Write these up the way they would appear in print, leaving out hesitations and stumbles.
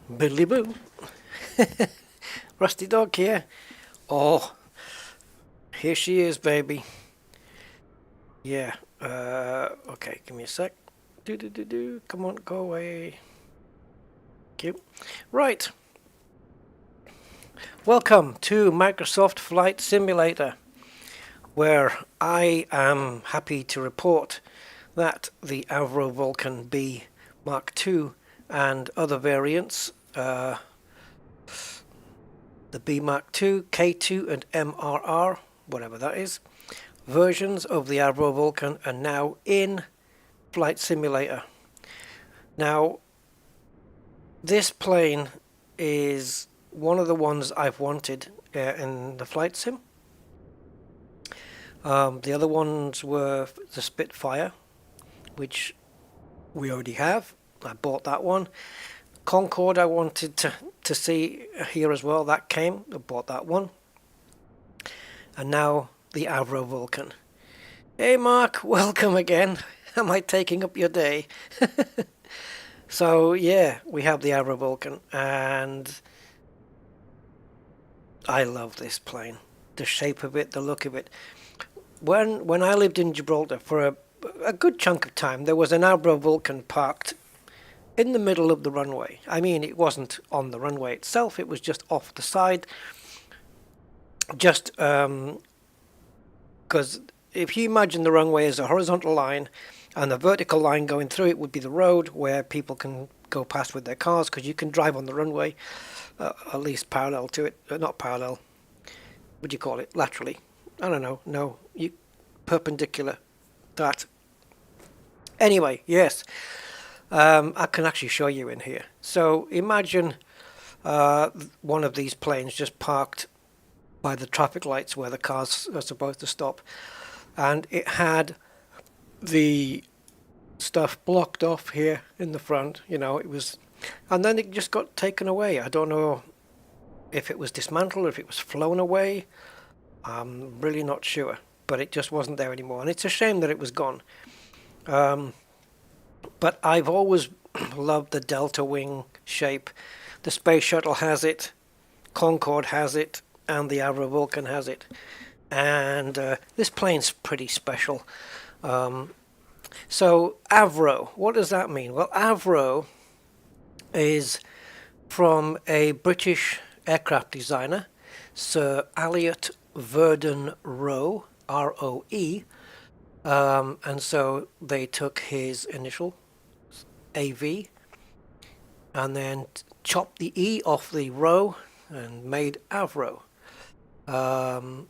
Billy Boo. Rusty Dog here. Oh, here she is, baby. Yeah. Okay, give me a sec. Come on, go away. Thank you. Right. Welcome to Microsoft Flight Simulator, where I am happy to report that the AVRO Vulcan B Mk.2 and other variants, the B Mk.2, K2 and MRR, whatever that is, versions of the AVRO Vulcan are now in Flight Simulator. Now, this plane is one of the ones I've wanted in the flight sim. The other ones were the Spitfire, which we already have. I bought that one. Concorde I wanted to see here as well. That came. I bought that one. And now the AVRO Vulcan. Hey Mark, welcome again. Am I taking up your day? So yeah, we have the AVRO Vulcan, and I love this plane. The shape of it, the look of it. When I lived in Gibraltar for a good chunk of time, there was an AVRO Vulcan parked in the middle of the runway. I mean, it wasn't on the runway itself, it was just off the side. Just because if you imagine the runway as a horizontal line and the vertical line going through it would be the road where people can go past with their cars, because you can drive on the runway at least parallel to it, not parallel, what do you call it, laterally, I don't know, no, perpendicular, that. Anyway, yes, I can actually show you in here. So imagine one of these planes just parked by the traffic lights where the cars are supposed to stop, and it had the stuff blocked off here in the front, you know, it was, and then it just got taken away. I don't know if it was dismantled or if it was flown away. I'm really not sure, but it just wasn't there anymore, and it's a shame that it was gone. But I've always loved the delta wing shape. The Space Shuttle has it, Concorde has it, and the AVRO Vulcan has it. And this plane's pretty special. So AVRO, what does that mean? Well, AVRO is from a British aircraft designer, Sir Elliot Verdon Roe, R-O-E, and so they took his initial, AV, and then chopped the E off the Roe and made AVRO, and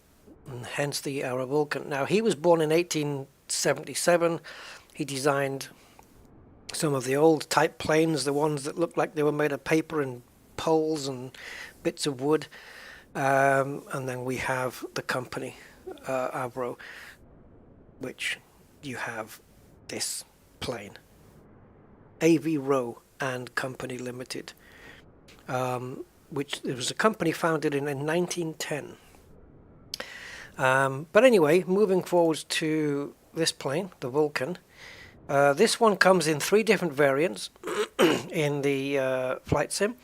hence the AVRO Vulcan. Now, he was born in 1877. He designed some of the old type planes, the ones that looked like they were made of paper and poles and bits of wood. And then we have the company, AVRO, which you have this plane, AVRO and Company Limited, which it was a company founded in 1910. But anyway, moving forward to this plane, the Vulcan. This one comes in 3 different variants in the flight sim,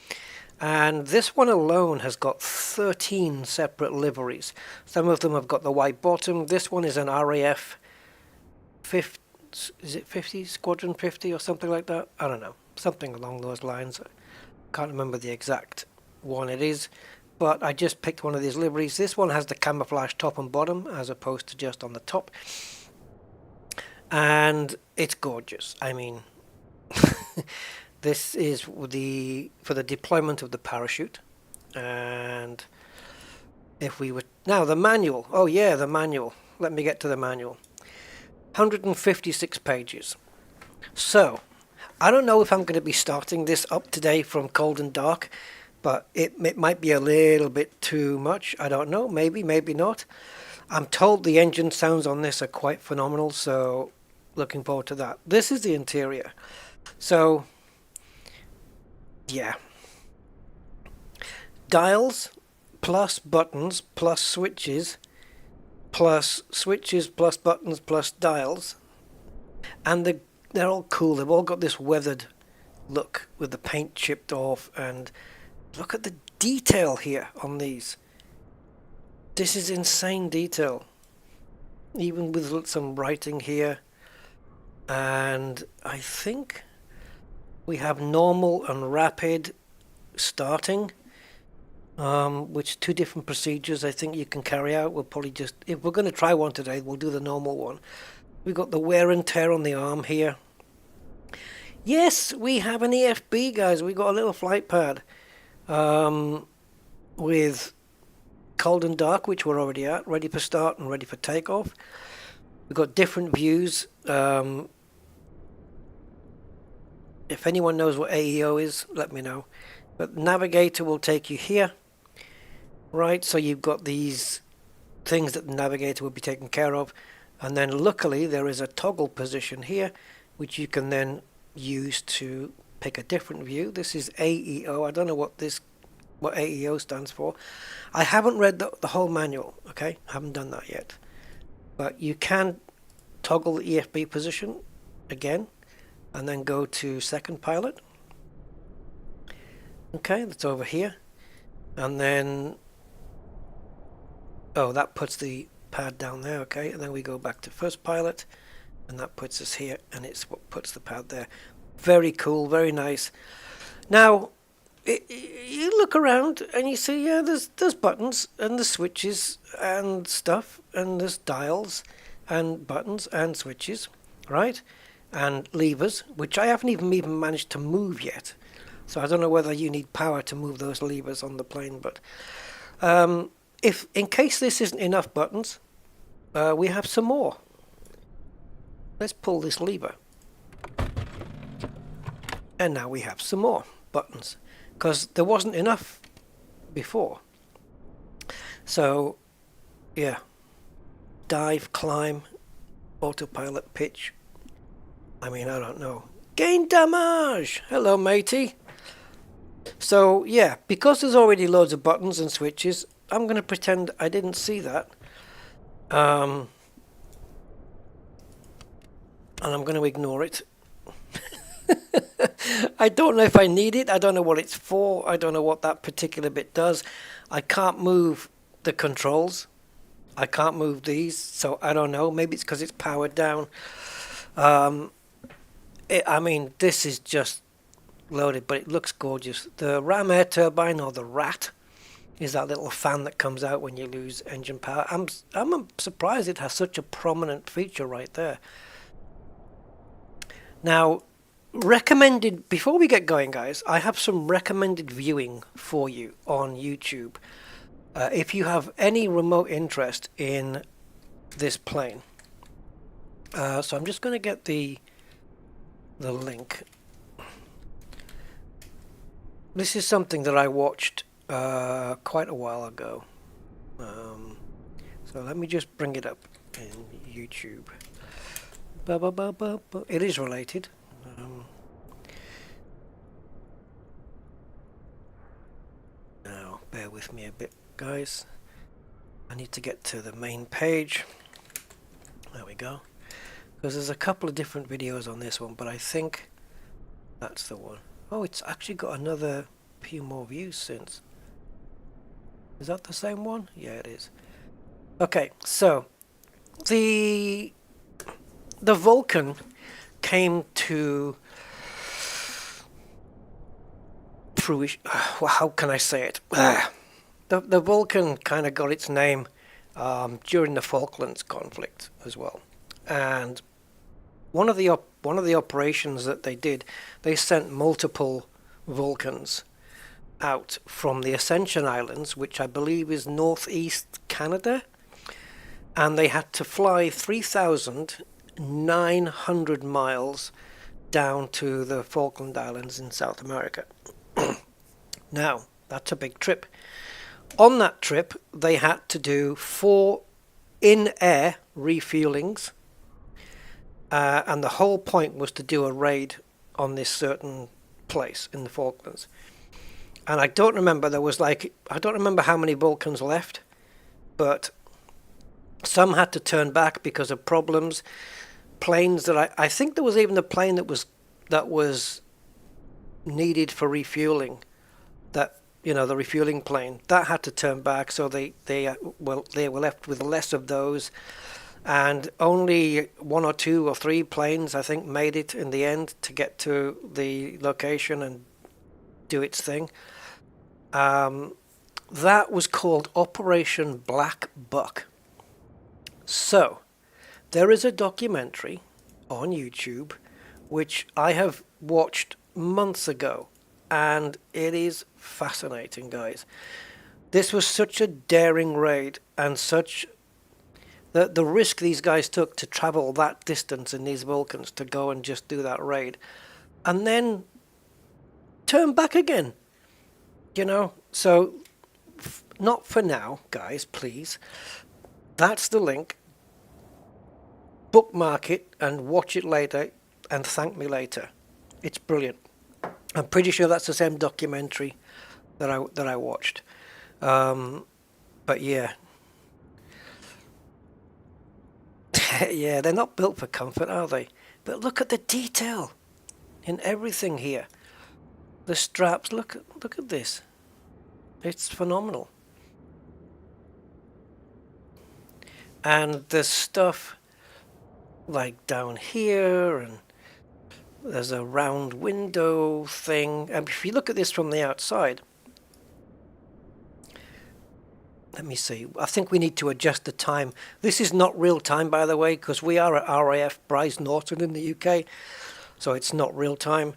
and this one alone has got 13 separate liveries. Some of them have got the white bottom. This one is an RAF 50, is it 50, Squadron 50 or something like that? I don't know, something along those lines. I can't remember the exact one it is, but I just picked one of these liveries. This one has the camouflage top and bottom as opposed to just on the top, and it's gorgeous. I mean, this is for the deployment of the parachute. And if we were now, the manual, oh yeah, the manual, let me get to the manual. 156 pages. So I don't know if I'm going to be starting this up today from cold and dark, but it might be a little bit too much. I don't know, maybe not. I'm told the engine sounds on this are quite phenomenal, so looking forward to that. This is the interior. So yeah, dials plus buttons plus switches plus buttons plus dials, and they're all cool. They've all got this weathered look with the paint chipped off, and look at the detail here on these. This is insane detail, even with some writing here. And I think we have normal and rapid starting, which two different procedures I think you can carry out. We'll probably just, if we're going to try one today, we'll do the normal one. We've got the wear and tear on the arm here. Yes, we have an EFB, guys. We got a little flight pad with cold and dark, which we're already at, ready for start and ready for takeoff. We've got different views. If anyone knows what AEO is, let me know. But navigator will take you here, right? So you've got these things that the navigator will be taken care of, and then luckily there is a toggle position here, which you can then use to pick a different view. This is AEO. I don't know what AEO stands for. I haven't read the whole manual. Okay, I haven't done that yet. But you can toggle the EFB position again, and then go to second pilot. Okay, that's over here. And then, oh, that puts the pad down there. Okay, and then we go back to first pilot, and that puts us here, and it's what puts the pad there. Very cool, very nice. Now, you look around and you see, yeah, there's buttons and the switches and stuff, and there's dials and buttons and switches, right? And levers, which I haven't even managed to move yet. So I don't know whether you need power to move those levers on the plane, but if in case this isn't enough buttons, we have some more. Let's pull this lever. And now we have some more buttons, because there wasn't enough before. So, yeah. Dive, climb, autopilot, pitch. I mean, I don't know. Gain damage! Hello, matey. So, yeah, because there's already loads of buttons and switches, I'm going to pretend I didn't see that. And I'm going to ignore it. I don't know if I need it. I don't know what it's for. I don't know what that particular bit does. I can't move the controls. I can't move these, so I don't know. Maybe it's because it's powered down. I mean, this is just loaded, but it looks gorgeous. The ram air turbine, or the RAT, is that little fan that comes out when you lose engine power. I'm surprised it has such a prominent feature right there. Now, recommended, before we get going, guys, I have some recommended viewing for you on YouTube. If you have any remote interest in this plane. So I'm just going to get the link. This is something that I watched quite a while ago. So let me just bring it up in YouTube. It is related. Now, bear with me a bit, guys. I need to get to the main page. There we go. Because there's a couple of different videos on this one, but I think that's the one. Oh, it's actually got another few more views since. Is that the same one? Yeah, it is. Okay, so the Vulcan came to fruition. How can I say it? The Vulcan kind of got its name during the Falklands conflict as well, and one of the operations that they did, they sent multiple Vulcans out from the Ascension Islands, which I believe is northeast Canada, and they had to fly 3,900 miles down to the Falkland Islands in South America. Now, that's a big trip. On that trip, they had to do 4 in-air refuelings, and the whole point was to do a raid on this certain place in the Falklands. And I don't remember, I don't remember how many Vulcans left, but some had to turn back because of problems. Planes that I think there was even a plane that was needed for refueling, that, you know, the refueling plane, that had to turn back, so they were left with less of those, and only 1 or 2 or 3 planes, I think, made it in the end to get to the location and do its thing. That was called Operation Black Buck. So there is a documentary on YouTube which I have watched months ago, and it is fascinating, guys. This was such a daring raid, and such the risk these guys took to travel that distance in these Vulcans to go and just do that raid, and then turn back again. You know, so not for now, guys, please. That's the link. Bookmark it and watch it later and thank me later. It's brilliant. I'm pretty sure that's the same documentary that I watched. But yeah. Yeah, they're not built for comfort, are they? But look at the detail in everything here. The straps, look at this. It's phenomenal. And there's stuff like down here, and there's a round window thing. And if you look at this from the outside, let me see. I think we need to adjust the time. This is not real time, by the way, because we are at RAF Bryce Norton in the UK, so it's not real time.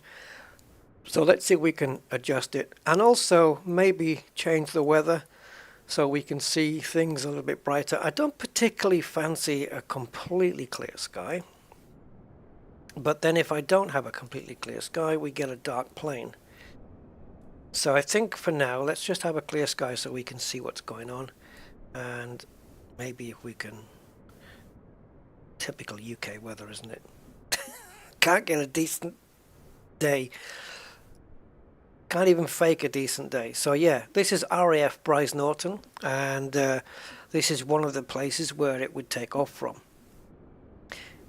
So let's see if we can adjust it, and also maybe change the weather so we can see things a little bit brighter. I don't particularly fancy a completely clear sky, but then if I don't have a completely clear sky, we get a dark plane. So I think for now, let's just have a clear sky so we can see what's going on, and maybe if we can... Typical UK weather, isn't it? Can't get a decent day. Can't even fake a decent day. So yeah, this is RAF Bryce Norton, and this is one of the places where it would take off from.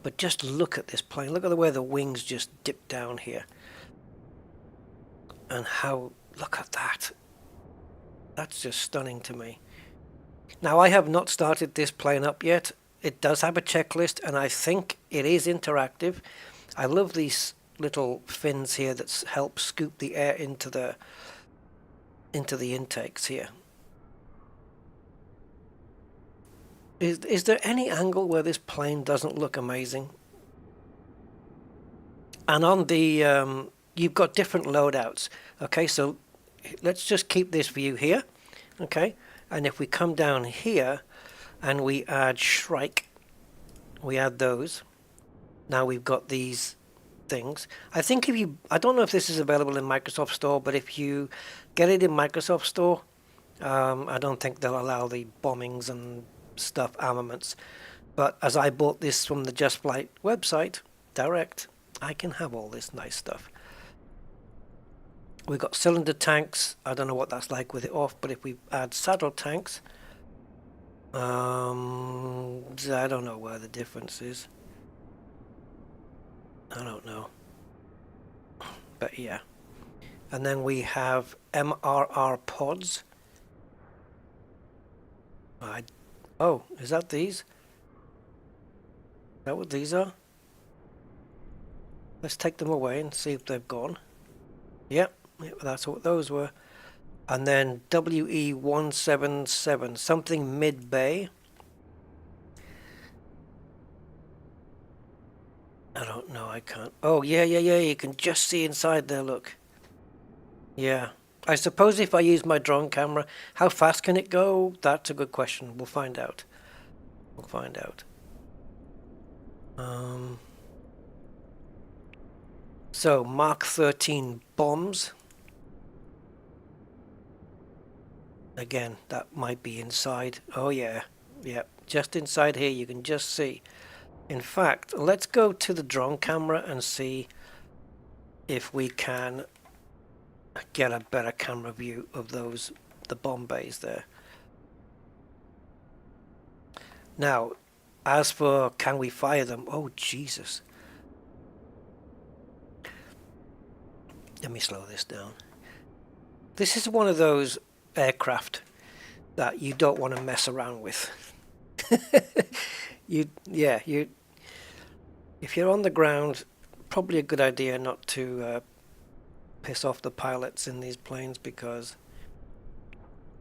But just look at this plane. Look at the way the wings just dip down here. And how... Look at that. That's just stunning to me. Now, I have not started this plane up yet. It does have a checklist, and I think it is interactive. I love these little fins here that help scoop the air into the intakes here. Is there any angle where this plane doesn't look amazing? And on the you've got different loadouts. Okay, so let's just keep this view here. Okay, and if we come down here and we add Shrike, we add those. Now we've got these things. I think if you, I don't know if this is available in Microsoft Store, but if you get it in Microsoft Store, I don't think they'll allow the bombings and stuff, armaments. But as I bought this from the JustFlight website direct, I can have all this nice stuff. We've got cylinder tanks. I don't know what that's like with it off, but if we add saddle tanks, I don't know where the difference is. I don't know. But yeah. And then we have MRR pods. Oh, is that these? Is that what these are? Let's take them away and see if they've gone. Yep, that's what those were. And then WE177, something mid-bay. I don't know, I can't. Oh, yeah, you can just see inside there, look. Yeah. I suppose if I use my drone camera, how fast can it go? That's a good question. We'll find out. We'll find out. So, Mark 13 bombs. Again, that might be inside. Oh, yeah. Yeah, just inside here, you can just see. In fact, let's go to the drone camera and see if we can get a better camera view of those, the bomb bays there. Now, as for can we fire them? Oh, Jesus. Let me slow this down. This is one of those aircraft that you don't want to mess around with. If you're on the ground, probably a good idea not to piss off the pilots in these planes, because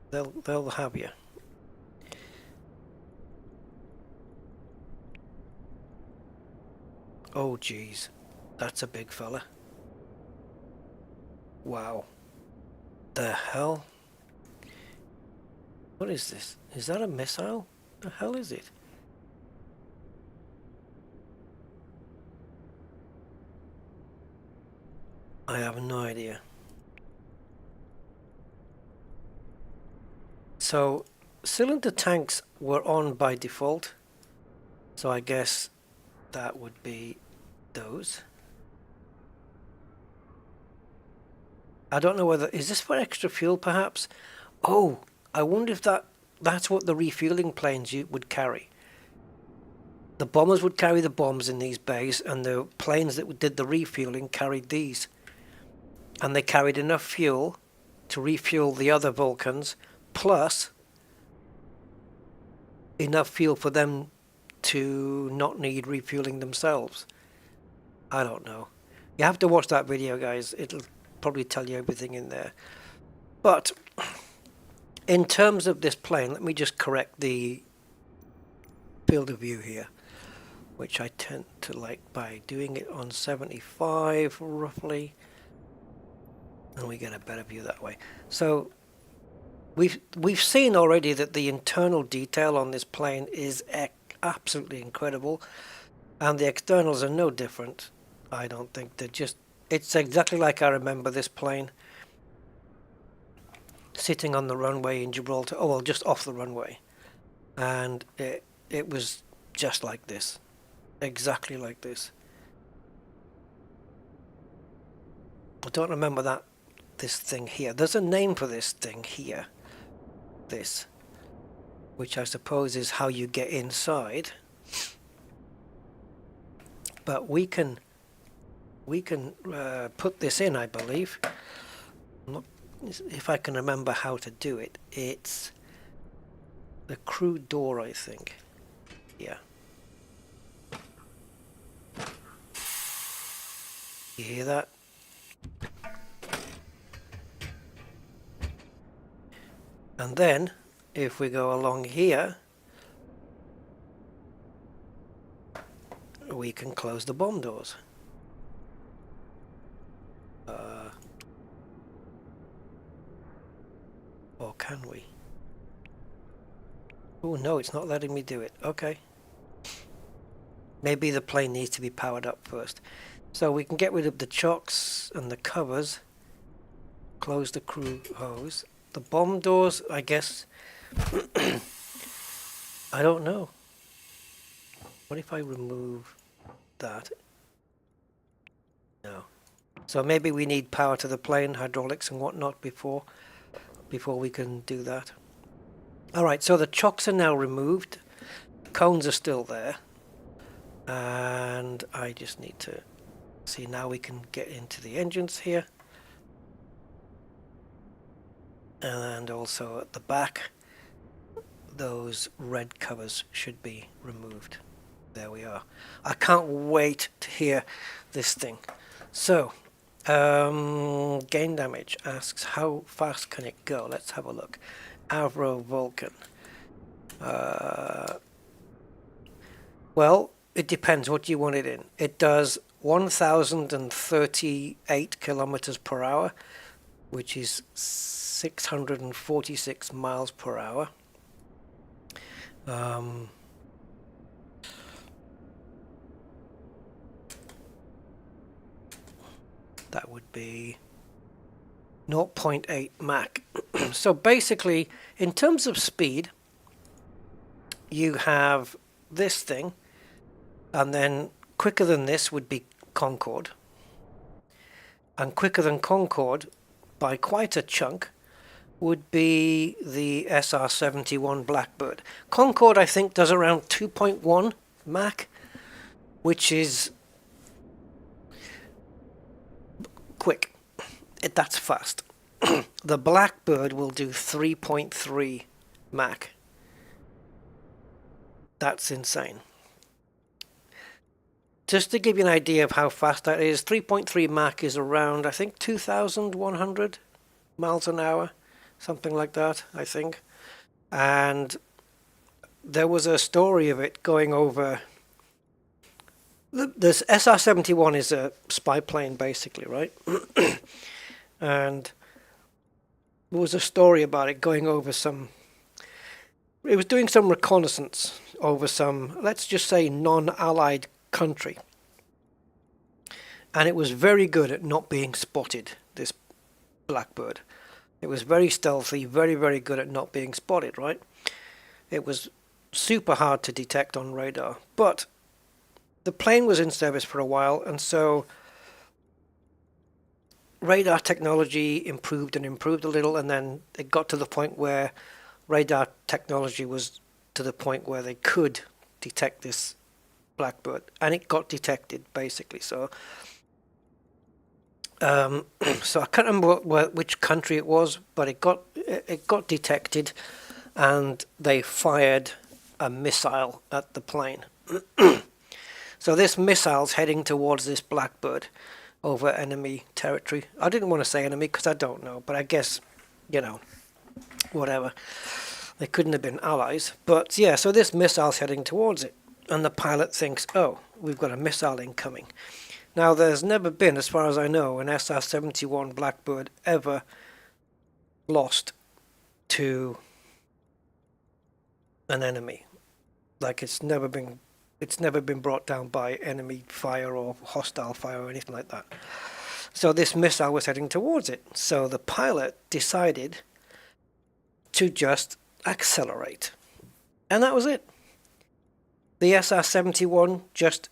they'll have you. Oh geez, that's a big fella. Wow. The hell? What is this? Is that a missile? The hell is it? I have no idea. So cylinder tanks were on by default, so I guess that would be those. I don't know whether, is this for extra fuel perhaps? Oh, I wonder if that's what the refueling planes would carry. The bombers would carry the bombs in these bays, and the planes that did the refueling carried these. And they carried enough fuel to refuel the other Vulcans, plus enough fuel for them to not need refueling themselves. I don't know. You have to watch that video, guys. It'll probably tell you everything in there. But in terms of this plane, let me just correct the field of view here, which I tend to like by doing it on 75 roughly, and we get a better view that way. So we've seen already that the internal detail on this plane is absolutely incredible, and the externals are no different. I don't think they're just, it's exactly like I remember this plane sitting on the runway in Gibraltar. Oh well, just off the runway, and it was just like this, exactly like this. I don't remember this thing here. There's a name for this thing here, this, which I suppose is how you get inside. But we can put this in, I believe. If I can remember how to do it, it's the crew door, I think. Yeah. You hear that? And then, if we go along here, we can close the bomb doors. Or can we? Oh no, it's not letting me do it. Okay. Maybe the plane needs to be powered up first. So we can get rid of the chocks and the covers. Close the crew hose. The bomb doors, I guess. I don't know. What if I remove that? No. So maybe we need power to the plane, hydraulics and whatnot before we can do that. Alright, so the chocks are now removed. The cones are still there. And I just need to see, now we can get into the engines here. And also at the back, those red covers should be removed. There we are. I can't wait to hear this thing. So, gain damage asks how fast can it go? Let's have a look. AVRO Vulcan. Well, it depends what you want it in. It does 1,038 kilometers per hour, which is 646 miles per hour. That would be 0.8 Mach. So basically, in terms of speed, you have this thing, and then quicker than this would be Concorde. And quicker than Concorde, by quite a chunk, would be the SR-71 Blackbird. Concorde, I think, does around 2.1 Mach, which is quick. That's fast. The Blackbird will do 3.3 Mach. That's insane. Just to give you an idea of how fast that is, 3.3 Mach is around, I think, 2,100 miles an hour, something like that, I think. And there was a story of it going over. This SR-71 is a spy plane, basically, right? And there was a story about it going over some. It was doing some reconnaissance over some, let's just say, non-allied country. And it was very good at not being spotted, this Blackbird. It was very stealthy, very, very good at not being spotted, right? It was super hard to detect on radar. But the plane was in service for a while, and so radar technology improved and improved a little, and then it got to the point where radar technology was to the point where they could detect this Blackbird, and it got detected, basically. So so I can't remember which country it was, but it got detected, and they fired a missile at the plane. So this missile's heading towards this Blackbird over enemy territory. I didn't want to say enemy because I don't know, but I guess, you know, whatever. They couldn't have been allies. But yeah, so this missile's heading towards it, and the pilot thinks, oh, we've got a missile incoming. Now, there's never been, as far as I know, an SR-71 Blackbird ever lost to an enemy. Like, it's never been brought down by enemy fire or hostile fire or anything like that. So this missile was heading towards it. So the pilot decided to just accelerate. And that was it. The SR-71 just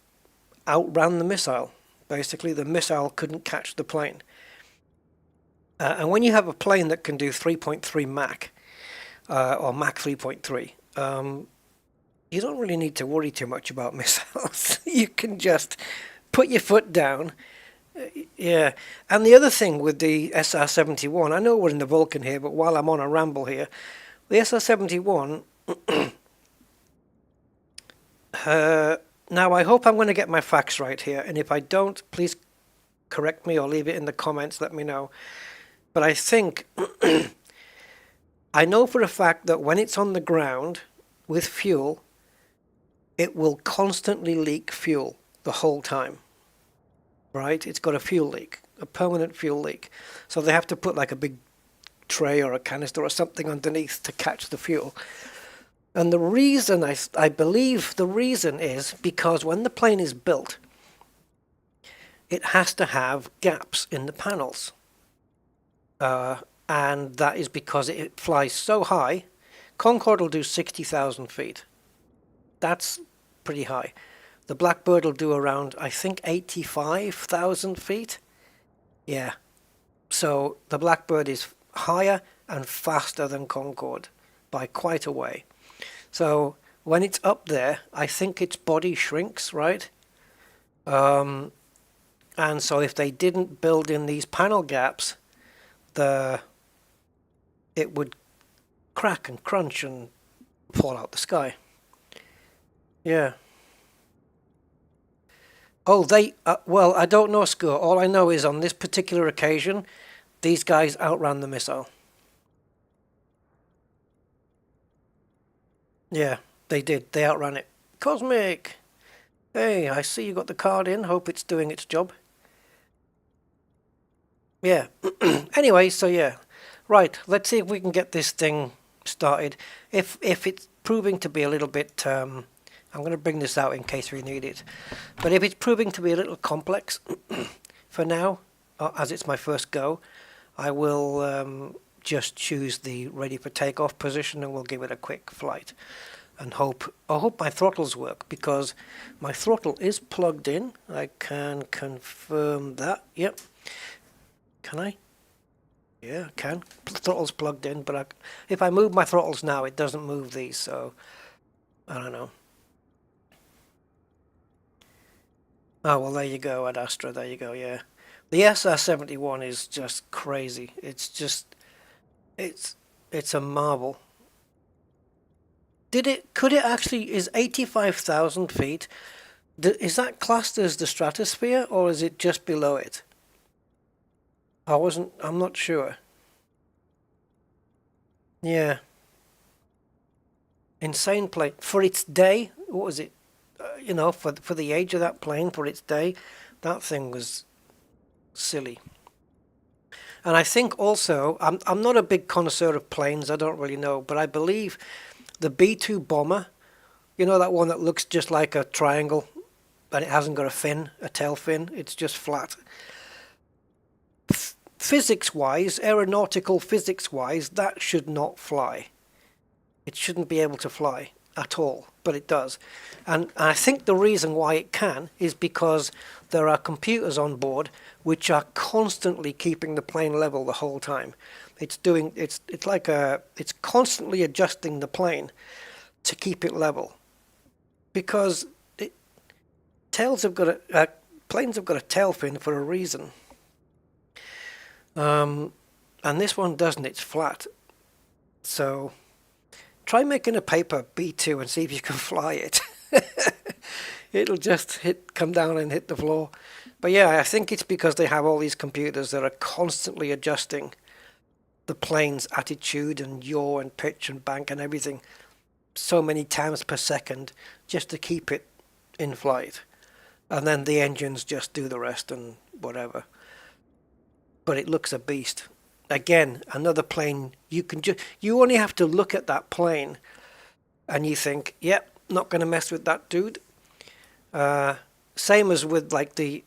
outran the missile. Basically, the missile couldn't catch the plane. And when you have a plane that can do 3.3 Mach, or Mach 3.3, you don't really need to worry too much about missiles. You can just put your foot down. Yeah. And the other thing with the SR-71, I know we're in the Vulcan here, but while I'm on a ramble here, the SR-71, now I hope I'm going to get my facts right here, and if I don't, please correct me or leave it in the comments, let me know. But I think, I know for a fact that when it's on the ground with fuel, it will constantly leak fuel the whole time, right? It's got a fuel leak, a permanent fuel leak. So they have to put like a big tray or a canister or something underneath to catch the fuel. And the reason, I believe the reason is because when the plane is built, it has to have gaps in the panels. And that is because it flies so high. Concorde will do 60,000 feet. That's pretty high. The Blackbird will do around, I think, 85,000 feet. Yeah. So the Blackbird is higher and faster than Concorde by quite a way. So when it's up there, I think its body shrinks, right? And so if they didn't build in these panel gaps, it would crack and crunch and fall out the sky. Yeah. Oh, well, I don't know, Score. All I know is on this particular occasion, these guys outran the missile. Yeah, they did. They outran it. Cosmic! Hey, I see you got the card in. Hope it's doing its job. Yeah. Anyway, so yeah. Right, let's see if we can get this thing started. If it's proving to be a little bit... I'm going to bring this out in case we need it. But if it's proving to be a little complex, for now, as it's my first go, I will just choose the ready for takeoff position and we'll give it a quick flight. And I hope my throttles work, because my throttle is plugged in. I can confirm that. Yep. Can I? Yeah, I can. Throttle's plugged in, but if I move my throttles now, it doesn't move these, so I don't know. Oh, well, there you go, Ad Astra, there you go, yeah. The SR-71 is just crazy. It's just, it's a marvel. Could it actually, is 85,000 feet, is that classed as the stratosphere or is it just below it? I'm not sure. Yeah. Insane plane. For its day, what was it? You know, for the age of that plane, for its day, that thing was silly. And I think also, I'm not a big connoisseur of planes, I don't really know, but I believe the B-2 bomber, you know that one that looks just like a triangle, and it hasn't got a fin, a tail fin, it's just flat. Physics-wise, aeronautical physics-wise, that should not fly. It shouldn't be able to fly at all, but it does. And I think the reason why it can is because there are computers on board which are constantly keeping the plane level the whole time. It's constantly adjusting the plane to keep it level, because planes have got a tail fin for a reason. And this one doesn't. It's flat. So try making a paper B2 and see if you can fly it. It'll just come down and hit the floor. But yeah, I think it's because they have all these computers that are constantly adjusting the plane's attitude and yaw and pitch and bank and everything so many times per second just to keep it in flight. And then the engines just do the rest and whatever. But it looks a beast. Again, another plane, you only have to look at that plane and you think, yep, not going to mess with that dude. Same as with like the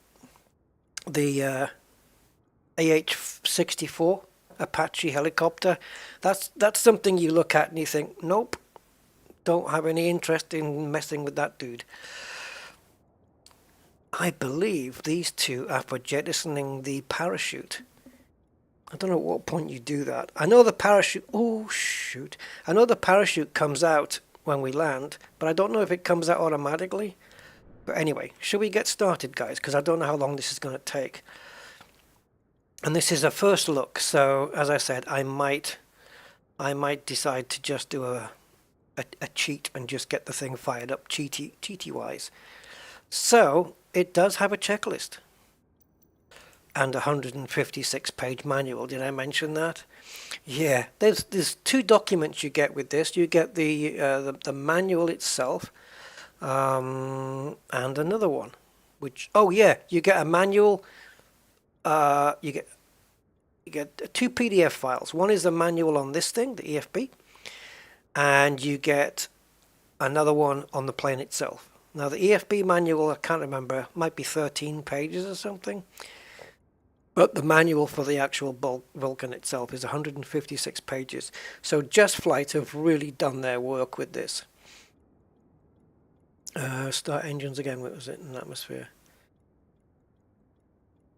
AH-64 Apache helicopter. That's something you look at and you think, nope, don't have any interest in messing with that dude. I believe these two are for jettisoning the parachute. I don't know at what point you do that. I know the parachute... Oh, shoot. I know the parachute comes out when we land, but I don't know if it comes out automatically. But anyway, should we get started, guys? Because I don't know how long this is going to take. And this is a first look, so as I said, I might decide to just do a cheat and just get the thing fired up cheaty-wise. So, it does have a checklist. And a 156-page manual. Did I mention that? Yeah, there's two documents you get with this. You get the manual itself, and another one, which you get a manual. You get two PDF files. One is the manual on this thing, the EFB, and you get another one on the plane itself. Now the EFB manual, I can't remember, might be 13 pages or something. But the manual for the actual Vulcan itself is 156 pages. So JustFlight have really done their work with this. Start engines again. What was it? An atmosphere.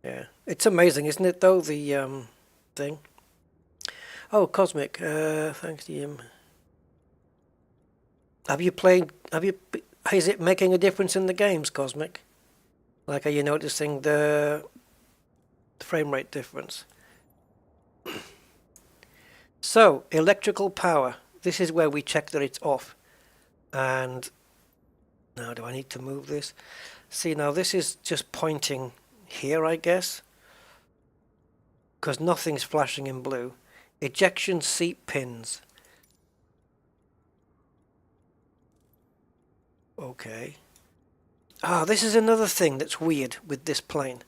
Yeah. It's amazing, isn't it, though, the thing? Oh, Cosmic. Thanks to you. Is it making a difference in the games, Cosmic? Like, are you noticing the frame rate difference? So, electrical power. This is where we check that it's off. And now, do I need to move this? See, now this is just pointing here, I guess, because nothing's flashing in blue. Ejection seat pins. Okay. This is another thing that's weird with this plane.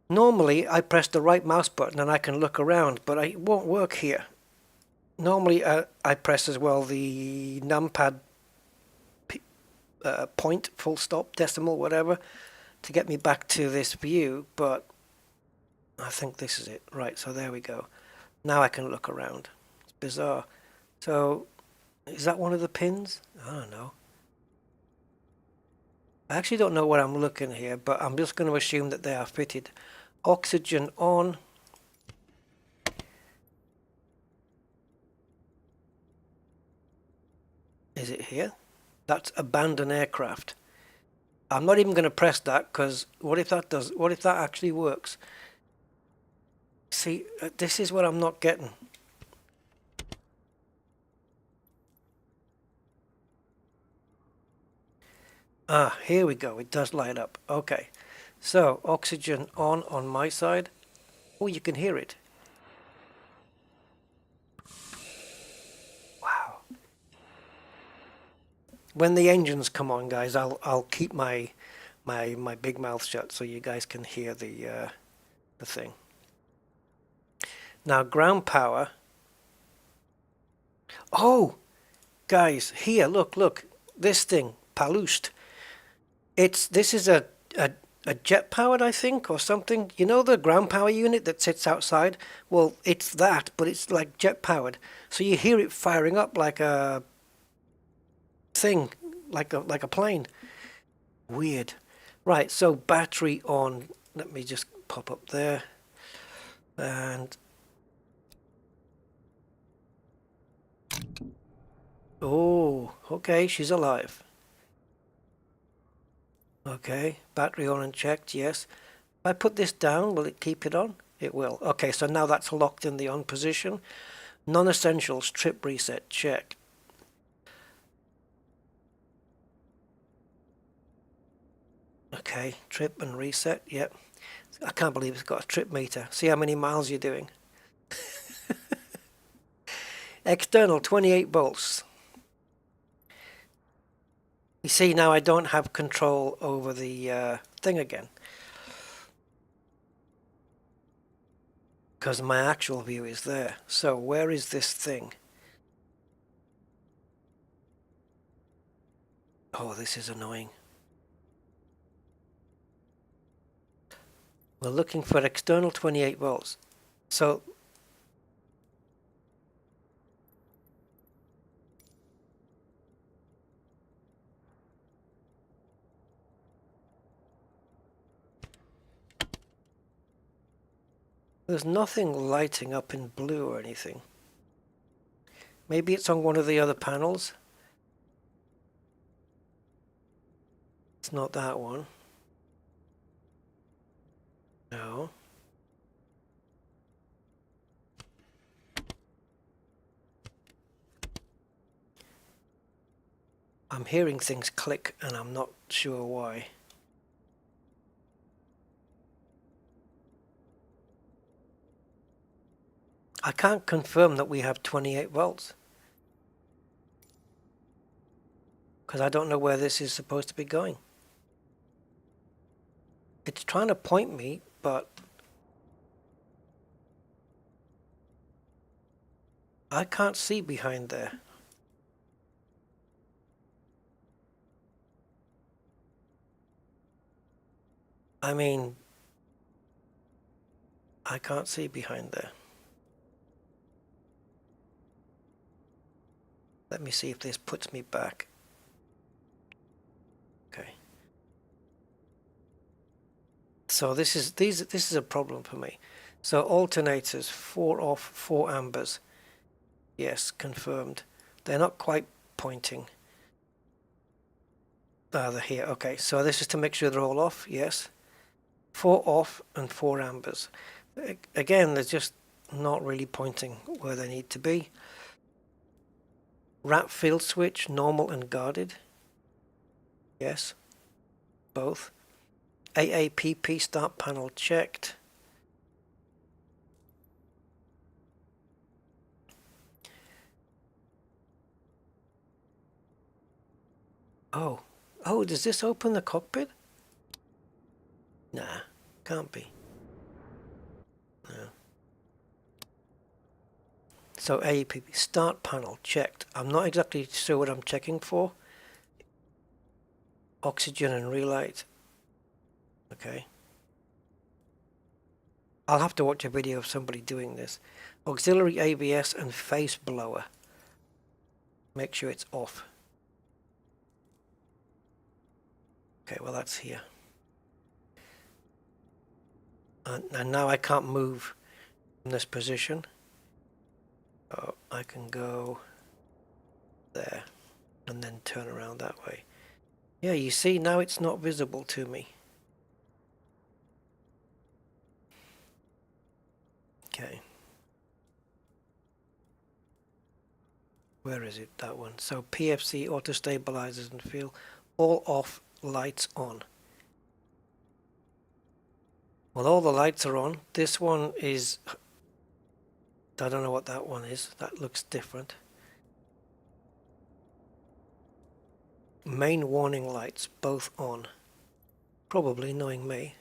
Normally, I press the right mouse button and I can look around, but it won't work here. Normally, I press as well the numpad point, full stop, decimal, whatever, to get me back to this view, but I think this is it. Right, so there we go. Now I can look around. It's bizarre. So, is that one of the pins? I don't know. I actually don't know what I'm looking here, but I'm just going to assume that they are fitted. Oxygen on. Is it here? That's abandon aircraft. I'm not even going to press that, because what if that actually works? See, this is what I'm not getting. Ah, here we go. It does light up. Okay. So, oxygen on my side. Oh, you can hear it. Wow. When the engines come on, guys, I'll keep my big mouth shut so you guys can hear the thing. Now, ground power. Oh, guys, here, look. This thing, Paluched. This is a jet powered, I think, or something. You know the ground power unit that sits outside? Well, it's that, but it's like jet powered. So you hear it firing up like a thing, like a plane. Weird. Right, so battery on. Let me just pop up there. And oh, okay, she's alive. Okay, battery on and checked, yes. If I put this down, will it keep it on? It will. Okay, so now that's locked in the on position. Non-essentials, trip reset, check. Okay, trip and reset, yep. I can't believe it's got a trip meter. See how many miles you're doing. External, 28 volts. You see, now I don't have control over the thing again, because my actual view is there. So where is this thing? Oh, this is annoying. We're looking for external 28 volts. So there's nothing lighting up in blue or anything. Maybe it's on one of the other panels. It's not that one. No. I'm hearing things click and I'm not sure why. I can't confirm that we have 28 volts, because I don't know where this is supposed to be going. It's trying to point me, but I can't see behind there. I mean, I can't see behind there. Let me see if this puts me back. Okay. So this is a problem for me. So alternators, 4 off, 4 ambers. Yes, confirmed. They're not quite pointing. Ah, they're here. Okay, so this is to make sure they're all off. Yes. 4 off and 4 ambers. Again, they're just not really pointing where they need to be. Wrap field switch, normal and guarded. Yes, both. AAPP start panel checked. Oh, does this open the cockpit? Nah, can't be. No. So AAPP start panel checked. I'm not exactly sure what I'm checking for. Oxygen and relight. Okay. I'll have to watch a video of somebody doing this. Auxiliary ABS and face blower. Make sure it's off. Okay, well that's here. And now I can't move from this position. Oh, I can go there and then turn around that way. Yeah, you see, now it's not visible to me. Okay. Where is it? That one. So PFC auto stabilizers and feel all off, lights on. Well, all the lights are on. This one is, I don't know what that one is. That looks different. Main warning lights both on. Probably, knowing me.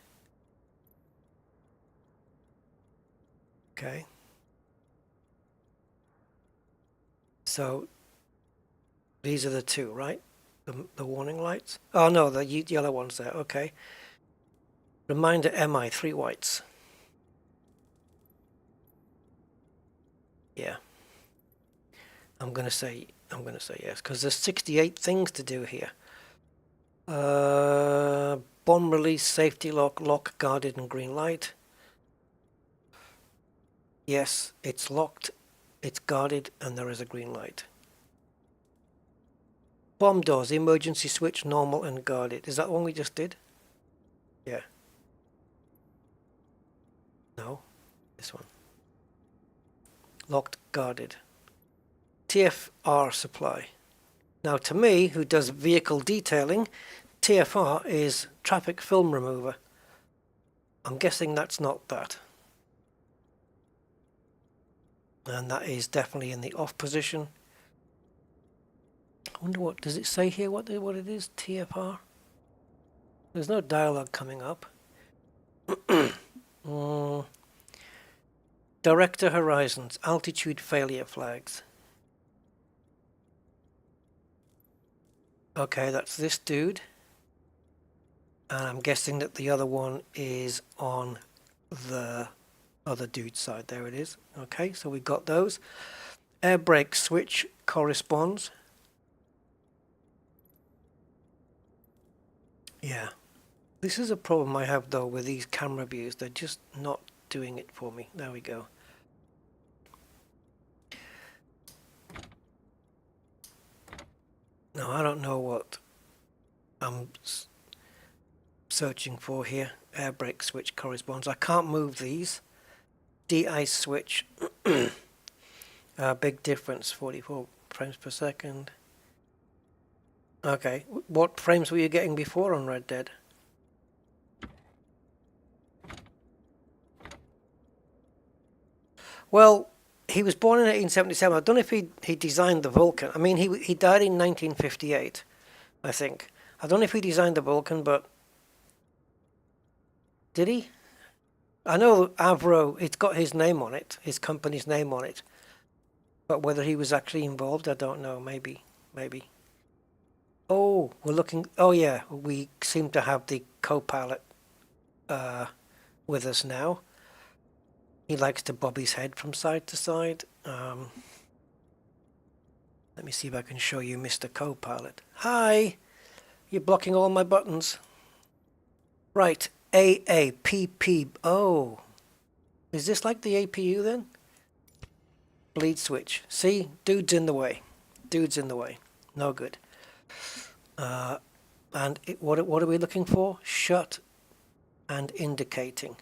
Okay. So these are the two, right? The warning lights. Oh no, the yellow one's there. Okay. Reminder MI, 3 whites. Yeah. I'm gonna say yes, because there's 68 things to do here. Bomb release, safety lock, lock guarded and green light. Yes, it's locked, it's guarded, and there is a green light. Bomb doors, emergency switch, normal and guarded. Is that one we just did? Yeah. No, this one. Locked, guarded. TFR supply. Now to me, who does vehicle detailing, TFR is traffic film remover. I'm guessing that's not that. And that is definitely in the off position. I wonder what, does it say here what it is? TFR? There's no dialogue coming up. Director horizons, altitude failure flags. Okay, that's this dude. And I'm guessing that the other one is on the other dude's side. There it is. Okay, so we got those. Air brake switch corresponds. Yeah. This is a problem I have though with these camera views. They're just not doing it for me. There we go. Now I don't know what I'm searching for here. Air brake switch corresponds. I can't move these. De-ice switch. Big difference, 44 frames per second. Okay, what frames were you getting before on Red Dead? Well, he was born in 1877. I don't know if he designed the Vulcan. I mean, he died in 1958, I think. I don't know if he designed the Vulcan, but did he? I know AVRO, it's got his name on it, his company's name on it. But whether he was actually involved, I don't know. Maybe. Oh, we're looking. Oh yeah, we seem to have the co-pilot with us now. He likes to bob his head from side to side. Let me see if I can show you Mr. Co-pilot. Hi! You're blocking all my buttons. Right, AAPP. Oh, is this like the APU then? Bleed switch. See, dude's in the way. Dude's in the way. No good. And what are we looking for? Shut and indicating.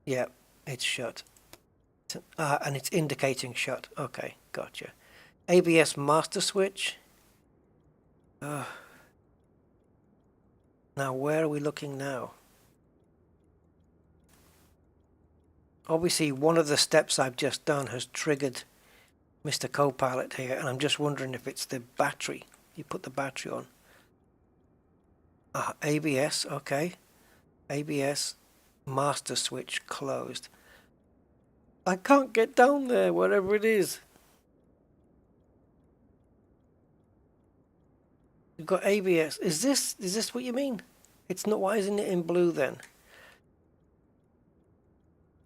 Yeah, it's shut. And it's indicating shut. Okay, gotcha. ABS master switch. Now where are we looking now? Obviously one of the steps I've just done has triggered Mr. Co-pilot here, and I'm just wondering if it's the battery. You put the battery on. ABS, okay. ABS master switch closed. I can't get down there, whatever it is. You've got ABS. Is this what you mean? It's not. Why isn't it in blue then?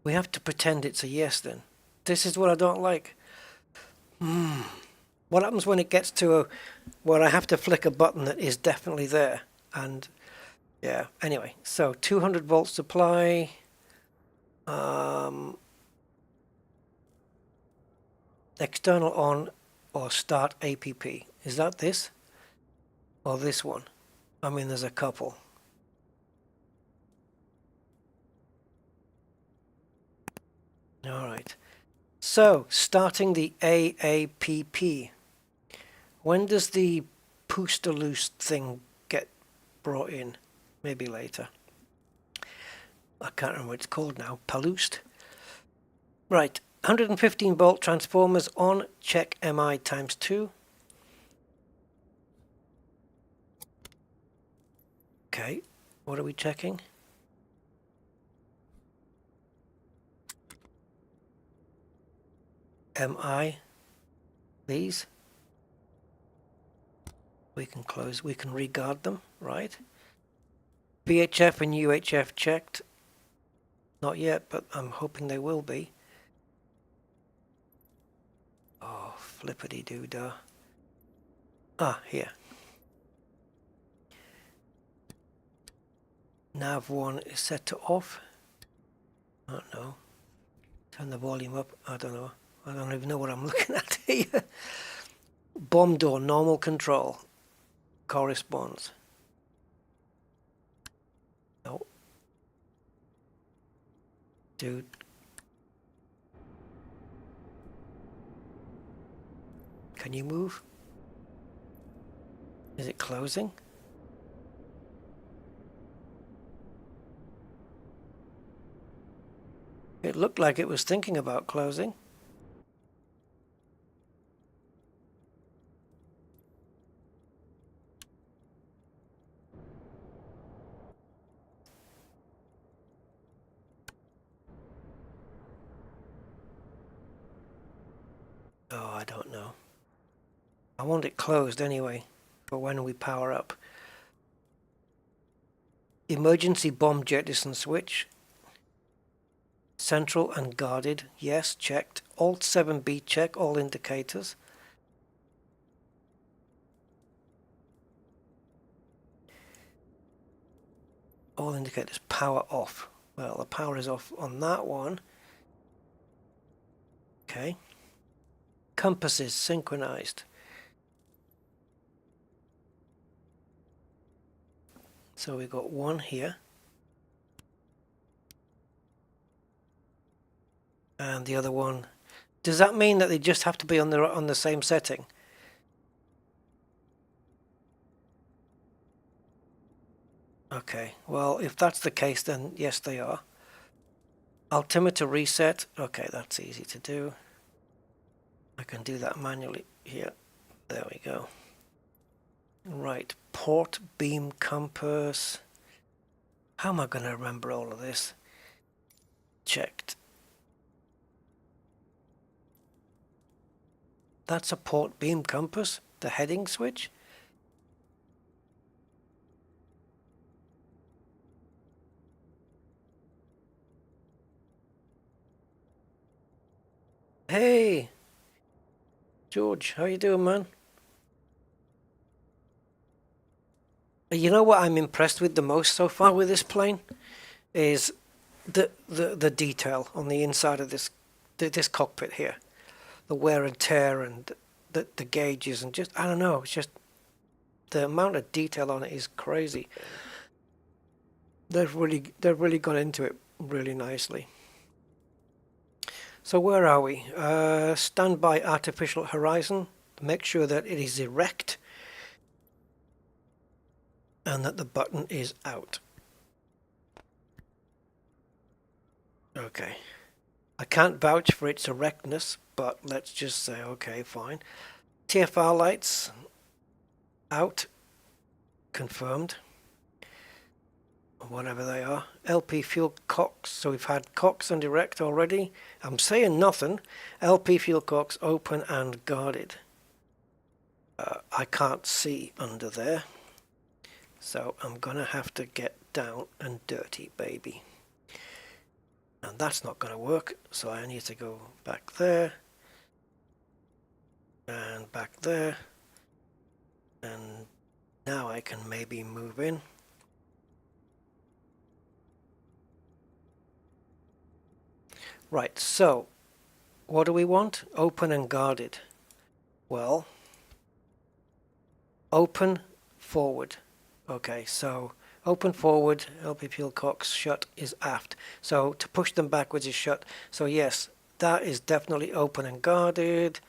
We have to pretend it's a yes then. This is what I don't like. What happens when it gets to where I have to flick a button that is definitely there? And yeah, anyway, so 200 volt supply. External on or start APP. Is that this? Or this one? I mean, there's a couple. All right. So, starting the AAPP. When does the Poosterloose thing get brought in? Maybe later. I can't remember what it's called now. Paloost. Right. 115 volt transformers on. Check MI times 2. Okay. What are we checking? MI. These. We can close. We can regard them. Right. VHF and UHF checked. Not yet, but I'm hoping they will be. Oh, flippity-doo-dah. Ah, here. Nav 1 is set to off. I don't know. Turn the volume up. I don't know. I don't even know what I'm looking at here. Bomb door, normal control. Corresponds. No. Dude. Can you move? Is it closing? It looked like it was thinking about closing. Oh, I don't know. I want it closed anyway, for when we power up. Emergency bomb jettison switch. Central and guarded. Yes, checked. Alt 7B check all indicators. All indicators power off. Well, the power is off on that one. Okay. Compasses synchronized. So we got one here. And the other one. Does that mean that they just have to be on the same setting? Okay, well, if that's the case, then yes, they are. Altimeter reset. Okay, that's easy to do. I can do that manually here. There we go. Right, port, beam, compass. How am I going to remember all of this? Checked. That's a port, beam, compass. The heading switch. Hey, George, how you doing, man? You know what I'm impressed with the most so far with this plane is the detail on the inside of this cockpit here, the wear and tear and the gauges and just I don't know, it's just the amount of detail on it is crazy. They've really gone into it really nicely. So where are we? Stand by artificial horizon. Make sure that it is erect and that the button is out. Okay. I can't vouch for its erectness, but let's just say okay, fine. TFR lights out. Confirmed. Whatever they are. LP fuel cocks. So we've had cocks and erect already. I'm saying nothing. LP fuel cocks open and guarded. I can't see under there. So I'm going to have to get down and dirty, baby. And that's not going to work. So I need to go back there. And back there. And now I can maybe move in. Right, so what do we want? Open and guarded. Well, open forward. Okay, so open forward, LPPL cocks, shut is aft. So to push them backwards is shut. So yes, that is definitely open and guarded.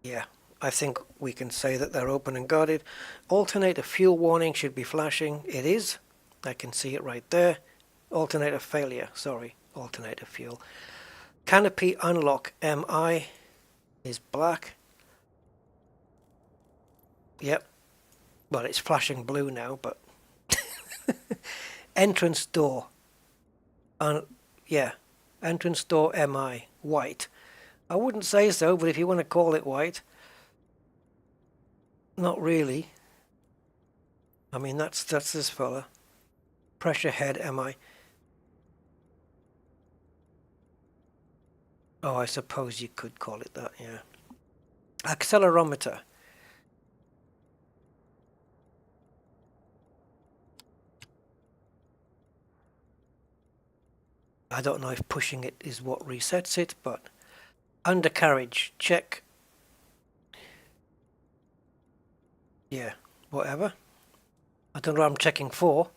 Yeah, I think we can say that they're open and guarded. Alternator fuel warning should be flashing. It is. I can see it right there. Alternator failure, sorry, alternator fuel. Canopy unlock MI is black. Yep. Well, it's flashing blue now, but entrance door. Yeah, entrance door MI white. I wouldn't say so, but if you want to call it white, not really. I mean, that's this fella. Pressure head MI. Oh, I suppose you could call it that, yeah. Accelerometer. I don't know if pushing it is what resets it, but undercarriage, check. Yeah, whatever. I don't know what I'm checking for,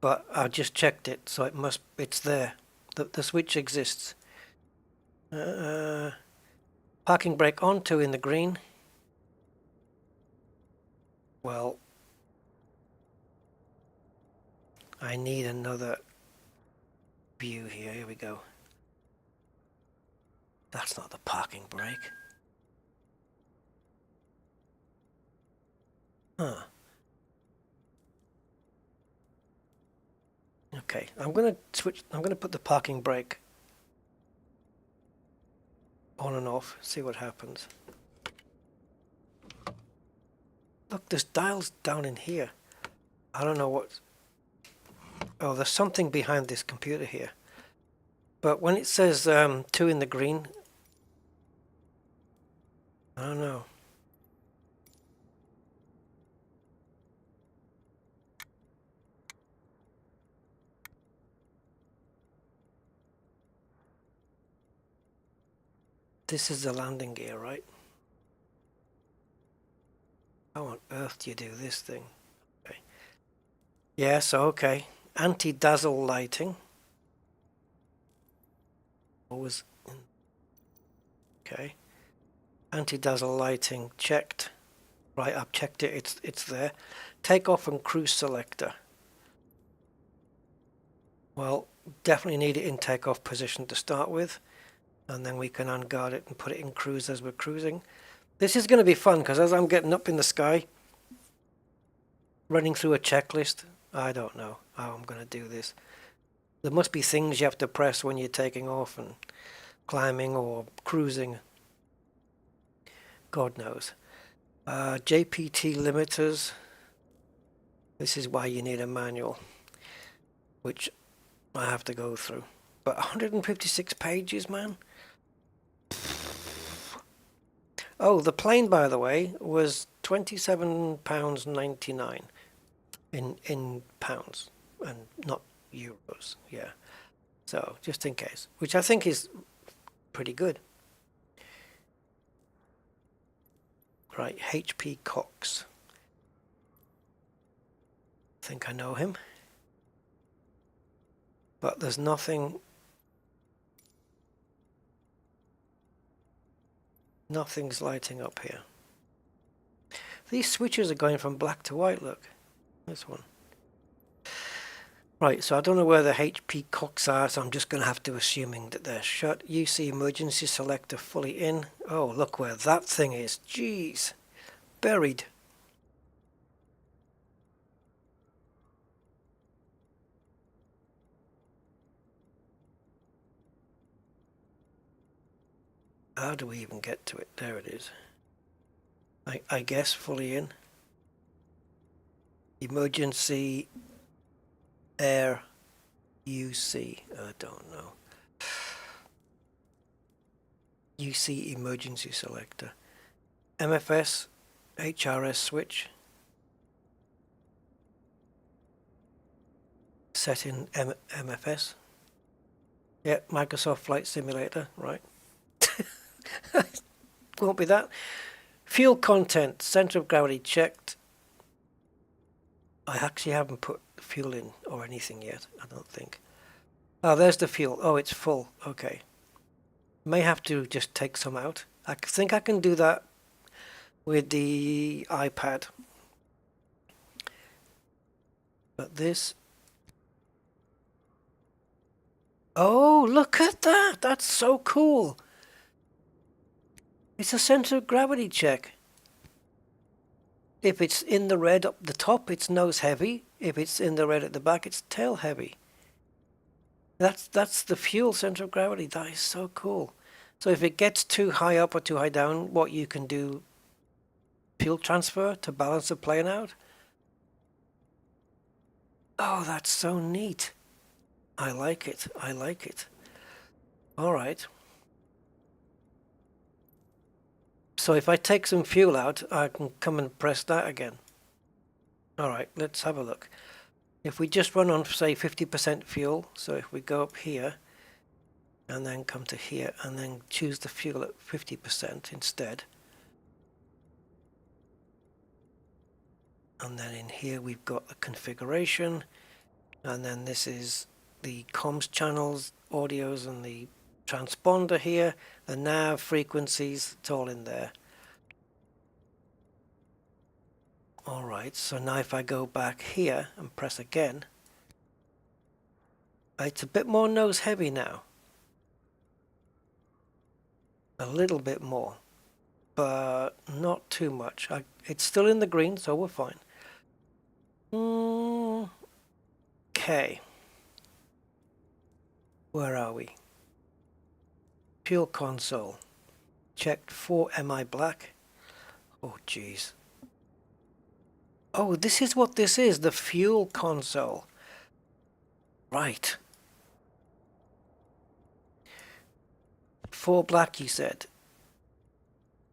but I just checked it, so it's there. The switch exists. Parking brake on, 2 in the green. Well, I need another view here. Here we go. That's not the parking brake. Huh. Okay, I'm gonna put the parking brake on and off, see what happens. Look, there's dials down in here. I don't know what. Oh, there's something behind this computer here. But when it says 2 in the green, I don't know. This is the landing gear, right? How on earth do you do this thing? Okay. Yes, okay. Anti-dazzle lighting. Always. Okay. Anti-dazzle lighting checked. Right, I've checked it. It's there. Takeoff and cruise selector. Well, definitely need it in takeoff position to start with, and then we can unguard it and put it in cruise as we're cruising. This is going to be fun because as I'm getting up in the sky, running through a checklist, I don't know how I'm going to do this. There must be things you have to press when you're taking off and climbing or cruising. God knows. JPT limiters. This is why you need a manual, which I have to go through. But 156 pages, man. Oh, the plane, by the way, was £27.99 in pounds and not euros. Yeah. So just in case, which I think is pretty good. Right, HP Cox. I think I know him. But there's nothing's lighting up here. These switches are going from black to white, look. This one. Right, so I don't know where the HP Cox are, so I'm just going to have to assuming that they're shut. UC emergency selector fully in. Oh, look where that thing is. Jeez. Buried. How do we even get to it? There it is. I guess fully in. Emergency air UC. I don't know. UC emergency selector. MFS HRS switch. Set in MFS. Yep, Microsoft Flight Simulator, right. Won't be that. Fuel content, center of gravity checked. I actually haven't put fuel in or anything yet, I don't think. Oh, there's the fuel. Oh, it's full. Okay. May have to just take some out. I think I can do that with the iPad. But this... Oh, look at that! That's so cool! It's a center of gravity check. If it's in the red up the top, it's nose heavy. If it's in the red at the back, it's tail heavy. That's the fuel center of gravity. That is so cool. So if it gets too high up or too high down, what you can do, fuel transfer to balance the plane out. Oh, that's so neat. I like it. I like it. All right. So if I take some fuel out, I can come and press that again. All right, let's have a look. If we just run on, say, 50% fuel, so if we go up here and then come to here and then choose the fuel at 50% instead. And then in here we've got the configuration, and then this is the comms channels, audios, and the transponder here, the nav frequencies, it's all in there. Alright, so now if I go back here and press again, it's a bit more nose heavy now. A little bit more, but not too much. It's still in the green, so we're fine. Okay. Where are we? Fuel console. Checked for MI black. Oh, jeez. Oh, this is what this is, the fuel console. Right. 4 black, you said.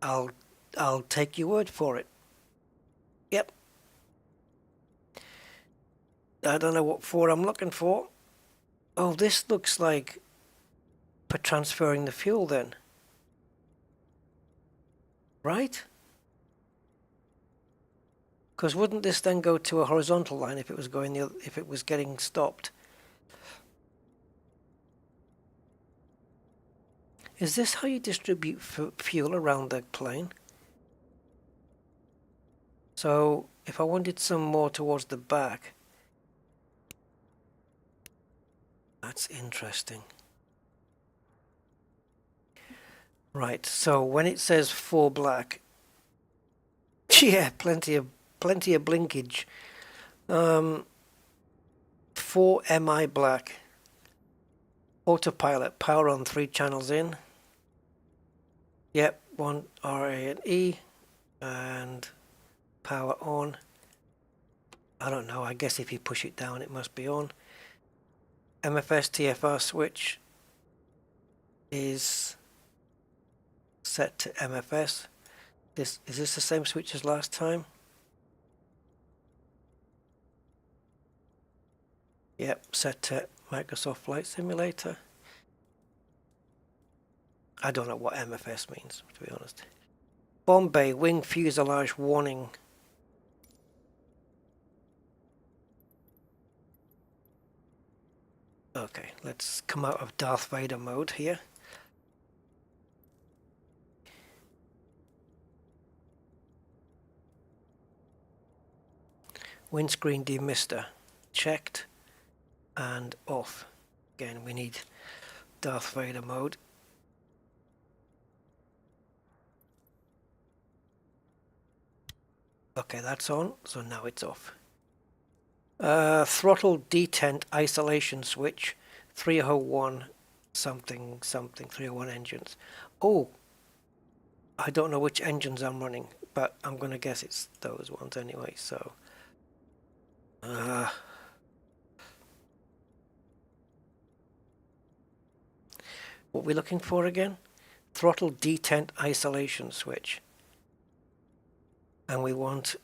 I'll take your word for it. Yep. I don't know what 4 I'm looking for. Oh, this looks like for transferring the fuel then. Right? Because wouldn't this then go to a horizontal line if it was going if it was getting stopped? Is this how you distribute fuel around the plane? So if I wanted some more towards the back, that's interesting. Right, so when it says 4 black, yeah, plenty of blinkage. 4 MI black. Autopilot, power on 3 channels in. Yep, 1 RA and E, and power on. I don't know, I guess if you push it down it must be on. MFS TFR switch is set to MFS. Is this the same switch as last time? Yep, set to Microsoft Flight Simulator. I don't know what MFS means, to be honest. Bombay, wing fuselage warning. Okay, let's come out of Darth Vader mode here. Windscreen demister checked and off. Again, we need Darth Vader mode. Okay, that's on, so now it's off. Throttle detent isolation switch, 301 something 301 engines. Oh, I don't know which engines I'm running, but I'm gonna guess it's those ones anyway, so what we're looking for again? Throttle detent isolation switch, and we want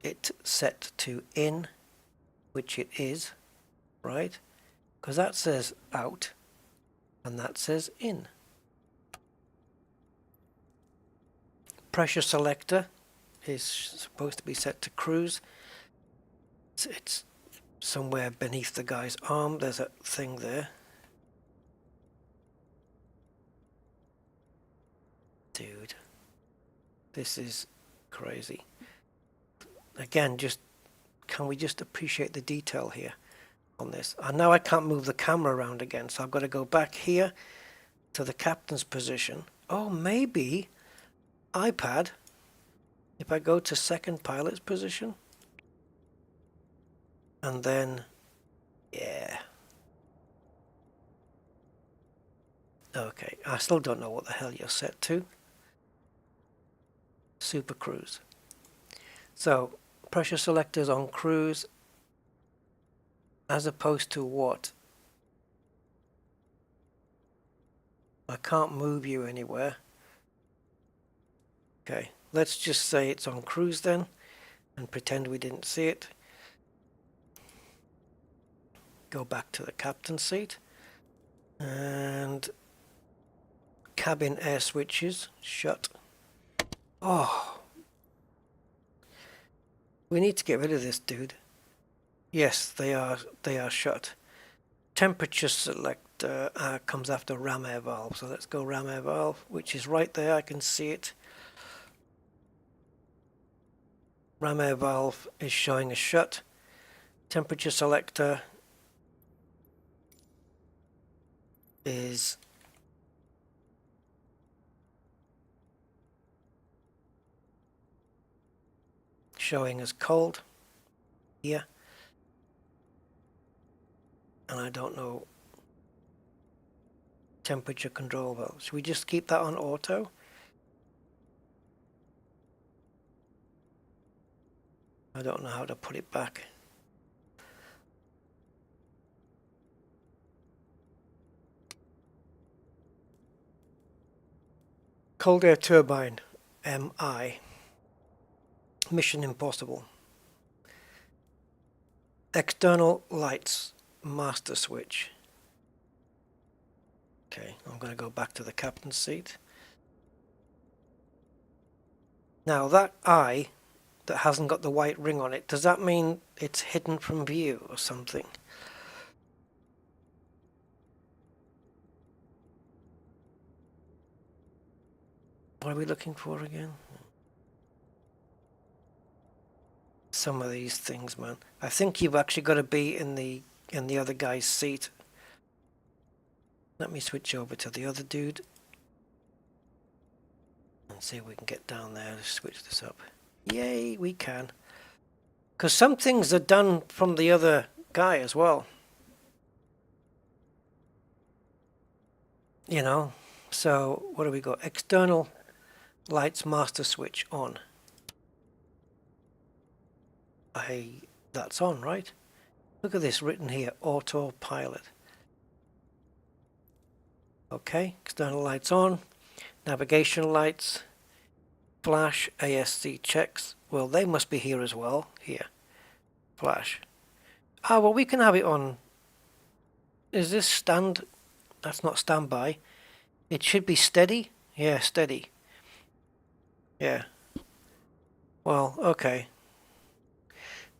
it set to in, which it is, right? Because that says out and that says in. pressure selector is supposed to be set to cruise. It's somewhere beneath the guy's arm. There's a thing there. Dude, this is crazy. Again, just can we just appreciate the detail here on this? And now I can't move the camera around again, so I've got to go back here to the captain's position. Oh, maybe iPad, if I go to second pilot's position, and then, yeah. Okay, I still don't know what the hell you're set to. Super cruise. So, pressure selectors on cruise, as opposed to what? I can't move you anywhere. Okay, let's just say it's on cruise then, and pretend we didn't see it. Go back to the captain's seat, and cabin air switches shut. Oh, we need to get rid of this dude. Yes, they are shut. Temperature selector comes after ram air valve, so let's go ram air valve, which is right there. I can see it. Ram air valve is showing as shut. Temperature selector is showing as cold here, and I don't know. Temperature control valve, should we just keep that on auto? I don't know how to put it back. Cold air turbine, MI. Mission Impossible. External lights, master switch. Okay, I'm going to go back to the captain's seat. Now that eye that hasn't got the white ring on it, does that mean it's hidden from view or something? What are we looking for again? Some of these things, man. I think you've actually got to be in the other guy's seat. Let me switch over to the other dude and see if we can get down there to switch this up. Yay, we can. Because some things are done from the other guy as well. You know, so what do we got? External lights master switch on. That's on, right? Look at this written here, autopilot. Okay, external lights on, navigation lights, flash, ASC checks. Well, they must be here as well. Here, flash. Ah, well, we can have it on. Is this stand? That's not standby. It should be steady. Yeah, steady. Yeah. Well, okay.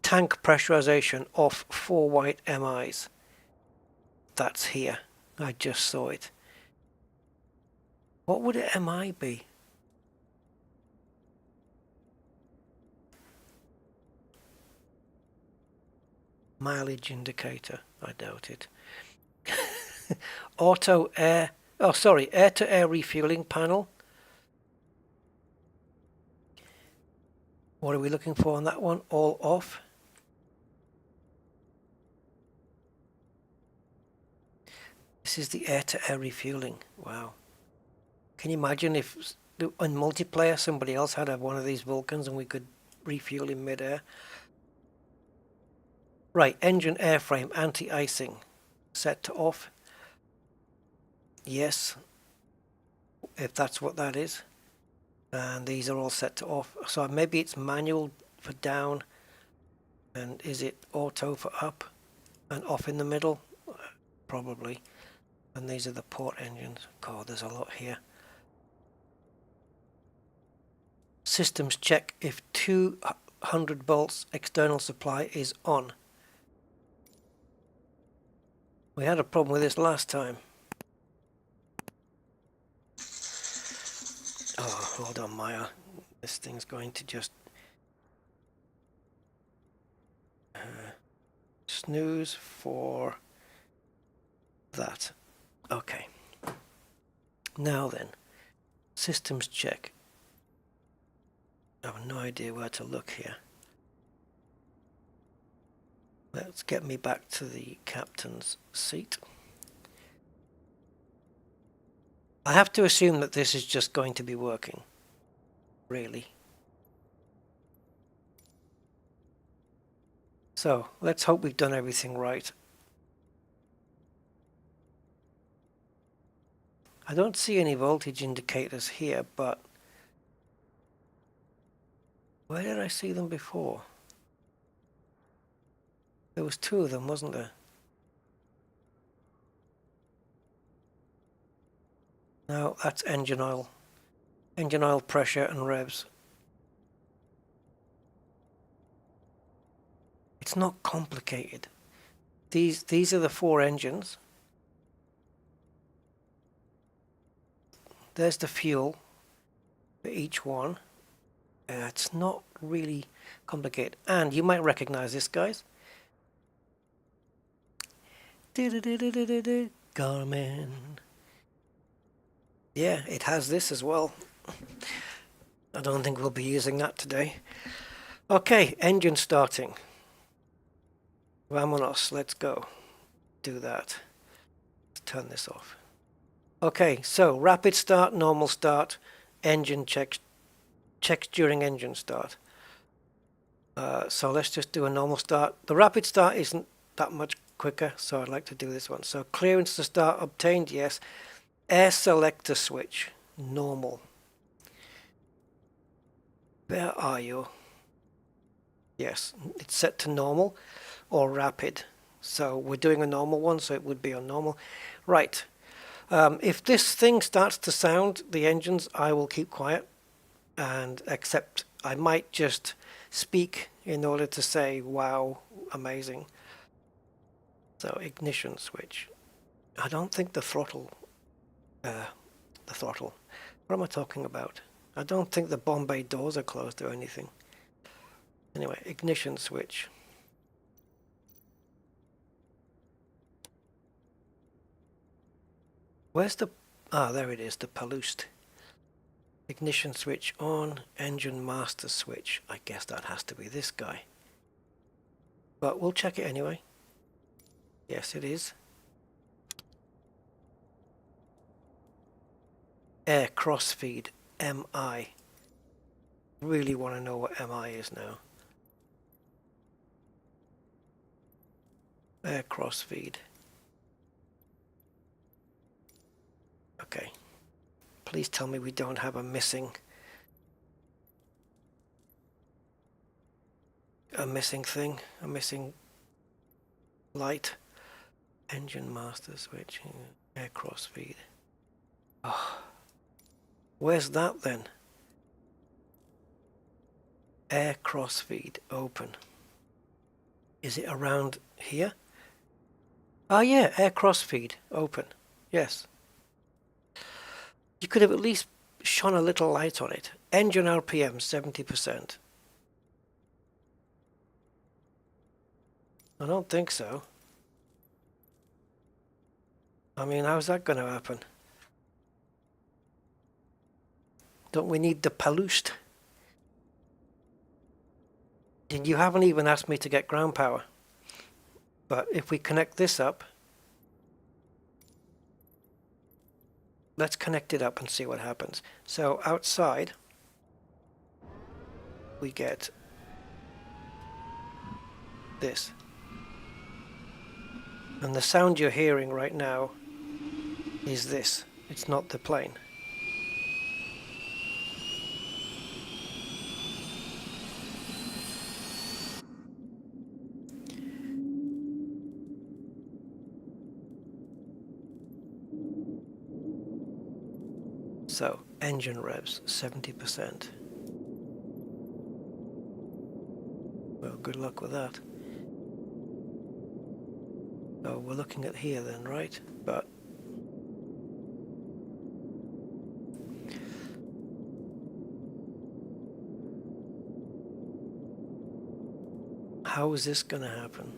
Tank pressurization off 4 white MIs. That's here. I just saw it. What would an MI be? Mileage indicator. I doubt it. Auto air. Oh, sorry. Air to air refueling panel. What are we looking for on that one? All off. This is the air to air refueling. Wow. Can you imagine if in multiplayer somebody else had one of these Vulcans and we could refuel in mid-air? Right, engine airframe anti-icing set to off. Yes, if that's what that is. And these are all set to off. So maybe it's manual for down, and is it auto for up and off in the middle? Probably. And these are the port engines. God, there's a lot here. Systems check if 200 volts external supply is on. We had a problem with this last time. Oh, hold on, Maya. This thing's going to just snooze for that. Okay. Now then, systems check. I have no idea where to look here. Let's get me back to the captain's seat. I have to assume that this is just going to be working. Really. So, let's hope we've done everything right. I don't see any voltage indicators here, but where did I see them before? There was two of them, wasn't there? No, that's engine oil. Engine oil pressure and revs. It's not complicated. These are the four engines. There's the fuel for each one. It's not really complicated. And you might recognize this, guys. Garmin. Yeah, it has this as well. I don't think we'll be using that today. Okay, engine starting. Vamonos, let's go. Do that. Let's turn this off. Okay, so rapid start, normal start, engine checks during engine start. So let's just do a normal start. The rapid start isn't that much quicker, so I'd like to do this one. So clearance to start obtained, yes. Air selector switch, normal. Where are you? Yes, it's set to normal or rapid. So we're doing a normal one, so it would be on normal. Right. If this thing starts to sound, the engines, I will keep quiet and accept. I might just speak in order to say, wow, amazing. So ignition switch. I don't think the throttle. What am I talking about? I don't think the Bombay doors are closed or anything. Anyway, ignition switch. Where's the... Ah, there it is, the Paloost. Ignition switch on, engine master switch. I guess that has to be this guy. But we'll check it anyway. Yes, it is. Air crossfeed, MI. Really want to know what MI is now. Air crossfeed. Okay. Please tell me we don't have a missing thing, a missing light. Engine master switch, air crossfeed. Oh, where's that then? Air crossfeed open. Is it around here? Ah, yeah, air crossfeed open. Yes. You could have at least shone a little light on it. Engine RPM 70%. I don't think so. I mean, how's that going to happen? Don't we need the Paloost? And you haven't even asked me to get ground power. But if we connect this up, let's connect it up and see what happens. So outside, we get this. And the sound you're hearing right now is this. It's not the plane. So, engine revs, 70%. good luck with that. So we're looking at here then, right? But how is this going to happen?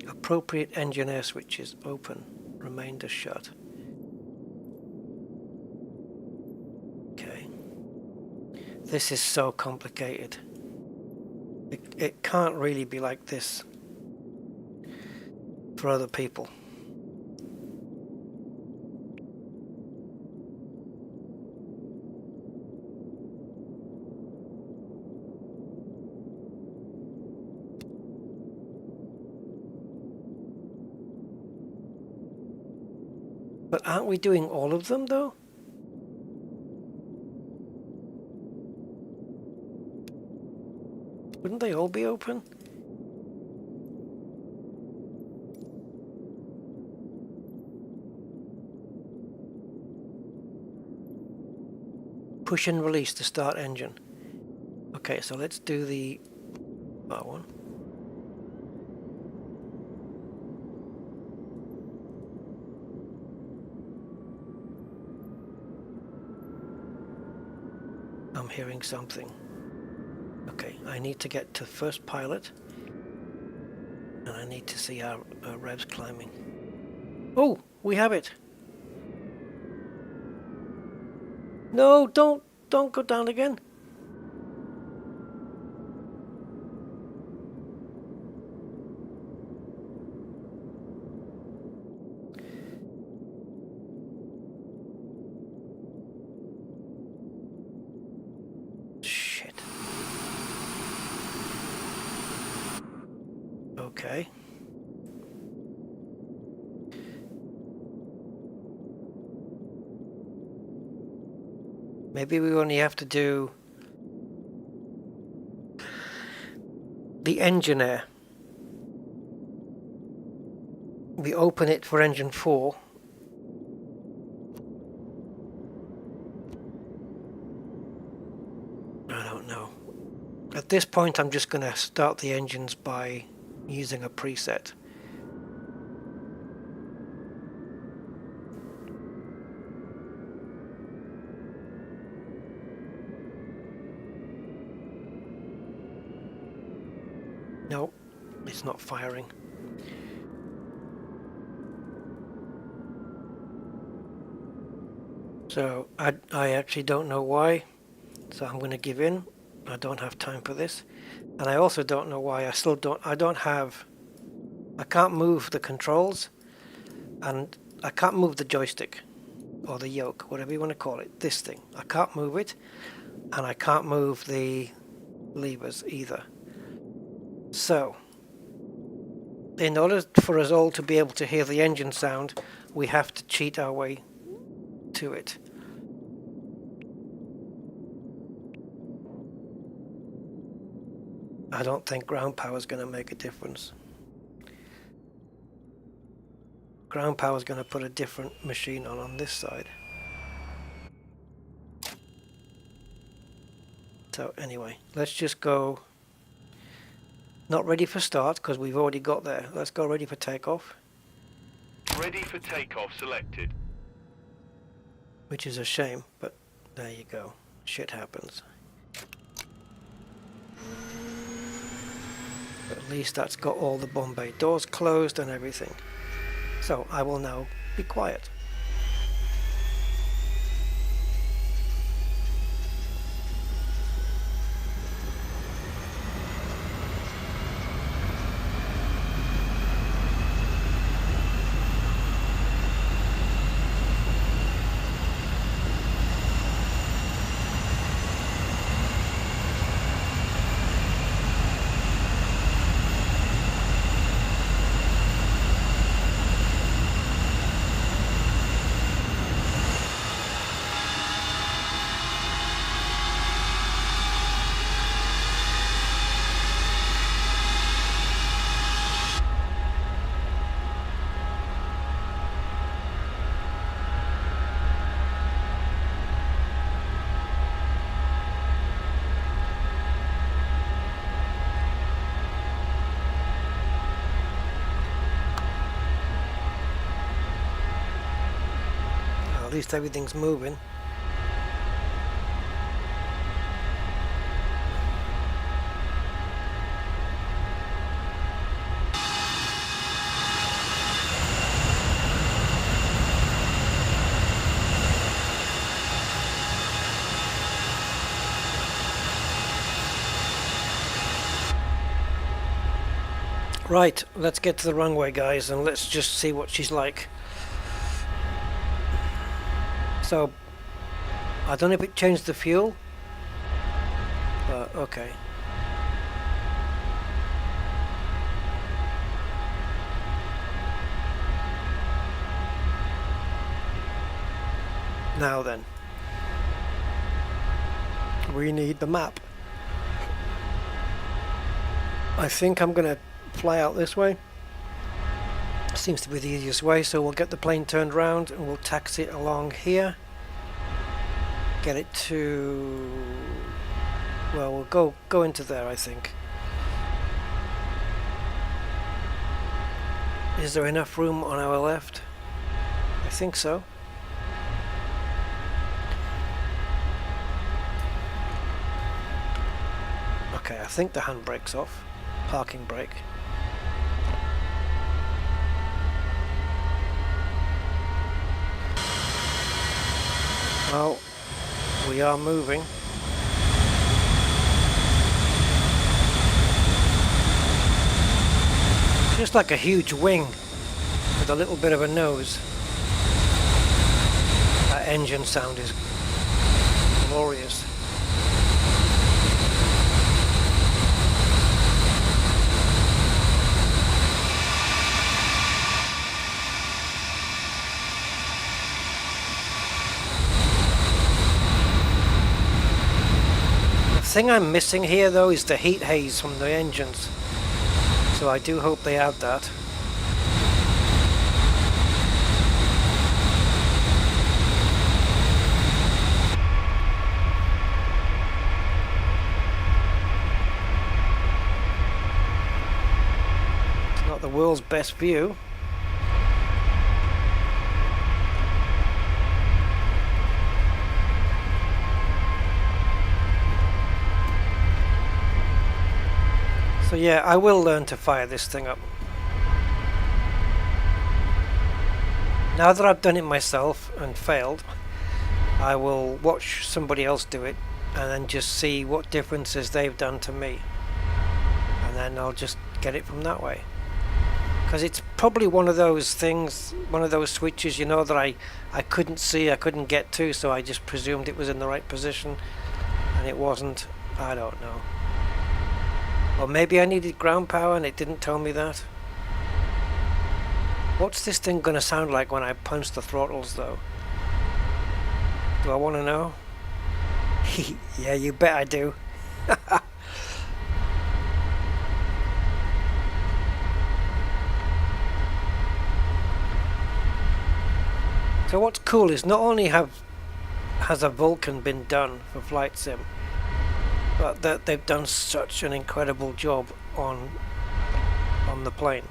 Appropriate engine air switches open, remainder shut. Okay. This is so complicated. It can't really be like this for other people. But aren't we doing all of them though? Wouldn't they all be open? Push and release to start engine. Okay, so let's do the that one. I'm hearing something. Okay, I need to get to first pilot, and I need to see our revs climbing. Oh, we have it. No, don't go down again. Okay. Maybe we only have to do the engine air. We open it for engine 4. I don't know. At this point I'm just going to start the engines by using a preset. No, it's not firing. So I actually don't know why, so I'm going to give in. I don't have time for this. And I also don't know why I can't move the controls, and I can't move the joystick or the yoke, whatever you want to call it, this thing. I can't move it, and I can't move the levers either. So, in order for us all to be able to hear the engine sound, we have to cheat our way to it. I don't think ground power is going to make a difference. Ground power is going to put a different machine on this side. So anyway, let's just go. Not ready for start because we've already got there. Let's go ready for takeoff. Ready for takeoff selected. Which is a shame, but there you go. Shit happens. But at least that's got all the bomb bay doors closed and everything. So I will now be quiet. least everything's moving. Right, let's get to the runway, guys, and let's just see what she's like. So, I don't know if it changed the fuel. Okay. Now then, we need the map. I think I'm gonna fly out this way. Seems to be the easiest way, so we'll get the plane turned around and we'll taxi it along here. Get it to... well, we'll go into there, I think. Is there enough room on our left? I think so. Okay, I think the handbrake's off. Parking brake. Well, we are moving. Just like a huge wing with a little bit of a nose. That engine sound is glorious. The thing I'm missing here though is the heat haze from the engines, so I do hope they add that. It's not the world's best view. So yeah, I will learn to fire this thing up. Now that I've done it myself and failed, I will watch somebody else do it and then just see what differences they've done to me. And then I'll just get it from that way. Because it's probably one of those things, one of those switches, you know, that I couldn't see, I couldn't get to, so I just presumed it was in the right position and it wasn't. I don't know. Or maybe I needed ground power and it didn't tell me that. What's this thing gonna sound like when I punch the throttles though? Do I want to know? Yeah, you bet I do. So what's cool is not only has a Vulcan been done for Flight Sim, but that they've done such an incredible job on the plane.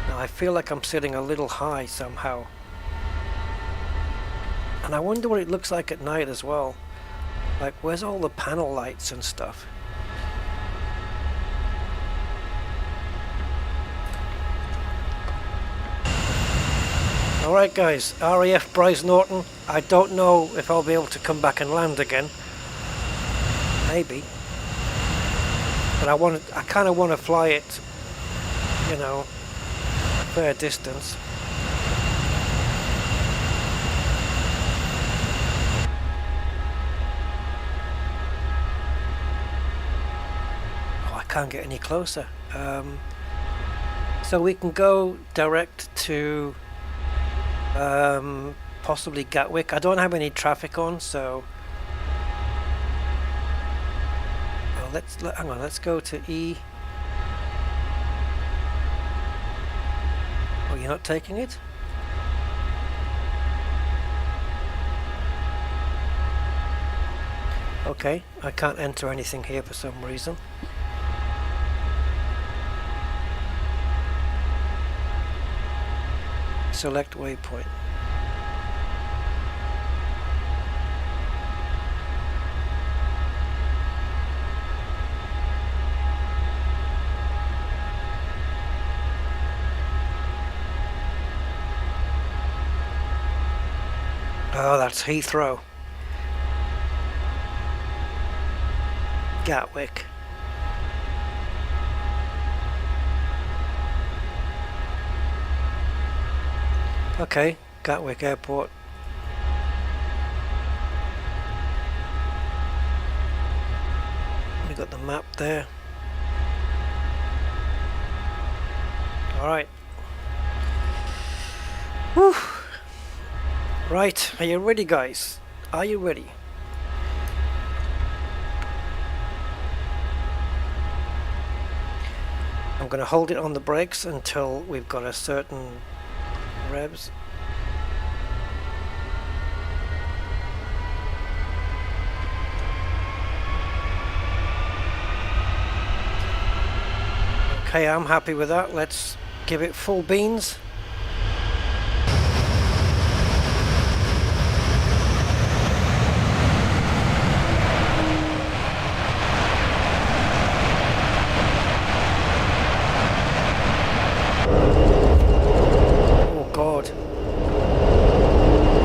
Now I feel like I'm sitting a little high somehow. And I wonder what it looks like at night as well. Like, where's all the panel lights and stuff? Alright guys, RAF Bryce Norton. I don't know if I'll be able to come back and land again. Maybe. But I kind of want to fly it, you know, a fair distance. Oh, I can't get any closer. So we can go direct to possibly Gatwick. I don't have any traffic on, so hang on, let's go to E. Oh, you're not taking it? Okay, I can't enter anything here for some reason. Select waypoint. Oh, that's Heathrow. Gatwick. Okay, Gatwick Airport. We got the map there. Alright. Whew. Right, are you ready, guys? Are you ready? I'm going to hold it on the brakes until we've got a certain revs. Okay, I'm happy with that. Let's give it full beans.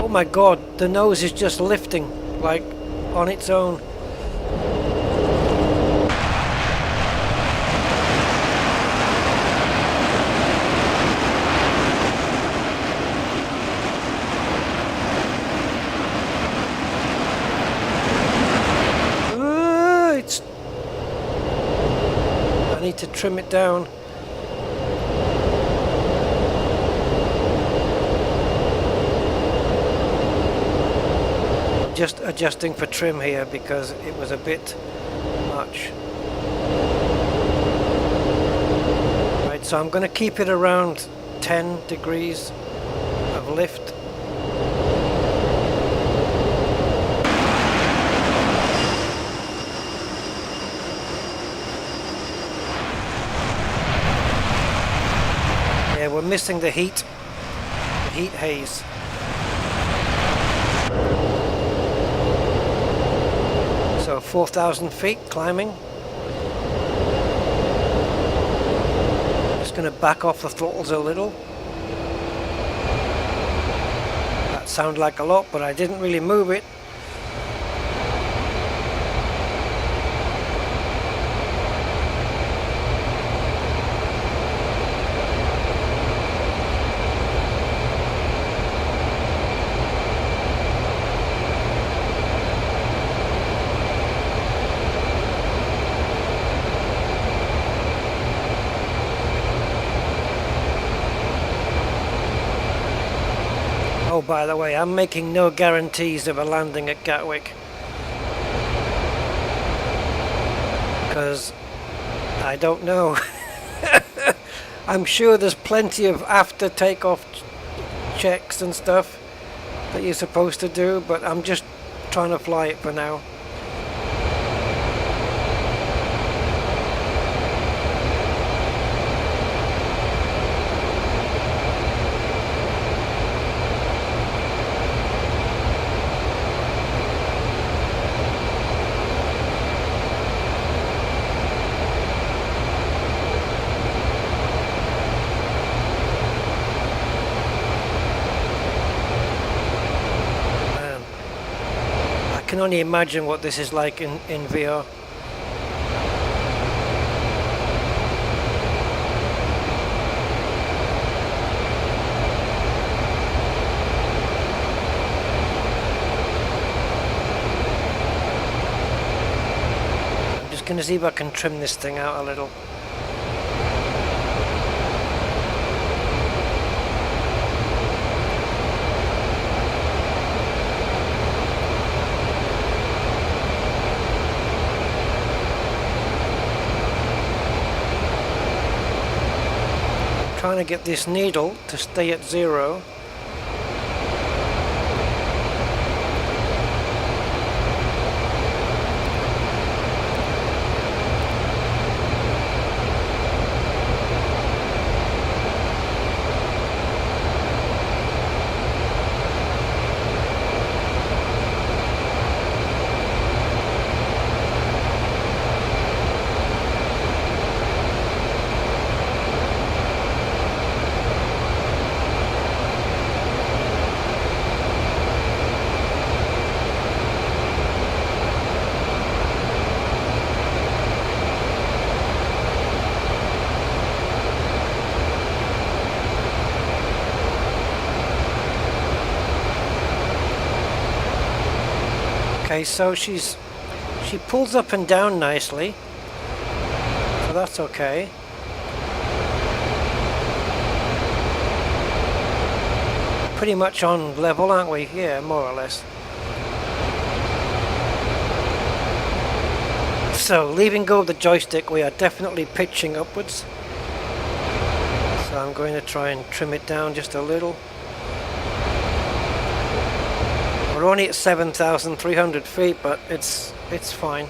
Oh my god, the nose is just lifting, like, on its own. I need to trim it down. Just adjusting for trim here because it was a bit much. Right, so I'm going to keep it around 10 degrees of lift. Yeah, we're missing the heat haze. So 4,000 feet climbing. Just going to back off the throttles a little. That sounded like a lot, but I didn't really move it. Oh, by the way, I'm making no guarantees of a landing at Gatwick, because I don't know. I'm sure there's plenty of after takeoff checks and stuff that you're supposed to do, but I'm just trying to fly it for now. I can only imagine what this is like in VR. I'm just going to see if I can trim this thing out a little. Trying to get this needle to stay at 0. Okay, so she pulls up and down nicely, so that's okay. Pretty much on level, aren't we? Yeah, more or less. So, leaving go of the joystick, we are definitely pitching upwards. So I'm going to try and trim it down just a little. We're only at 7,300 feet, but it's fine.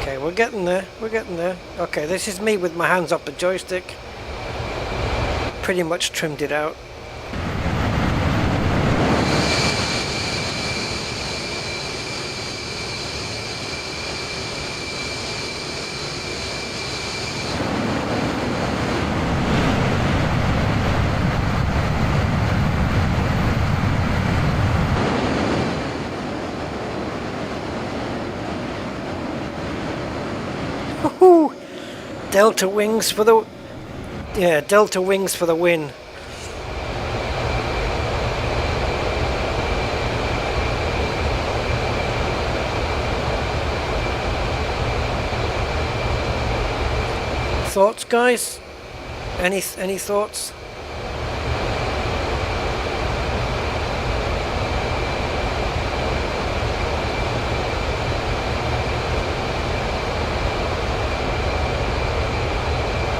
Okay, we're getting there. We're getting there. Okay, this is me with my hands up the joystick. Pretty much trimmed it out. Woohoo! Delta wings for the... Yeah, Delta wings for the win. Thoughts, guys? Any thoughts?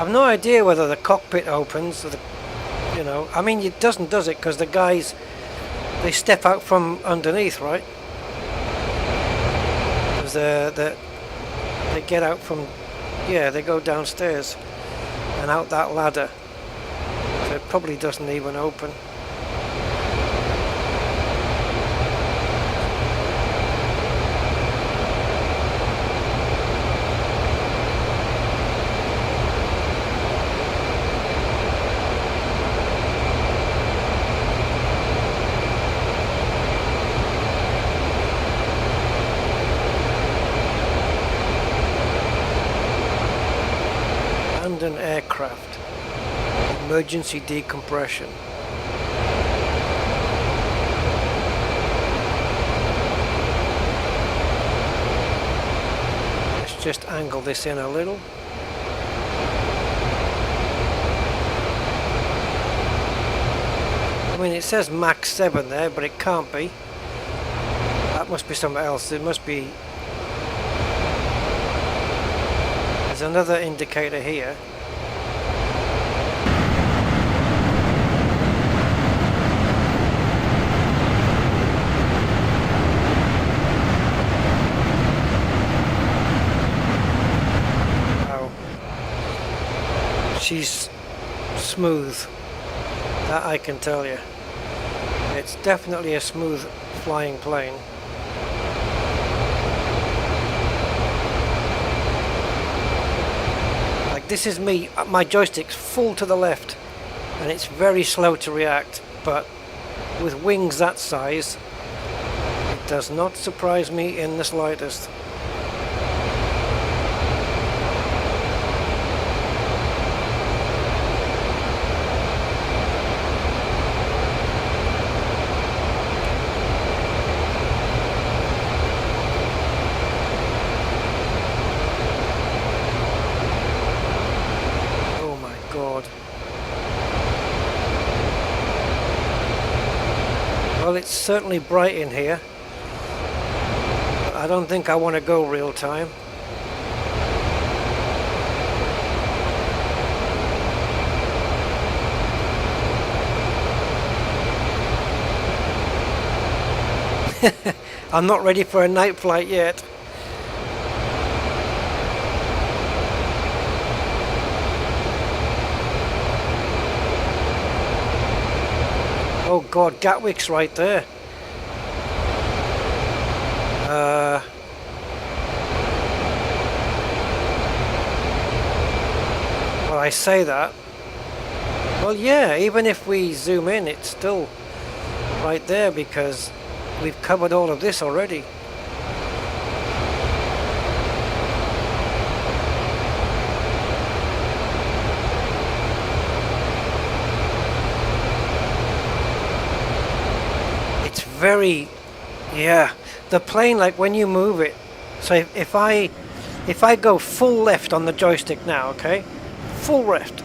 I've no idea whether the cockpit opens, or you know, I mean it doesn't, does it? Because the guys, they step out from underneath, right? Because they get out from, yeah, they go downstairs and out that ladder. So it probably doesn't even open. An aircraft. Emergency decompression. Let's just angle this in a little. I mean, it says Mach 7 there, but it can't be. That must be something else. It must be... There's another indicator here. Wow. She's smooth. That I can tell you. It's definitely a smooth flying plane. This is me, my joystick's full to the left and it's very slow to react, but with wings that size it does not surprise me in the slightest. Well, it's certainly bright in here. I don't think I want to go real time. I'm not ready for a night flight yet. Oh God, Gatwick's right there. Well, I say that. Well, yeah, even if we zoom in, it's still right there because we've covered all of this already. very, yeah, the plane, like when you move it, so if I go full left on the joystick now, okay, full left,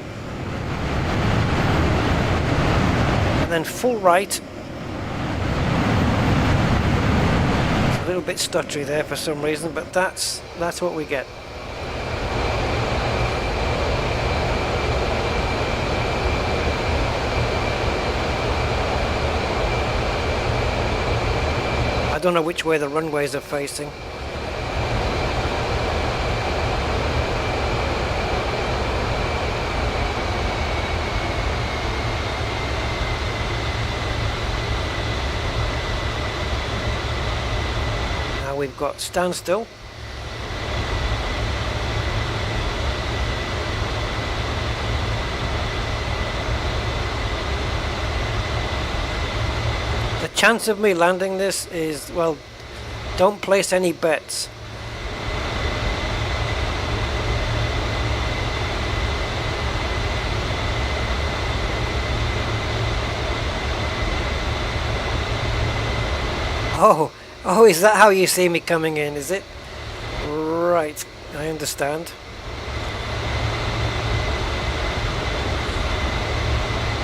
and then full right, it's a little bit stuttery there for some reason, but that's what we get. I don't know which way the runways are facing. Now we've got standstill. The chance of me landing this is, well, don't place any bets. Oh, is that how you see me coming in, is it? Right, I understand.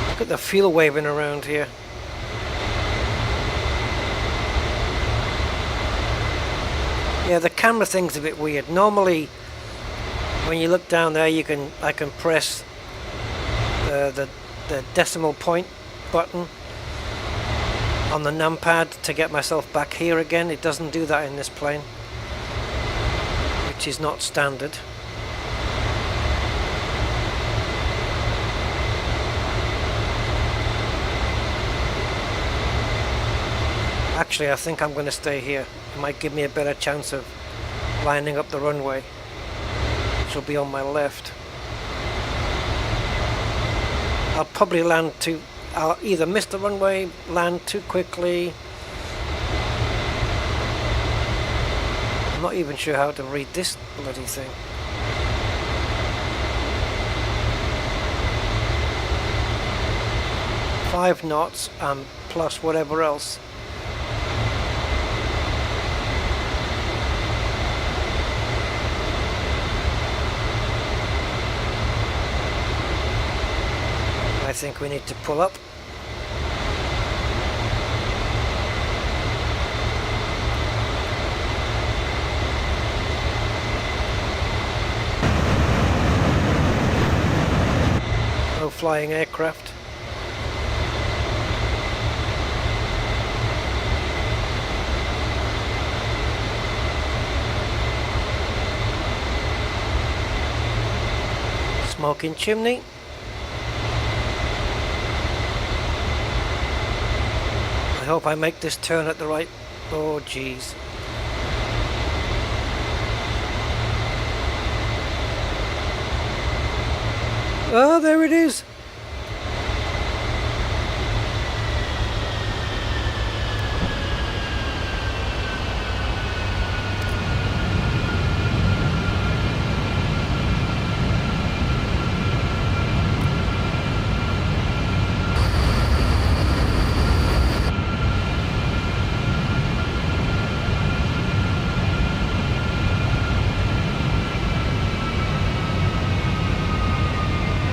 Look at the fuel waving around here. Yeah, the camera thing's a bit weird. Normally, when you look down there, I can press the decimal point button on the numpad to get myself back here again. It doesn't do that in this plane, which is not standard. Actually, I think I'm going to stay here. It might give me a better chance of lining up the runway, which will be on my left. I'll probably land too... I'll either miss the runway, land too quickly. I'm not even sure how to read this bloody thing. Five knots plus whatever else. I think we need to pull up. No flying aircraft. Smoking chimney. I hope I make this turn at the right... Oh, jeez. Oh, there it is.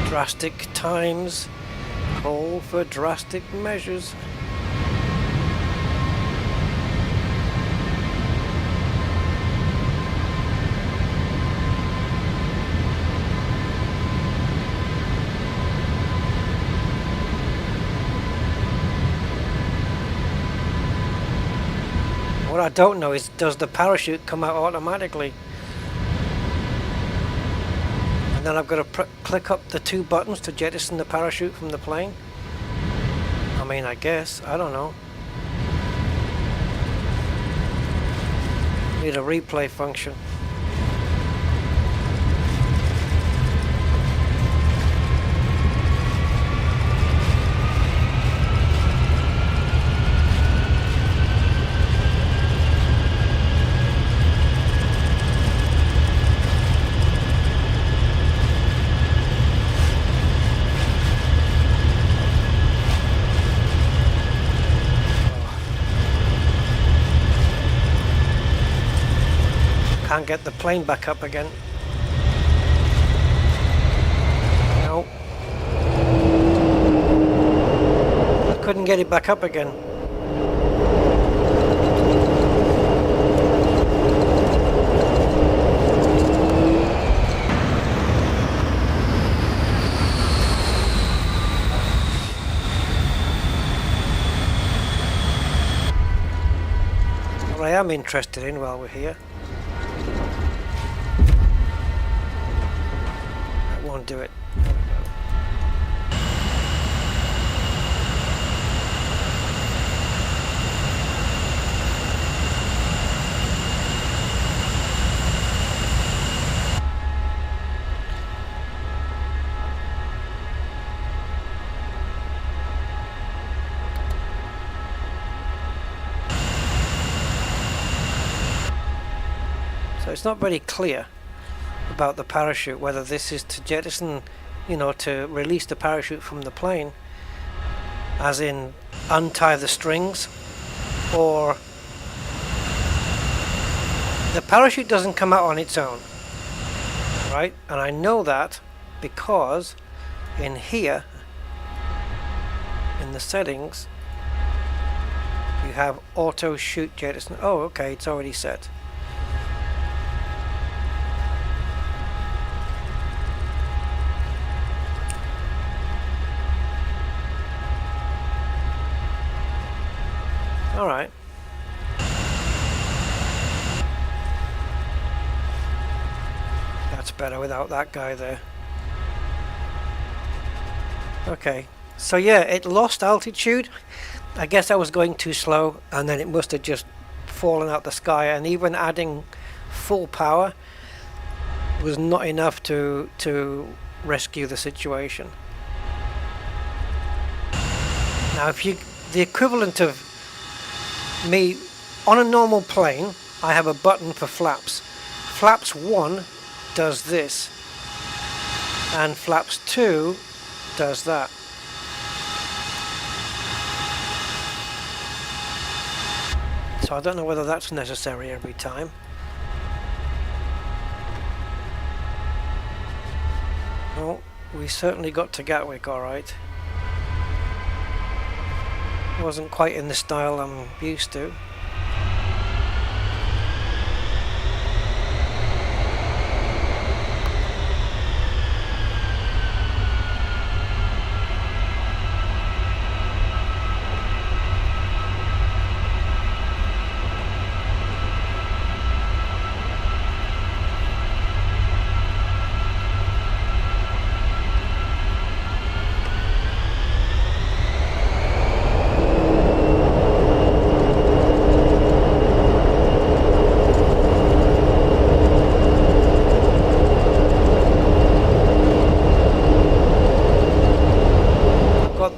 Drastic times call for drastic measures. What I don't know is, does the parachute come out automatically? And then I've got to click up the two buttons to jettison the parachute from the plane? I mean, I guess. I don't know. Need a replay function. Can't get the plane back up again. No. I couldn't get it back up again. What I am interested in while we're here, that won't do it. There we go. So it's not very clear about the parachute, whether this is to jettison, you know, to release the parachute from the plane, as in untie the strings, or the parachute doesn't come out on its own, right? And I know that because in here, in the settings, you have auto shoot jettison. Oh, okay, it's already set. All right. That's better without that guy there. Okay, so yeah, it lost altitude. I guess I was going too slow, and then it must have just fallen out the sky, and even adding full power was not enough to rescue the situation. Now, if you, the equivalent of me on a normal plane, I have a button for flaps. Flaps 1 does this, and flaps 2 does that. So I don't know whether that's necessary every time. Well, we certainly got to Gatwick all right. Wasn't quite in the style I'm used to.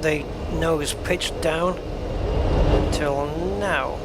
The nose pitched down until now.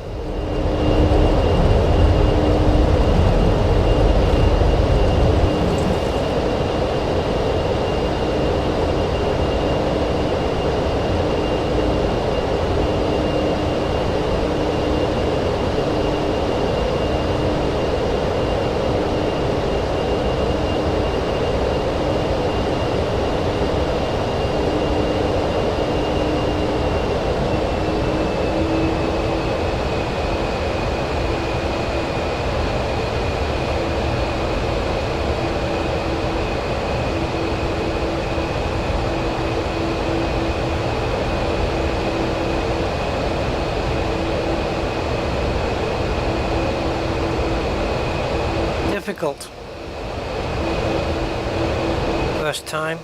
Difficult. First time.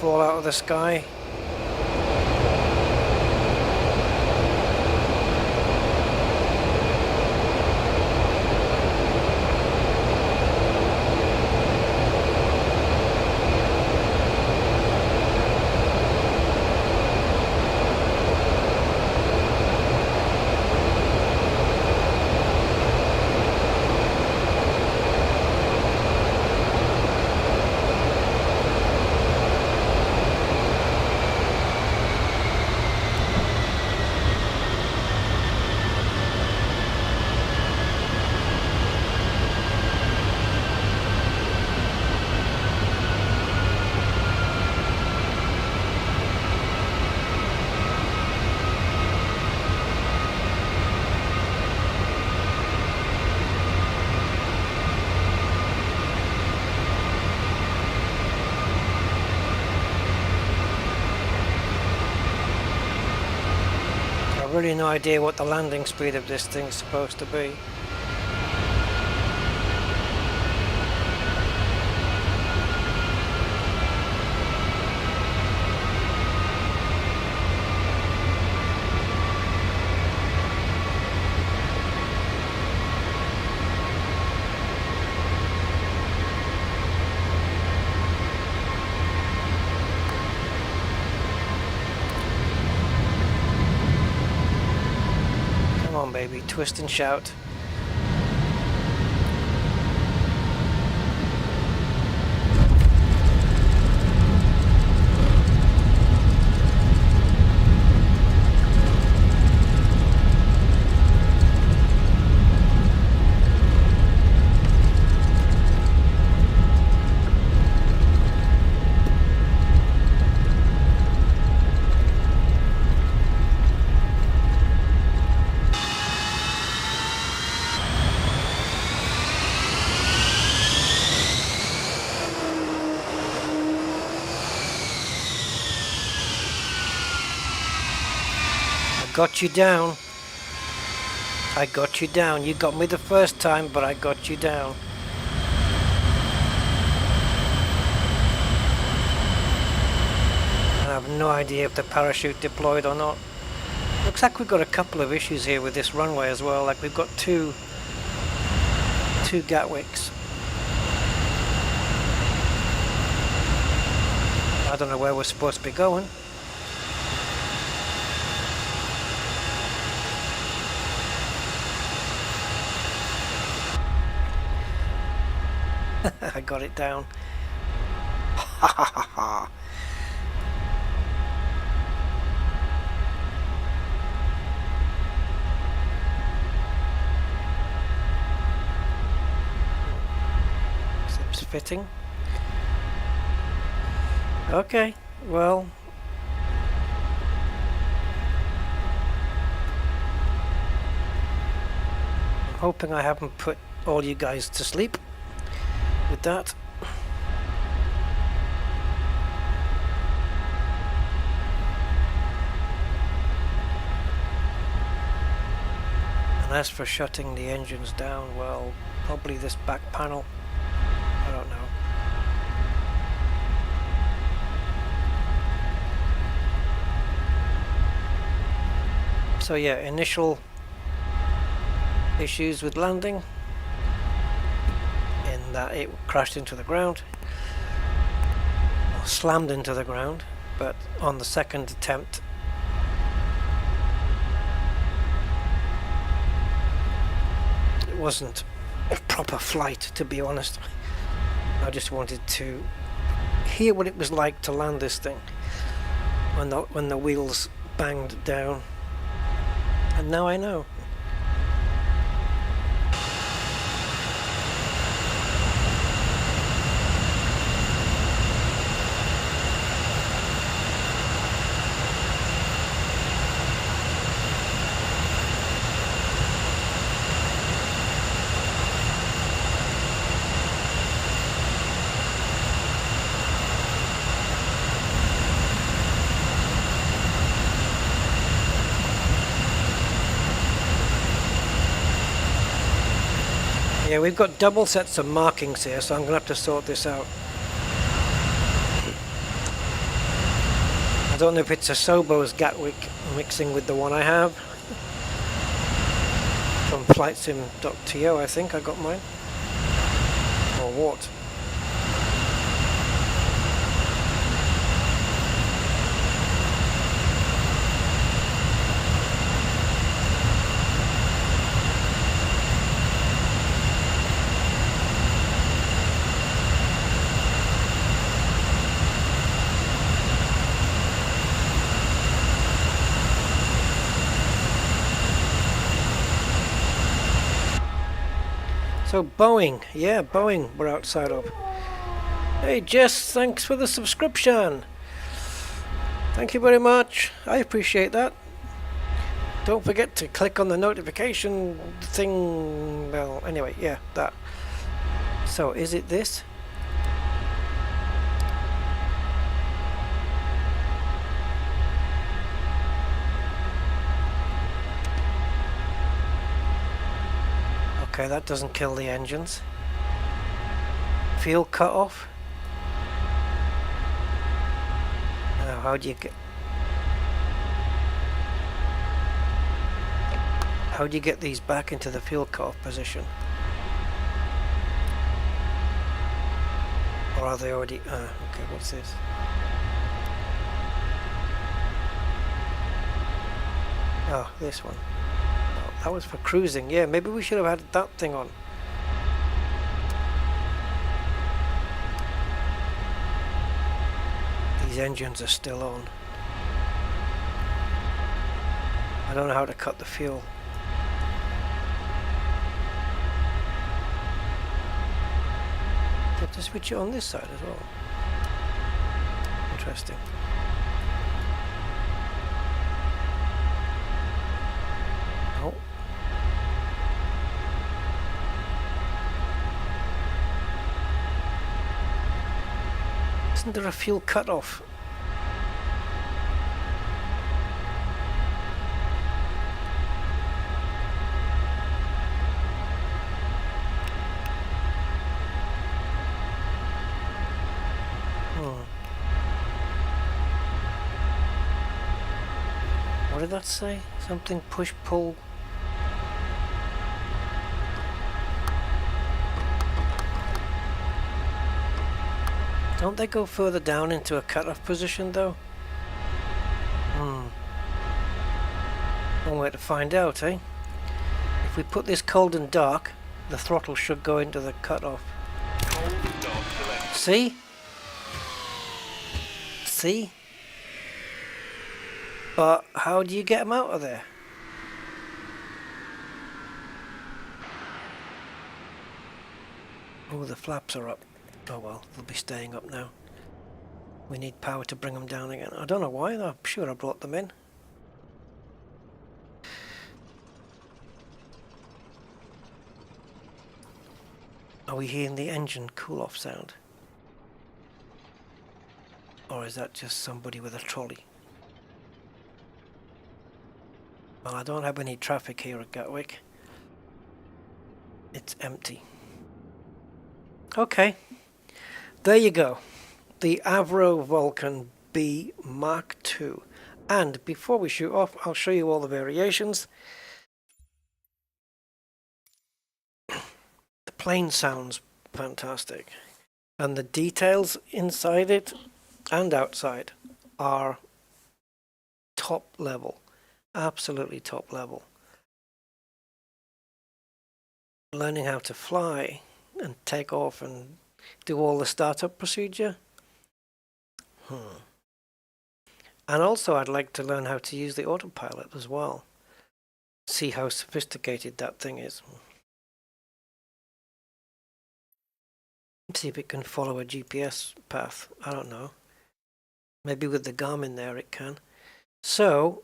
fall out of the sky. Really no idea what the landing speed of this thing's supposed to be. Baby, twist and shout. Got you down. I got you down. You got me the first time, but I got you down. And I have no idea if the parachute deployed or not. Looks like we've got a couple of issues here with this runway as well. Like we've got two Gatwicks. I don't know where we're supposed to be going. I got it down. Ha ha ha ha. Seems fitting. Okay, well. I'm hoping I haven't put all you guys to sleep with that. And as for shutting the engines down, well, probably this back panel. I don't know. So yeah, initial issues with landing. That it crashed into the ground, or slammed into the ground, but on the second attempt it wasn't a proper flight, to be honest. I just wanted to hear what it was like to land this thing when the wheels banged down, and now I know. Yeah, we've got double sets of markings here, so I'm going to have to sort this out. don't know if it's a Sobo's Gatwick mixing with the one I have. From FlightSim.to, I think I got mine. Or what? So Boeing, yeah, Boeing we're outside of. Hey Jess, thanks for the subscription. Thank you very much. I appreciate that. Don't forget to click on the notification thing. Well, anyway, yeah, that. So is it this? Okay, that doesn't kill the engines. Fuel cut off. Now, how do you get these back into the fuel cut off position? Or are they already? Okay, what's this? Oh, this one. That was for cruising. Yeah, maybe we should have had that thing on. These engines are still on. I don't know how to cut the fuel. Do you have to switch it on this side as well? Interesting. Oh. Isn't there a fuel cut-off? What did that say? Something push-pull? Don't they go further down into a cut-off position though? One way to find out, eh? If we put this cold and dark, the throttle should go into the cut-off. Cold and dark select. See? See? But how do you get them out of there? Oh, the flaps are up. Oh well, they'll be staying up now. We need power to bring them down again. I don't know why, I'm sure I brought them in. Are we hearing the engine cool off sound? Or is that just somebody with a trolley? Well, I don't have any traffic here at Gatwick. It's empty. Okay. There you go. The AVRO Vulcan B Mk.2. And before we shoot off, I'll show you all the variations. The plane sounds fantastic. And the details inside it and outside are top level. Absolutely top level. Learning how to fly and take off and do all the startup procedure. And also I'd like to learn how to use the autopilot as well. See how sophisticated that thing is. See if it can follow a GPS path. I don't know. Maybe with the Garmin there it can. So,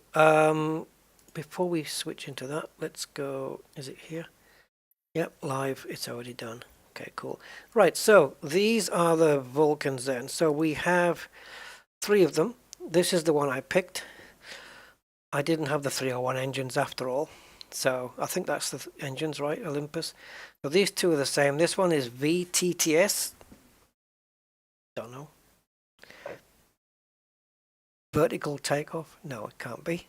before we switch into that, let's go, is it here? Yep, live, it's already done. Okay, cool. Right, so these are the Vulcans then. So we have 3 of them. This is the one I picked. I didn't have the 301 engines after all. So I think that's the engines, right? Olympus. So these 2 are the same. This one is VTTS. Don't know. vertical takeoff? No, it can't be.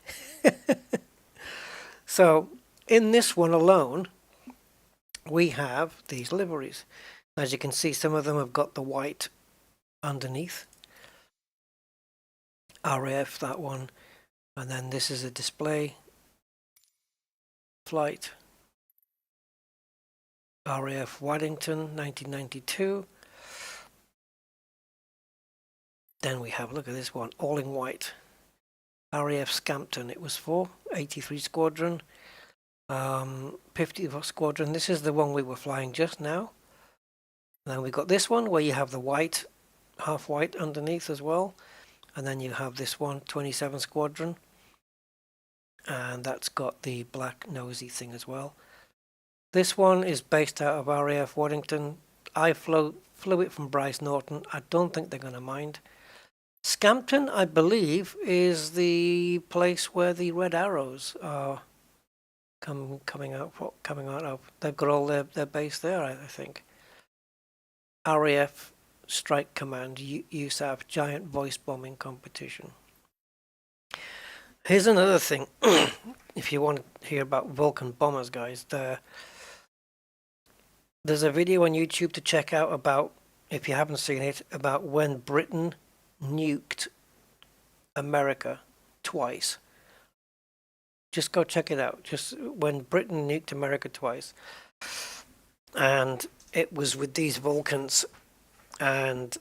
So in this one alone, we have these liveries. As you can see, some of them have got the white underneath. RAF, that one. And then this is a display flight. RAF Waddington, 1992. Then we have, look at this one, all in white. RAF Scampton, it was for 83 Squadron, 50 Squadron. This is the one we were flying just now. And then we got this one where you have the white, half white underneath as well. And then you have this one, 27 Squadron. And that's got the black nosy thing as well. This one is based out of RAF Waddington. I flew it from Bryce Norton. I don't think they're going to mind. Scampton, I believe, is the place where the Red Arrows are coming out of. They've got all their base there, I think. RAF Strike Command, USAF, Giant Voice Bombing Competition. Here's another thing. If you want to hear about Vulcan bombers, guys, there's a video on YouTube to check out about, if you haven't seen it, about when Britain nuked America twice. Just go check it out. Just when Britain nuked America twice. And it was with these Vulcans, and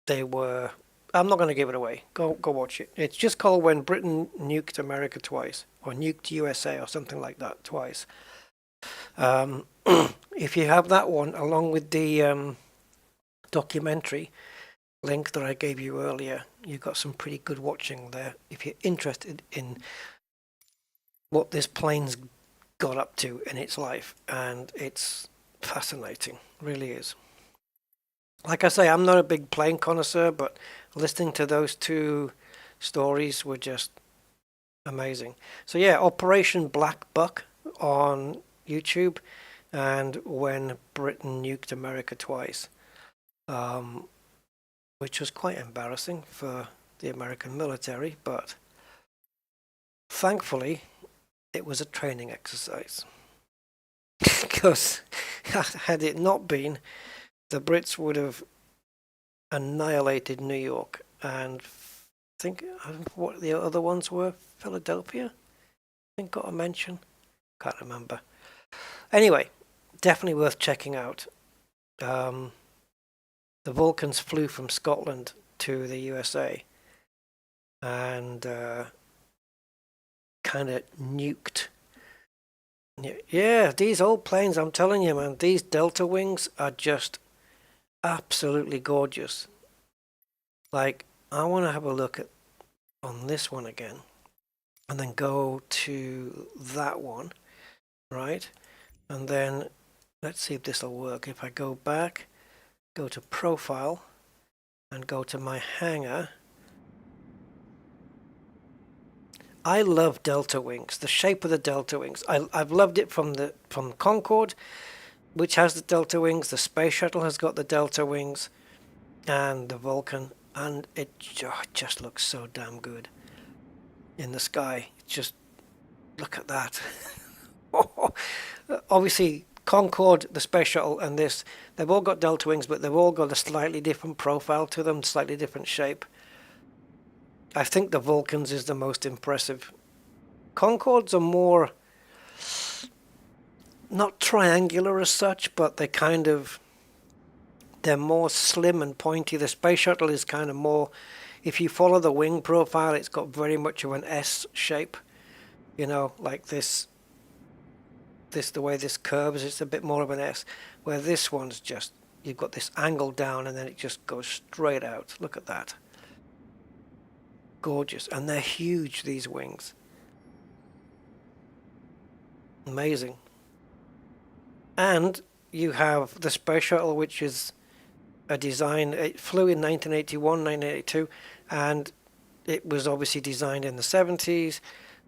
they were, I'm not going to give it away. Go watch it. It's just called When Britain Nuked America Twice, or Nuked USA, or something like that, twice. If you have that one along with the documentary link that I gave you earlier, you've got some pretty good watching there if you're interested in what this plane's got up to in its life. And it's fascinating, really is. Like I say, I'm not a big plane connoisseur, but listening to those two stories were just amazing. So yeah, Operation Black Buck on YouTube, and When Britain Nuked America Twice, which was quite embarrassing for the American military, but thankfully it was a training exercise. Because had it not been, the Brits would have annihilated New York, and I think what the other ones were, Philadelphia, I think got a mention, can't remember. Anyway, definitely worth checking out. The Vulcans flew from Scotland to the USA and kind of nuked. Yeah, these old planes, I'm telling you, man, these Delta Wings are just absolutely gorgeous. Like, I want to have a look at on this one again, and then go to that one, right? And then let's see if this will work. If I go back, go to Profile, and go to my hangar. I love Delta Wings, the shape of the Delta Wings. I've loved it from Concorde, which has the Delta Wings. The Space Shuttle has got the Delta Wings, and the Vulcan, and it just looks so damn good in the sky. Just look at that. Obviously, Concorde, the Space Shuttle, and this, they've all got Delta Wings, but they've all got a slightly different profile to them, slightly different shape. I think the Vulcans is the most impressive. Concordes are more, not triangular as such, but they're more slim and pointy. The Space Shuttle is kind of more, if you follow the wing profile, it's got very much of an S shape. You know, like this, the way this curves, it's a bit more of an S. Where this one's just, you've got this angle down and then it just goes straight out. Look at that. Gorgeous. And they're huge, these wings. Amazing. And you have the Space Shuttle, which is a design, it flew in 1981, 1982, and it was obviously designed in the 70s.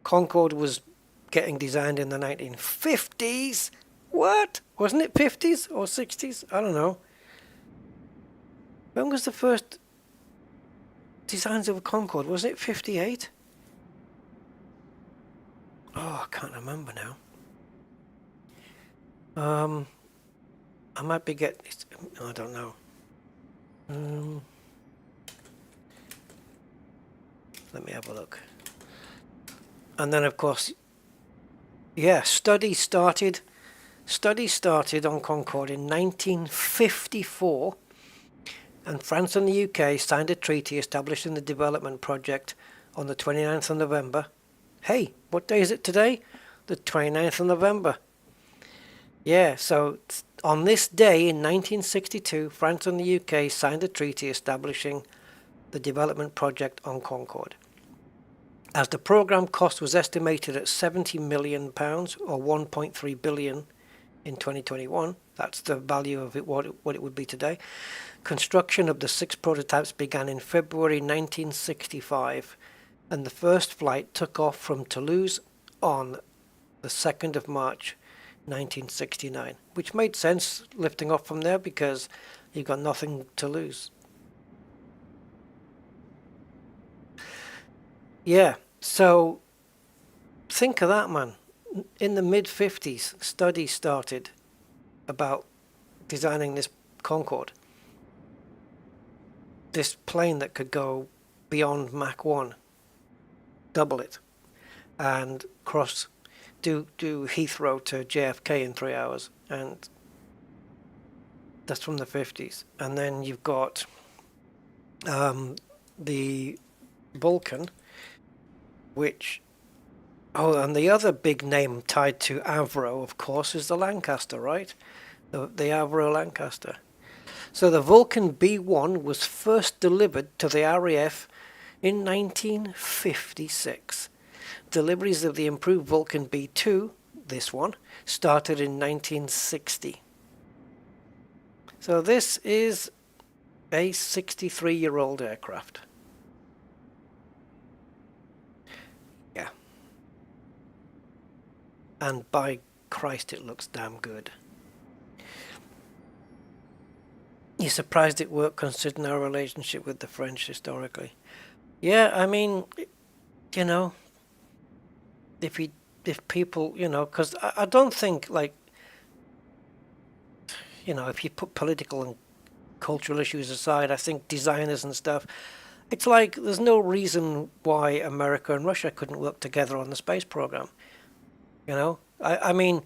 Concorde was getting designed in the 1950s. What? Wasn't it 50s or 60s? I don't know. When was the first designs of a Concorde? Was it 58? Oh, I can't remember now. I might be getting... I don't know. Let me have a look. And then, of course, yeah, studies started on Concorde in 1954, and France and the UK signed a treaty establishing the development project on the 29th of November. Hey, what day is it today? The 29th of November. Yeah, so on this day in 1962, France and the UK signed a treaty establishing the development project on Concorde. As the program cost was estimated at £70 million, or 1.3 billion in 2021, that's the value of it, what it would be today. Construction of the 6 prototypes began in February 1965, and the first flight took off from Toulouse on the 2nd of March 1969, which made sense lifting off from there because you've got nothing to lose. Yeah, so think of that, man. In the mid-50s, studies started about designing this Concorde. This plane that could go beyond Mach 1, double it, and do Heathrow to JFK in 3 hours, and that's from the 50s. And then you've got the Vulcan, which, and the other big name tied to AVRO, of course, is the Lancaster, right? The AVRO Lancaster. So the Vulcan B1 was first delivered to the RAF in 1956. Deliveries of the improved Vulcan B2, this one, started in 1960. So this is a 63-year-old aircraft. Yeah. And by Christ, it looks damn good. You're surprised it worked considering our relationship with the French historically. Yeah, I mean, you know, if people, you know, because I don't think, like, you know, if you put political and cultural issues aside, I think designers and stuff, it's like there's no reason why America and Russia couldn't work together on the space program. You know, I mean,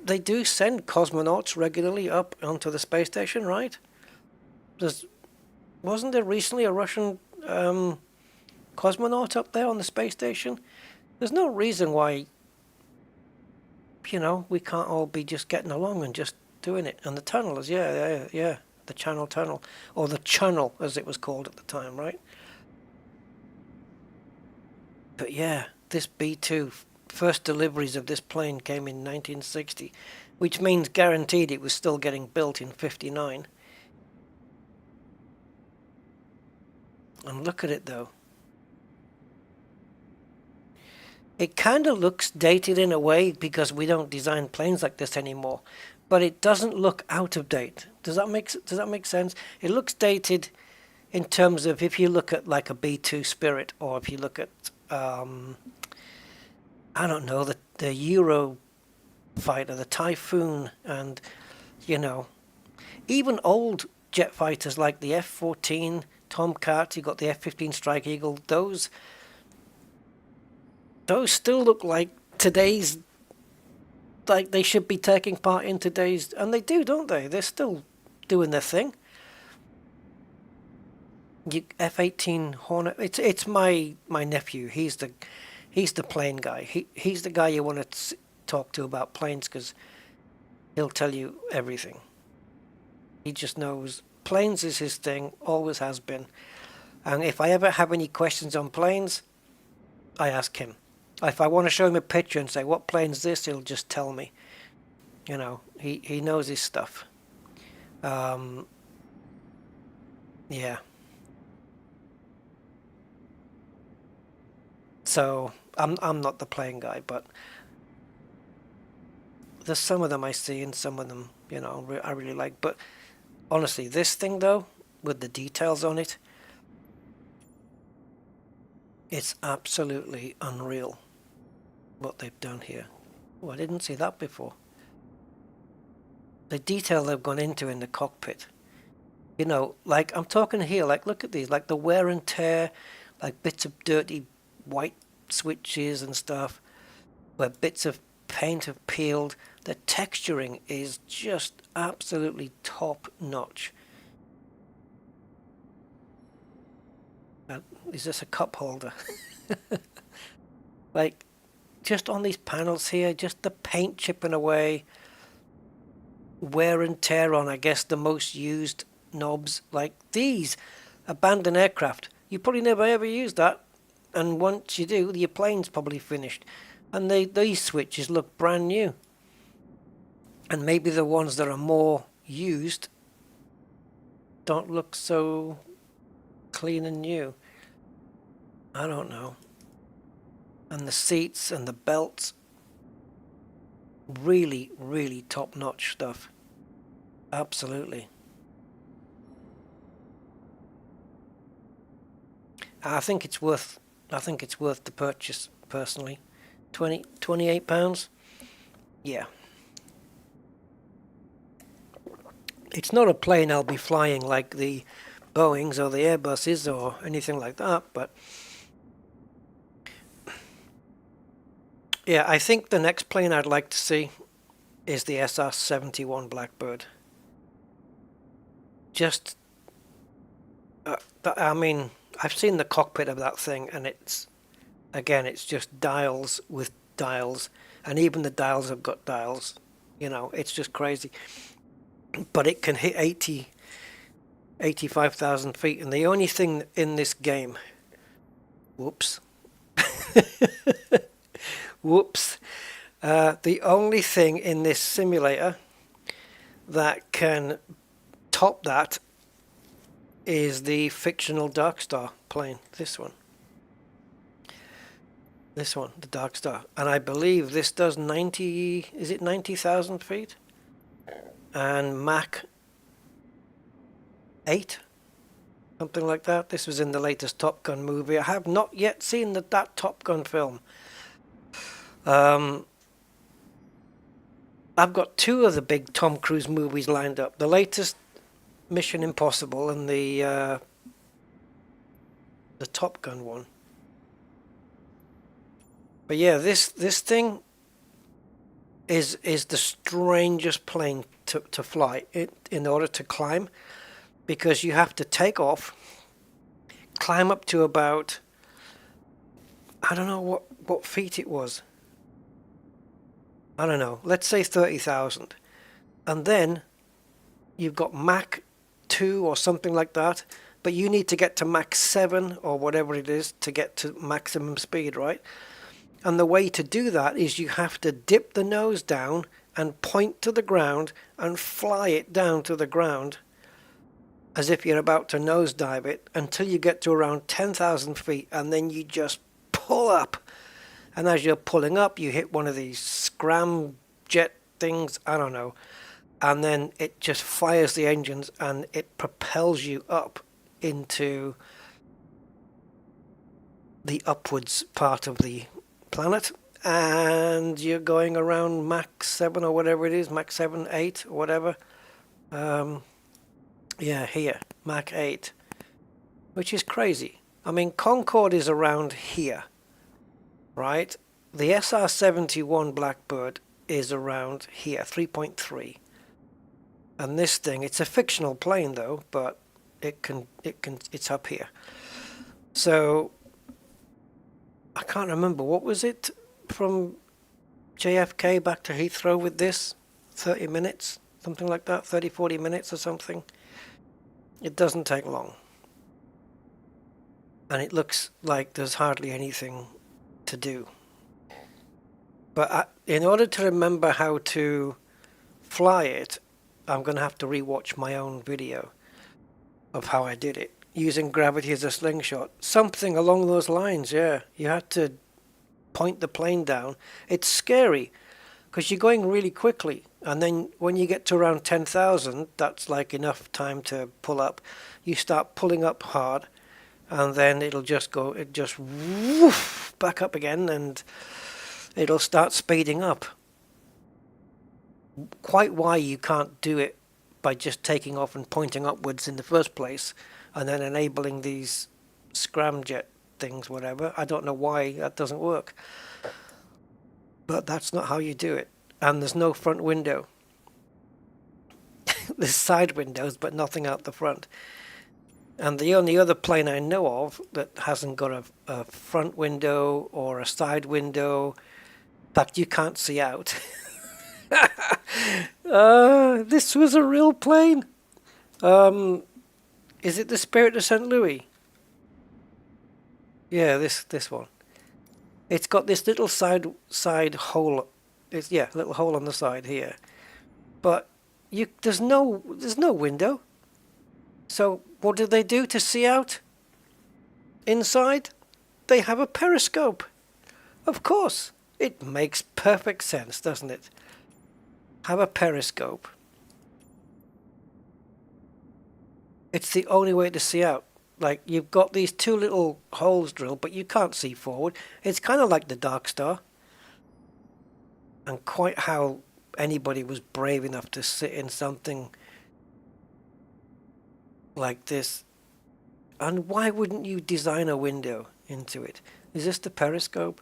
they do send cosmonauts regularly up onto the space station, right? Wasn't there recently a Russian cosmonaut up there on the space station? There's no reason why, you know, we can't all be just getting along and just doing it. And the tunnels, yeah, the Channel Tunnel, or the Channel as it was called at the time, right? But yeah, this B2, first deliveries of this plane came in 1960, which means guaranteed it was still getting built in 59. And look at it though. It kind of looks dated in a way because we don't design planes like this anymore, but it doesn't look out of date. Does that make sense? It looks dated in terms of if you look at like a B2 Spirit, or if you look at I don't know, the Eurofighter, the Typhoon, and you know, even old jet fighters like the F-14 Tomcat, you got the F-15 Strike Eagle, those still look like today's, like they should be taking part in today's, and they do, don't they? They're still doing their thing. F-18 Hornet, it's my nephew. He's the plane guy. He's the guy you want to talk to about planes, because he'll tell you everything. He just knows planes is his thing, always has been. And if I ever have any questions on planes, I ask him. If I want to show him a picture and say, what plane's this, he'll just tell me. You know, he knows his stuff. Yeah. So I'm not the plane guy, but there's some of them I see, and some of them, you know, I really like. But honestly, this thing though, with the details on it, It's absolutely unreal what they've done here. Oh, I didn't see that before. The detail they've gone into in the cockpit. You know, like I'm talking here, like look at these, like the wear and tear, like bits of dirty white switches and stuff, where bits of paint have peeled. The texturing is just absolutely top notch. Is this a cup holder? Like, just on these panels here, just the paint chipping away, wear and tear on, I guess, the most used knobs. Like these abandoned aircraft, you probably never ever use that, and once you do, your plane's probably finished. And these switches look brand new. And maybe the ones that are more used don't look so clean and new. I don't know. And the seats and the belts, really, really top-notch stuff. Absolutely. I think it's worth the purchase personally. £28. Yeah. It's not a plane I'll be flying like the Boeings or the Airbuses or anything like that, but yeah, I think the next plane I'd like to see is the SR-71 Blackbird. Just, I mean, I've seen the cockpit of that thing, and it's just dials with dials, and even the dials have got dials. You know, it's just crazy. But it can hit 85,000 feet, and the only thing in this game, whoops, whoops, the only thing in this simulator that can top that is the fictional Darkstar plane. This one, the Darkstar, and I believe this does 90,000 feet, and Mach 8, something like that. This was in the latest Top Gun movie. I have not yet seen that Top Gun film. I've got two of the big Tom Cruise movies lined up. The latest Mission Impossible and the Top Gun one. But yeah, this thing is the strangest plane to fly in order to climb, because you have to take off, climb up to about, I don't know what feet it was. I don't know, let's say 30,000. And then you've got Mach 2 or something like that, but you need to get to Mach 7 or whatever it is to get to maximum speed, right? And the way to do that is you have to dip the nose down and point to the ground and fly it down to the ground as if you're about to nosedive it until you get to around 10,000 feet, and then you just pull up. And as you're pulling up, you hit one of these scram jet things, I don't know, and then it just fires the engines and it propels you up into the upwards part of the planet, and you're going around Mach 7 or whatever it is, Mach 7, 8 or whatever. Yeah, here, Mach 8, which is crazy. I mean, Concorde is around here, right? The SR-71 Blackbird is around here, 3.3. And this thing, it's a fictional plane though, but it's up here. So I can't remember, what was it from JFK back to Heathrow with this? 30 minutes, something like that, 30, 40 minutes or something. It doesn't take long. And it looks like there's hardly anything to do. But in order to remember how to fly it, I'm going to have to rewatch my own video of how I did it, using gravity as a slingshot. Something along those lines, yeah. You had to point the plane down. It's scary, because you're going really quickly. And then when you get to around 10,000, that's like enough time to pull up. You start pulling up hard, and then it'll just go, it just woof back up again, and it'll start speeding up. Quite why you can't do it by just taking off and pointing upwards in the first place, and then enabling these scramjet things, whatever. I don't know why that doesn't work, but that's not how you do it. And there's no front window. There's side windows, but nothing out the front. And the only other plane I know of that hasn't got a front window or a side window, in fact, you can't see out. This was a real plane. Is it the Spirit of St. Louis? Yeah, this one. It's got this little side hole. It's little hole on the side here. But there's no window. So what do they do to see out? Inside, they have a periscope. Of course, it makes perfect sense, doesn't it? Have a periscope. It's the only way to see out. Like, you've got these two little holes drilled, but you can't see forward. It's kind of like the Dark Star. And quite how anybody was brave enough to sit in something like this. And why wouldn't you design a window into it? Is this the periscope?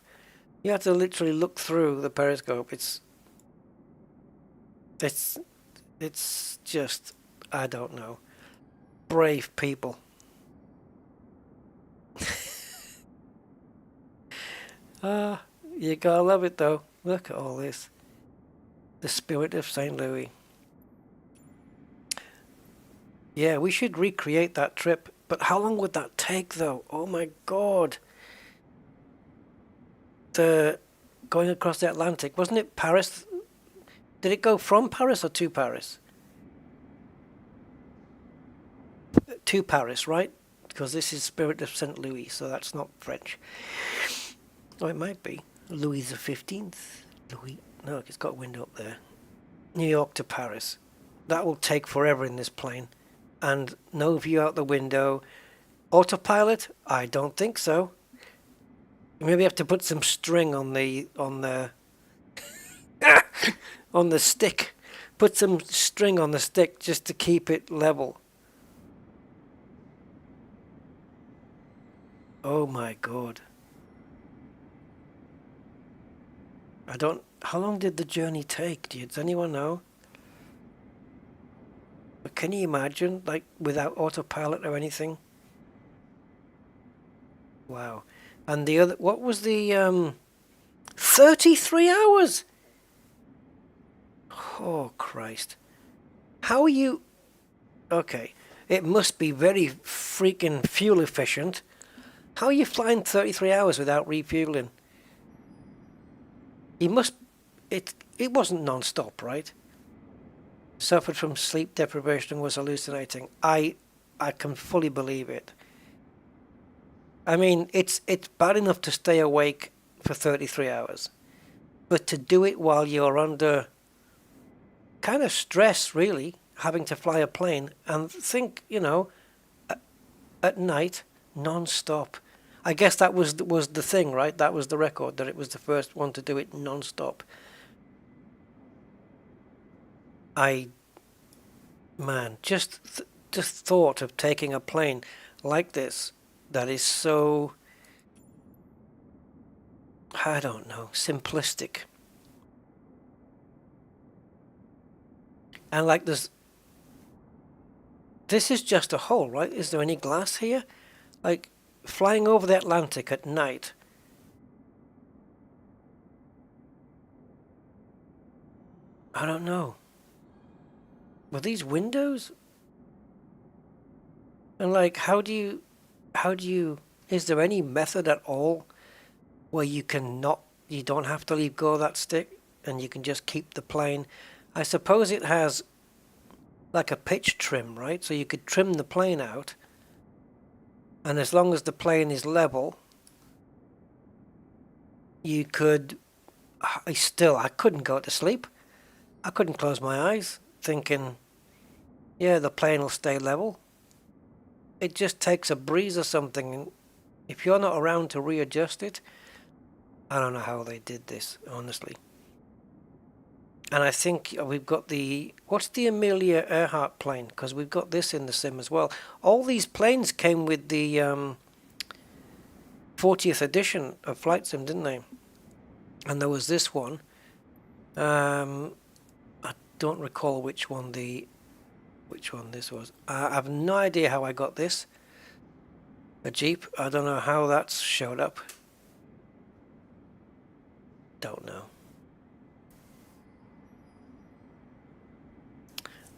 You have to literally look through the periscope. It's just, I don't know. Brave people. You gotta love it though. Look at all this. The Spirit of St. Louis. Yeah, we should recreate that trip. But how long would that take though? Oh my god. Going across the Atlantic. Wasn't it Paris? Did it go from Paris or to Paris? To Paris, right? Because this is Spirit of St. Louis, so that's not French. Oh, it might be. Louis the 15th? Louis? No, it's got a window up there. New York to Paris. That will take forever in this plane. And no view out the window. Autopilot? I don't think so. Maybe have to put some string on the on the stick. Put some string on the stick just to keep it level. Oh my god. How long did the journey take? Does anyone know? But can you imagine, like, without autopilot or anything? Wow. And the other, what was the, 33 hours? Oh, Christ. How are you... Okay, it must be very freaking fuel efficient. How are you flying 33 hours without refueling? It wasn't non-stop, right? Suffered from sleep deprivation and was hallucinating. I can fully believe it. I mean, it's bad enough to stay awake for 33 hours. But to do it while you're under kind of stress, really, having to fly a plane, and think, at night, non-stop. I guess that was the thing, right? That was the record, that it was the first one to do it non-stop. Just thought of taking a plane like this that is so, I don't know, simplistic. And like this is just a hole, right? Is there any glass here? Like, flying over the Atlantic at night. I don't know. Were these windows? And like, how do you, is there any method at all where you don't have to leave go of that stick and you can just keep the plane? I suppose it has like a pitch trim, right? So you could trim the plane out. And as long as the plane is level, you could... I couldn't go to sleep. I couldn't close my eyes thinking, yeah, the plane will stay level. it just takes a breeze or something, and if you're not around to readjust it, I don't know how they did this, honestly. And I think we've got the, what's the Amelia Earhart plane? Because we've got this in the sim as well. All these planes came with the 40th edition of Flight Sim, didn't they? And there was this one. I don't recall which one this was. I have no idea how I got this. A Jeep. I don't know how that's showed up. Don't know.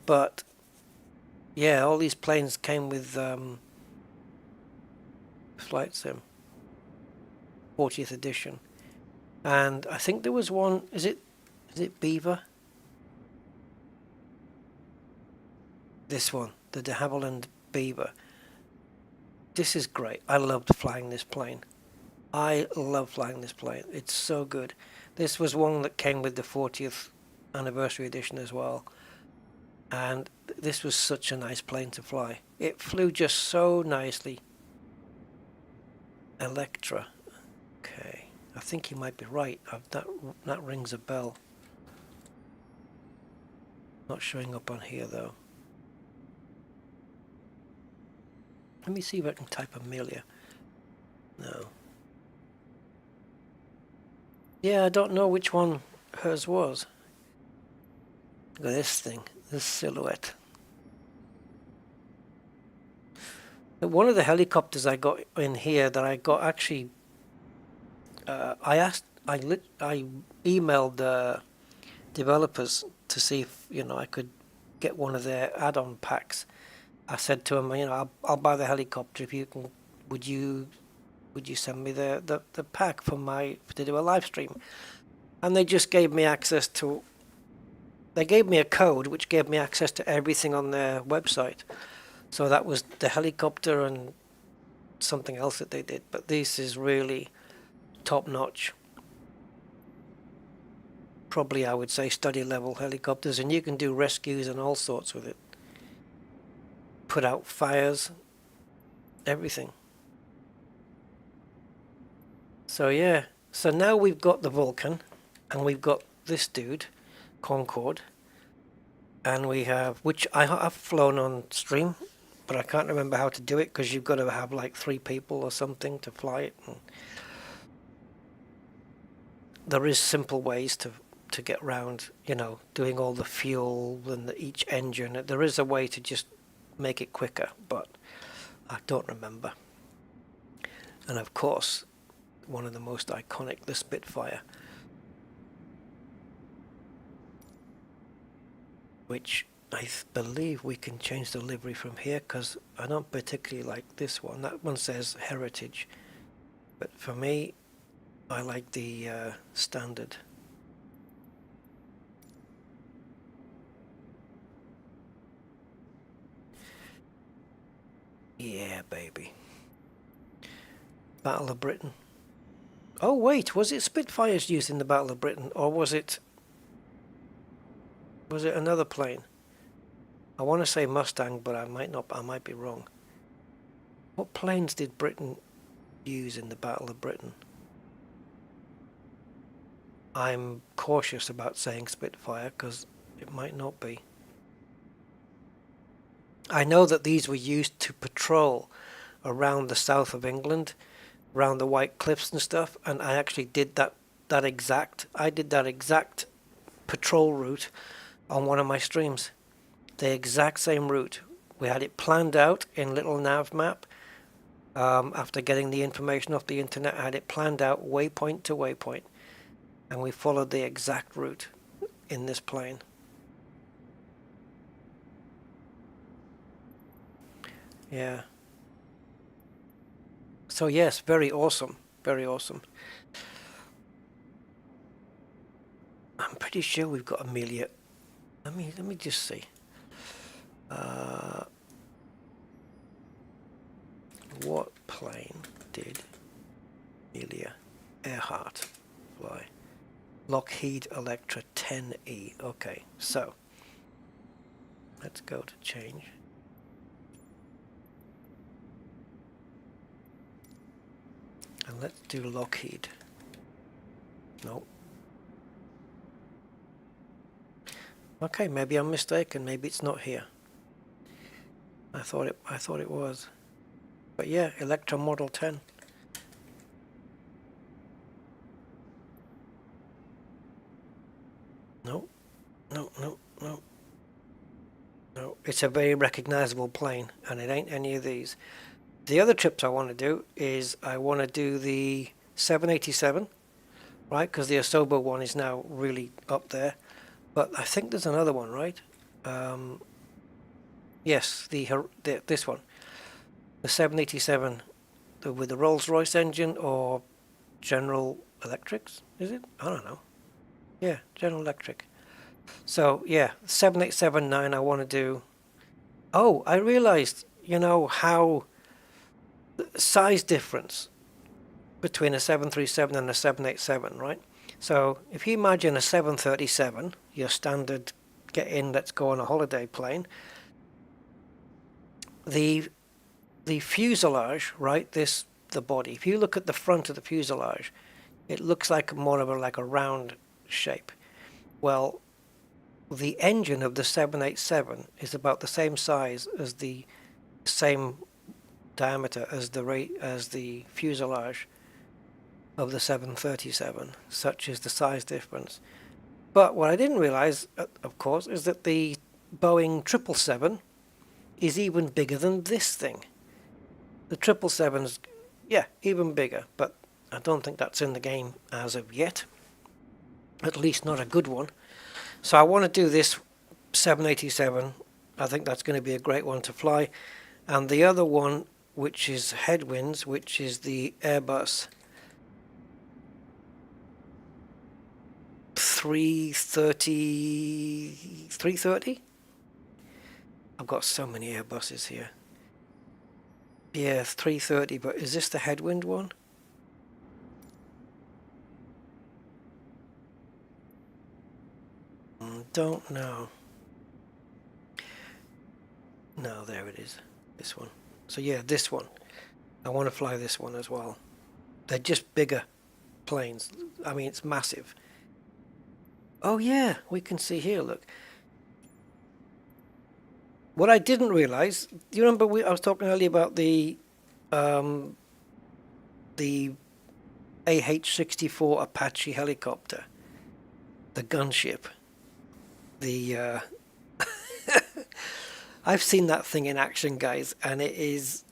But yeah, all these planes came with Flight Sim 40th edition, and I think there was one. Is it Beaver? This one, the de Havilland Beaver. This is great. I loved flying this plane. I love flying this plane. It's so good. This was one that came with the 40th anniversary edition as well. And this was such a nice plane to fly. It flew just so nicely. Electra. Okay. I think you might be right. That rings a bell. Not showing up on here though. Let me see if I can type Amelia. No. Yeah, I don't know which one hers was. Look at this thing. This silhouette. One of the helicopters I got in here that I got actually, I emailed the developers to see if I could get one of their add-on packs. I said to them, I'll buy the helicopter if you can. Would you send me the pack for to do a live stream? And they just gave me access to. They gave me a code which gave me access to everything on their website. So that was the helicopter and something else that they did. But this is really top notch. Probably I would say study level helicopters, and you can do rescues and all sorts with it. Put out fires, everything. So yeah, so now we've got the Vulcan, and we've got this dude, Concorde, and we have, which I have flown on stream, but I can't remember how to do it because you've got to have like 3 people or something to fly it. And there is simple ways to get round, doing all the fuel and each engine. There is a way to just make it quicker, but I don't remember. And of course, one of the most iconic, the Spitfire, which I believe we can change the livery from here because I don't particularly like this one. That one says Heritage, but for me, I like the standard. Yeah, baby. Battle of Britain. Oh wait, was it Spitfires used in the Battle of Britain, or was it another plane? I want to say Mustang, but I might be wrong. What planes did Britain use in the Battle of Britain? I'm cautious about saying Spitfire because it might not be. I know that these were used to patrol around the south of England, around the White Cliffs and stuff, and I actually did that exact patrol route on one of my streams. The exact same route. We had it planned out in little nav map. After getting the information off the internet, I had it planned out waypoint to waypoint, and we followed the exact route in this plane. Yeah. So yes, very awesome. Very awesome. I'm pretty sure we've got Amelia. Let me just see. What plane did Amelia Earhart fly? Lockheed Electra 10E. Okay, so let's go to change. And let's do Lockheed. Nope. Okay, maybe I'm mistaken. Maybe it's not here. I thought it was. But yeah, Electro Model 10. No, no, no, no. No, it's a very recognizable plane, and it ain't any of these. The other trips I want to do is I want to do the 787, right? Because the Asobo one is now really up there. But I think there's another one, right? Yes, this one, the 787, with the Rolls-Royce engine or General Electrics, is it? I don't know. Yeah, General Electric. So yeah, 787-9 I want to do. Oh, I realized, you know, how the size difference between a 737 and a 787, right? So if you imagine a 737, your standard get in, let's go on a holiday plane, the fuselage, right, the body, if you look at the front of the fuselage, it looks like more of a round shape. Well, the engine of the 787 is about the same size as the same diameter as the fuselage of the 737. Such is the size difference. But what I didn't realize, of course, is that the Boeing 777 is even bigger than this thing. The 777's, yeah, even bigger, but I don't think that's in the game as of yet. At least not a good one. So I want to do this 787. I think that's going to be a great one to fly. And the other one, which is headwinds, which is the Airbus 330. I've got so many Airbuses here. Yeah, 330, but is this the headwind one? Don't know. No, there it is. This one. So yeah, this one. I want to fly this one as well. They're just bigger planes. I mean, it's massive. Oh yeah, we can see here, look. What I didn't realize, do you remember I was talking earlier about the AH-64 Apache helicopter, the gunship, the I've seen that thing in action, guys, and it is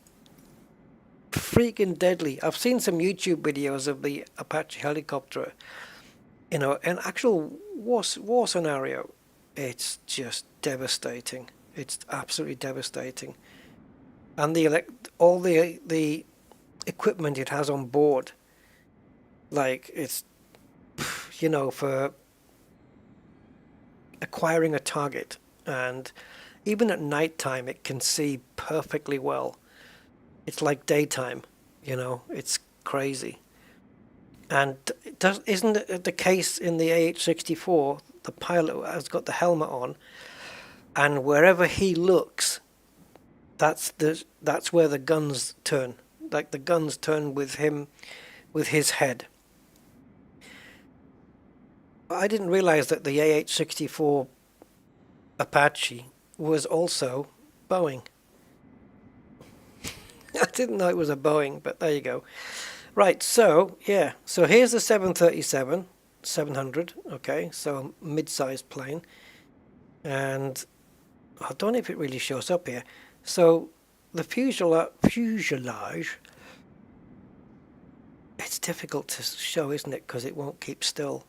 freaking deadly. I've seen some YouTube videos of the Apache helicopter, you know, an actual war scenario. It's just devastating. It's absolutely devastating. And all the equipment it has on board, like it's, you know, for acquiring a target, and even at night time it can see perfectly well. It's like daytime, you know, it's crazy. And isn't it the case in the AH-64, the pilot has got the helmet on, and wherever he looks, that's where the guns turn. Like the guns turn with him, with his head. I didn't realize that the AH-64 Apache was also Boeing. I didn't know it was a Boeing, but there you go. Right, so yeah, so here's the 737 700. Okay, so mid-sized plane, and I don't know if it really shows up here. So the fuselage, it's difficult to show, isn't it, because it won't keep still.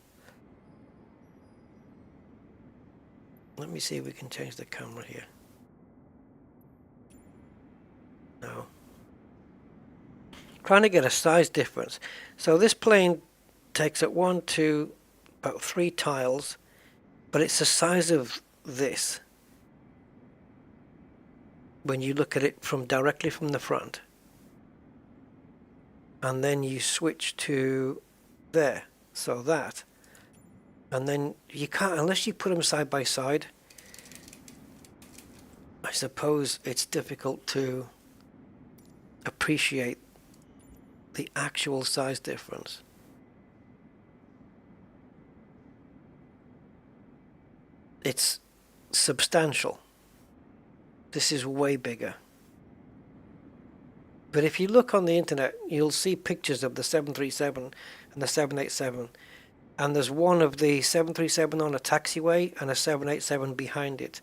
Let me see if we can change the camera here. No. Trying to get a size difference. So this plane takes up 1, 2, about 3 tiles, but it's the size of this when you look at it directly from the front. And then you switch to there, so that. And then you can't, unless you put them side by side, I suppose it's difficult to appreciate the actual size difference. It's substantial. This is way bigger. But if you look on the internet, you'll see pictures of the 737 and the 787, and there's one of the 737 on a taxiway and a 787 behind it.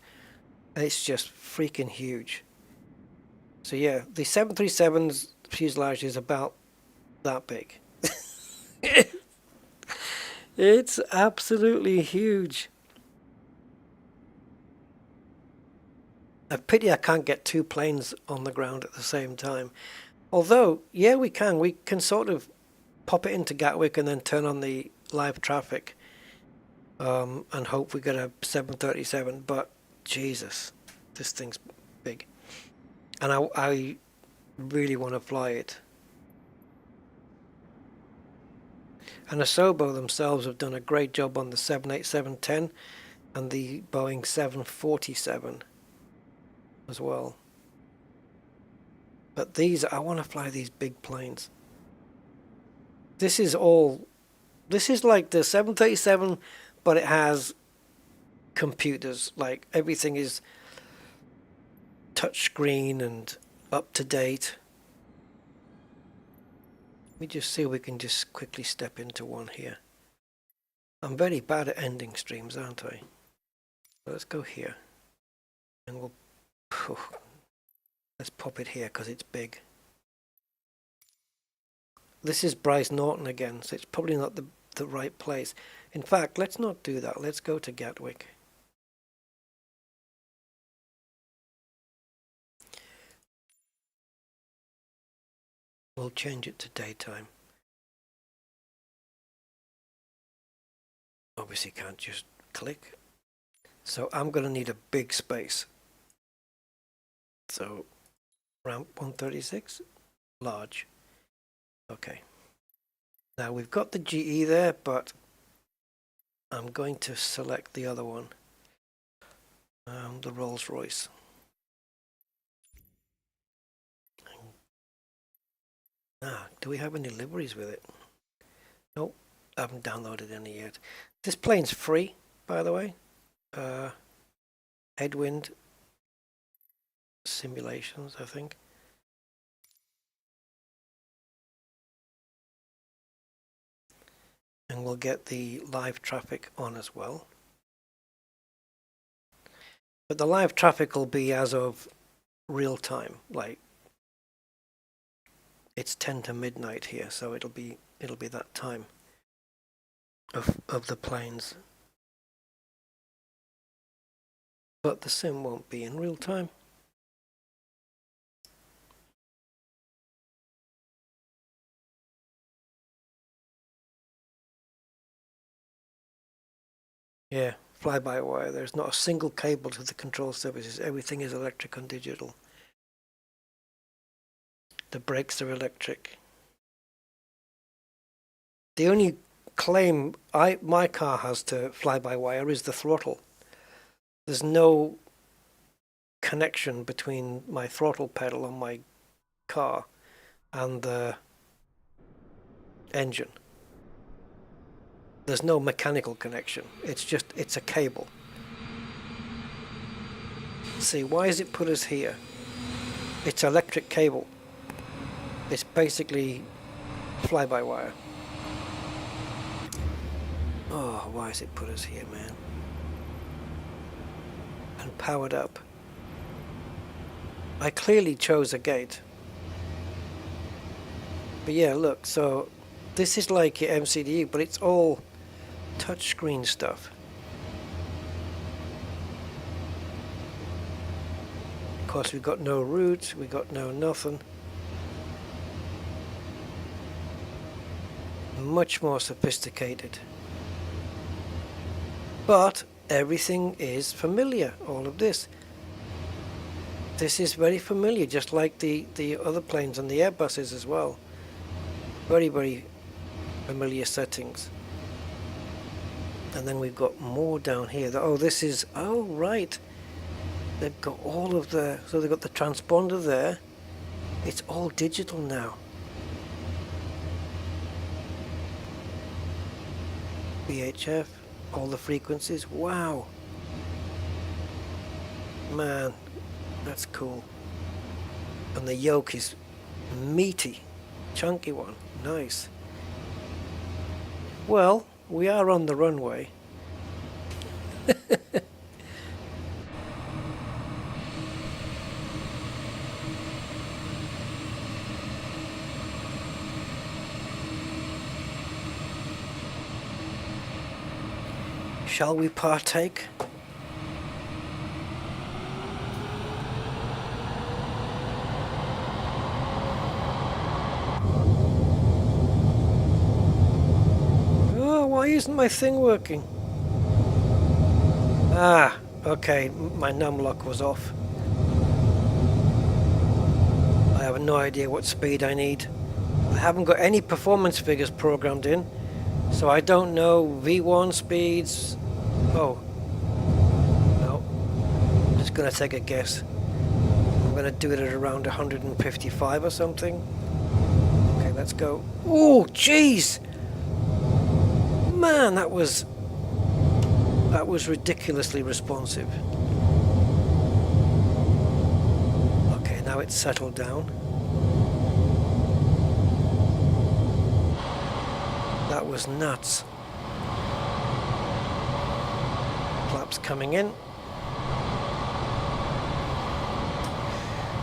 And it's just freaking huge. So yeah, the 737's fuselage is about that big. It's absolutely huge. A pity I can't get two planes on the ground at the same time. Although, yeah, we can. We can sort of pop it into Gatwick and then turn on the live traffic and hope we get a 737. But, Jesus, this thing's big. And I really want to fly it. And Asobo themselves have done a great job on the 787-10 and the Boeing 747 as well. But these, I want to fly these big planes. This is like the 737, but it has computers. Like everything is touchscreen and up to date. Let me just see if we can just quickly step into one here. I'm very bad at ending streams, aren't I? So let's go here. And we'll... let's pop it here because it's big. This is Bryce Norton again, so it's probably not the right place. In fact, let's not do that. Let's go to Gatwick. We'll change it to daytime. Obviously can't just click. So I'm going to need a big space. So ramp 136, large. Okay. Now we've got the GE there, but I'm going to select the other one. The Rolls-Royce. Do we have any liveries with it? Nope, I haven't downloaded any yet. This plane's free, by the way. Headwind simulations, I think. And we'll get the live traffic on as well. But the live traffic will be as of real time, like it's 10 to midnight here, so it'll be that time of the planes. But the sim won't be in real time. Yeah, fly-by-wire. There's not a single cable to the control surfaces. Everything is electric and digital. The brakes are electric. The only claim my car has to fly-by-wire is the throttle. There's no connection between my throttle pedal on my car and the engine. There's no mechanical connection. It's a cable. See, why has it put us here? It's electric cable. It's basically fly-by-wire. Oh, why has it put us here, man? And powered up. I clearly chose a gate. But yeah, look, so this is like your MCDU, but it's all touchscreen stuff. Of course, we've got no route, we got no nothing. Much more sophisticated. But everything is familiar, all of this. This is very familiar, just like the other planes and the Airbuses as well. Very, very familiar settings. And then we've got more down here. Oh, this is, oh, right. They've got all of so they've got the transponder there. It's all digital now. VHF, all the frequencies. Wow, man, that's cool. And the yoke is meaty, chunky one. Nice. Well, we are on the runway. Shall we partake? Oh, why isn't my thing working? Ah, okay, my num lock was off. I have no idea what speed I need. I haven't got any performance figures programmed in, so I don't know V1 speeds. Oh, no, I'm just gonna take a guess. I'm gonna do it at around 155 or something. Okay, let's go. Oh, jeez! Man, that was ridiculously responsive. Okay, now it's settled down. That was nuts. Flaps coming in.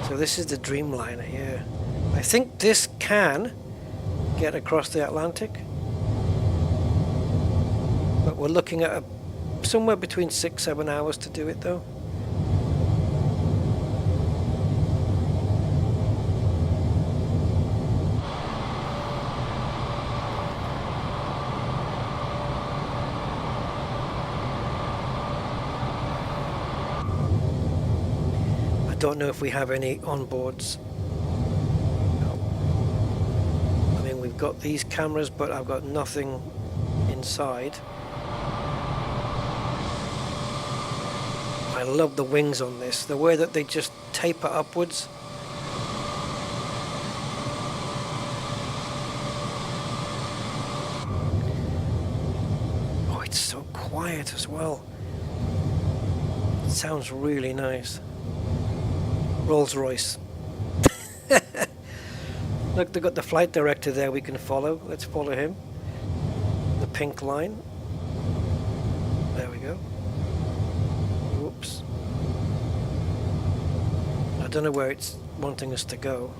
So this is the Dreamliner here. I think this can get across the Atlantic, but we're looking at somewhere between 6-7 hours to do it though. I don't know if we have any onboards. No. I mean, we've got these cameras, but I've got nothing inside. I love the wings on this, the way that they just taper upwards. Oh, it's so quiet as well. It sounds really nice. Rolls-Royce. Look, they've got the flight director there we can follow. Let's follow him. The pink line. There we go. Whoops. I don't know where it's wanting us to go.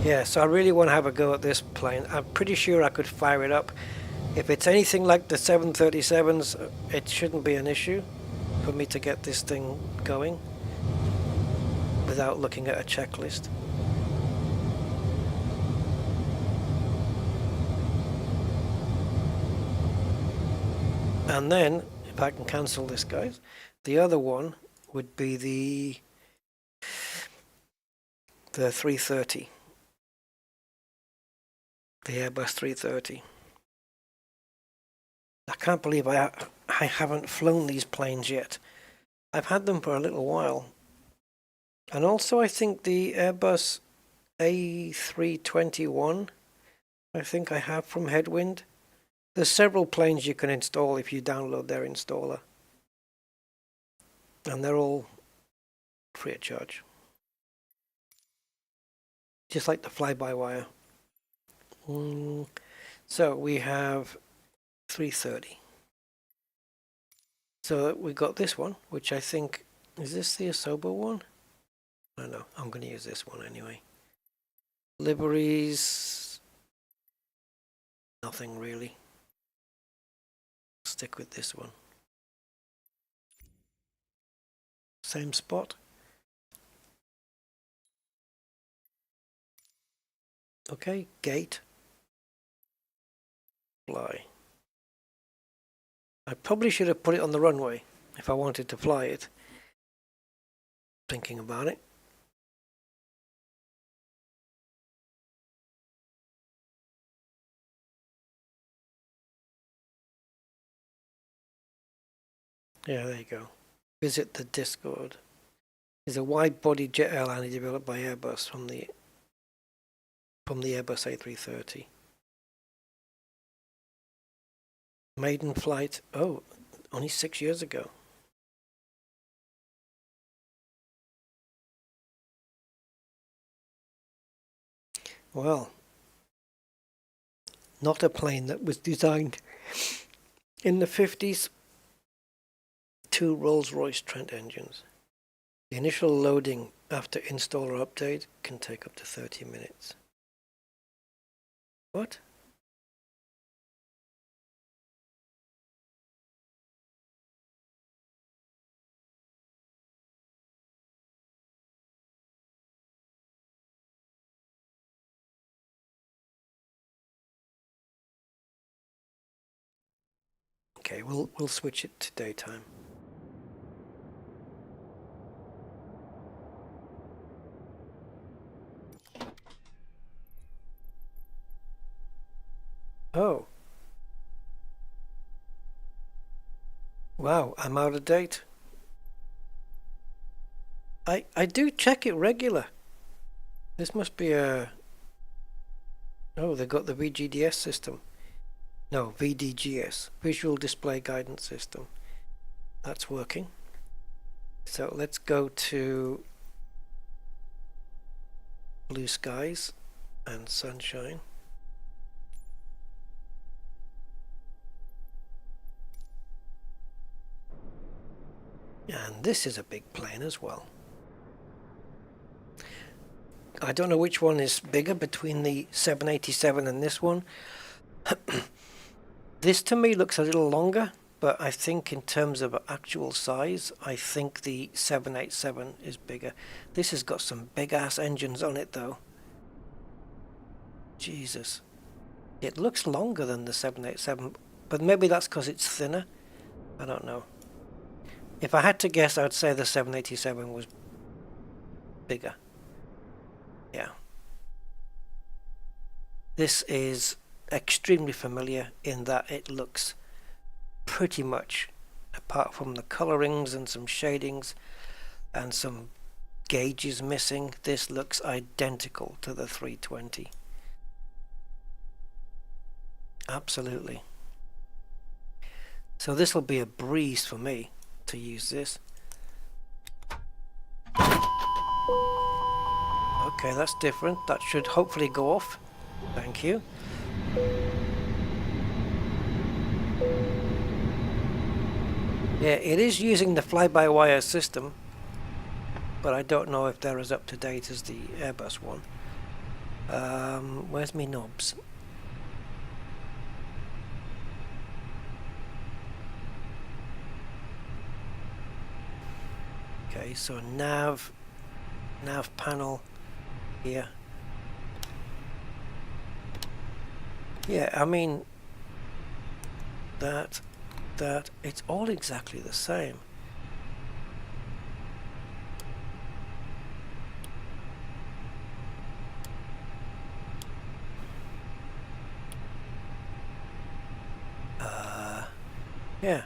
Yeah, so I really want to have a go at this plane. I'm pretty sure I could fire it up. If it's anything like the 737s, it shouldn't be an issue for me to get this thing going without looking at a checklist. And then, if I can cancel this, guys, the other one would be the 330, the Airbus 330. I can't believe I haven't flown these planes yet. I've had them for a little while. And also I think the Airbus A321, I think I have from Headwind. There's several planes you can install if you download their installer. And they're all free of charge. Just like the fly-by-wire. So we have 330. So we got this one, which I think, is this the Asobo one? I don't know, I'm going to use this one anyway. Liveries, nothing really. Stick with this one. Same spot. Okay, gate. Fly. I probably should have put it on the runway if I wanted to fly it. Thinking about it. Yeah, there you go. Visit the Discord. It's a wide-body jet airliner developed by Airbus from the Airbus A330. Maiden flight. Oh, only 6 years ago. Well, not a plane that was designed in the 50s. 2 Rolls-Royce Trent engines. The initial loading after install or update can take up to 30 minutes. What? Okay, we'll switch it to daytime. Oh. Wow, I'm out of date. I do check it regular. This must be a... Oh, they got the VGDS system. No, VDGS, Visual Display Guidance System. That's working. So let's go to blue skies and sunshine. And this is a big plane as well. I don't know which one is bigger between the 787 and this one. This to me looks a little longer, but I think in terms of actual size, I think the 787 is bigger. This has got some big ass engines on it though. Jesus. It looks longer than the 787, but maybe that's because it's thinner. I don't know. If I had to guess, I'd say the 787 was bigger. Yeah. This is extremely familiar in that it looks pretty much, apart from the colorings and some shadings and some gauges missing, this looks identical to the 320. Absolutely. So this will be a breeze for me to use this. Okay, that's different. That should hopefully go off. Thank you. Yeah, it is using the fly-by-wire system, but I don't know if they're as up to date as the Airbus one. Where's me knobs? Okay, so nav panel here. Yeah, I mean that it's all exactly the same. Yeah,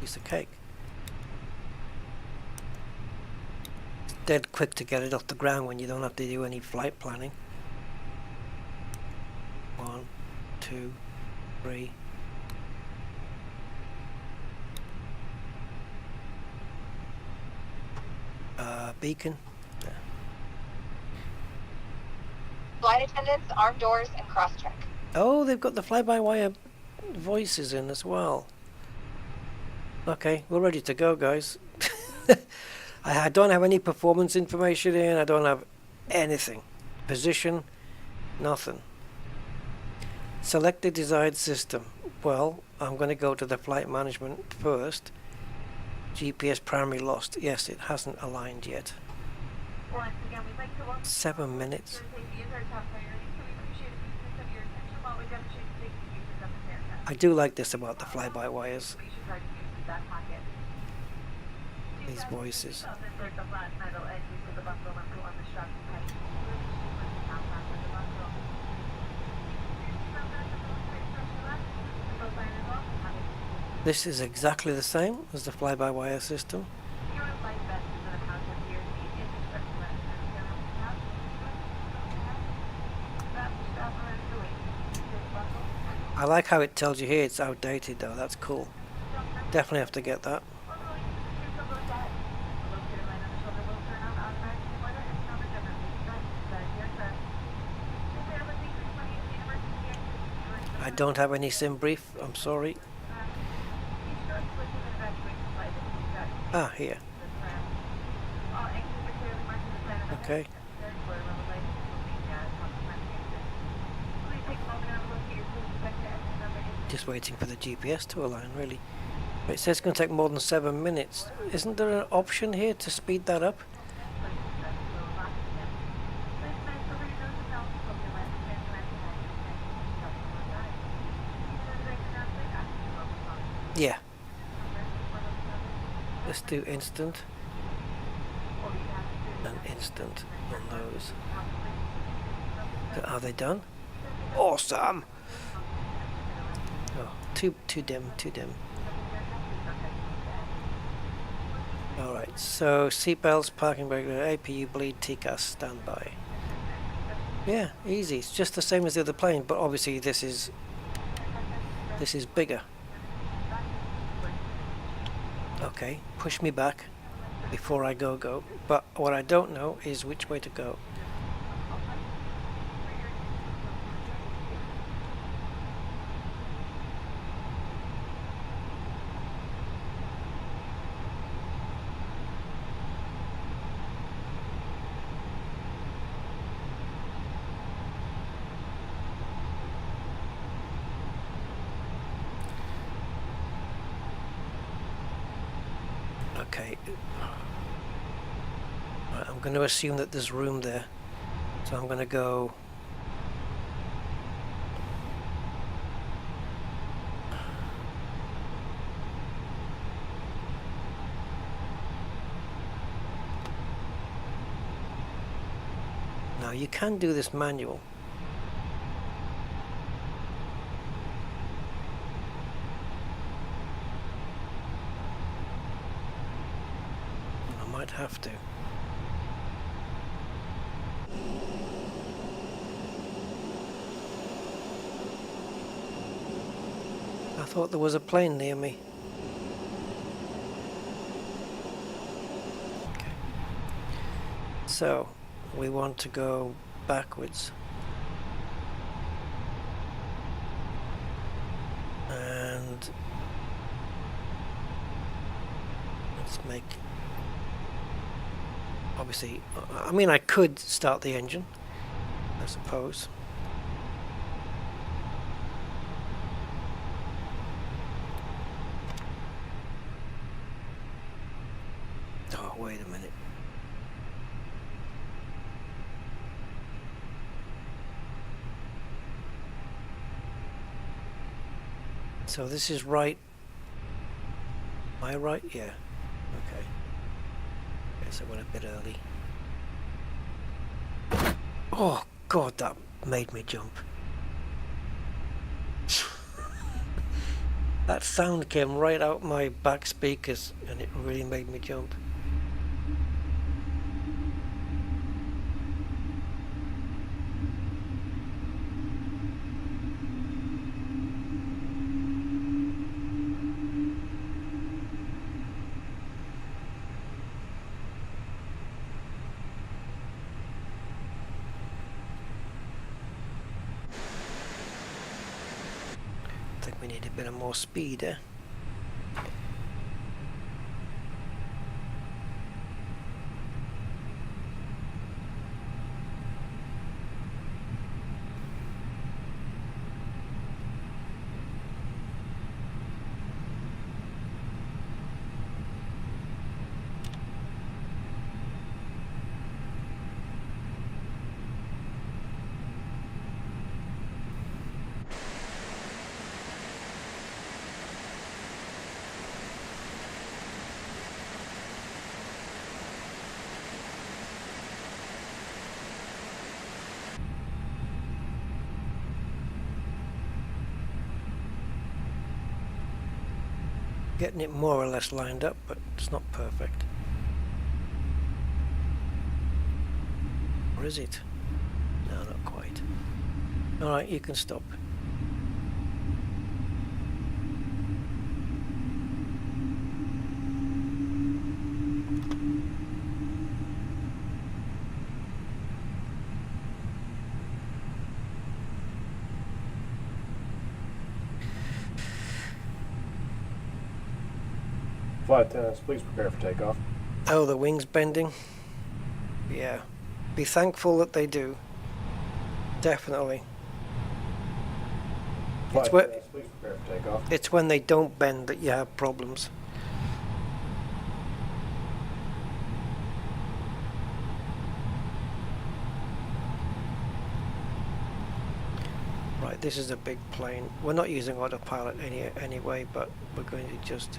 piece of cake. It's dead quick to get it off the ground when you don't have to do any flight planning. 1, 2, 3. Beacon. Yeah. Flight attendants, armed doors, and cross-check. Oh, they've got the fly-by-wire voices in as well. Okay, we're ready to go, guys. I don't have any performance information in. I don't have anything. Position, nothing. Select the desired system. Well, I'm going to go to the flight management first. GPS primary lost. Yes, it hasn't aligned yet. 7 minutes. I do like this about the fly-by-wires. These voices. This is exactly the same as the fly-by-wire system. I like how it tells you here it's outdated though, that's cool. Definitely have to get that. I don't have any sim brief, I'm sorry. Ah, here. Okay. Just waiting for the GPS to align, really. It says it's going to take more than 7 minutes. Isn't there an option here to speed that up? Yeah. Let's do instant. And instant on those. Are they done? Awesome! Oh, too dim, too dim. Alright, so seatbelts, parking brake, APU bleed, TCAS, standby. Yeah, easy. It's just the same as the other plane, but obviously this is bigger. Okay, push me back before I go. But what I don't know is which way to go. Okay. Right, I'm going to assume that there's room there. So I'm going to go... Now you can do this manual. Have to. I thought there was a plane near me. Okay. So we want to go backwards. And let's make... Obviously, I mean, I could start the engine, I suppose. Oh, wait a minute. So this is right. Am I right? Yeah. Okay. So I went a bit early. Oh god, that made me jump. That sound came right out my back speakers and it really made me jump. We need a bit of more speed, eh? Getting it more or less lined up, but it's not perfect. Or is it? No, not quite. Alright, you can stop. Flight attendants, please prepare for takeoff. Oh, the wings bending. Yeah. Be thankful that they do. Definitely. Flight It's where, attendants, please prepare for takeoff. it's when they don't bend that you have problems. Right, this is a big plane. We're not using autopilot anyway, but we're going to just...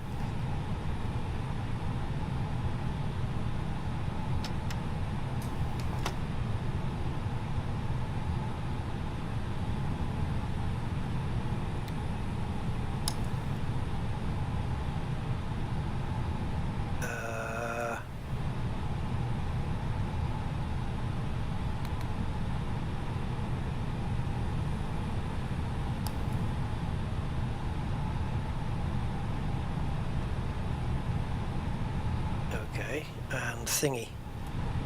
Okay, and thingy.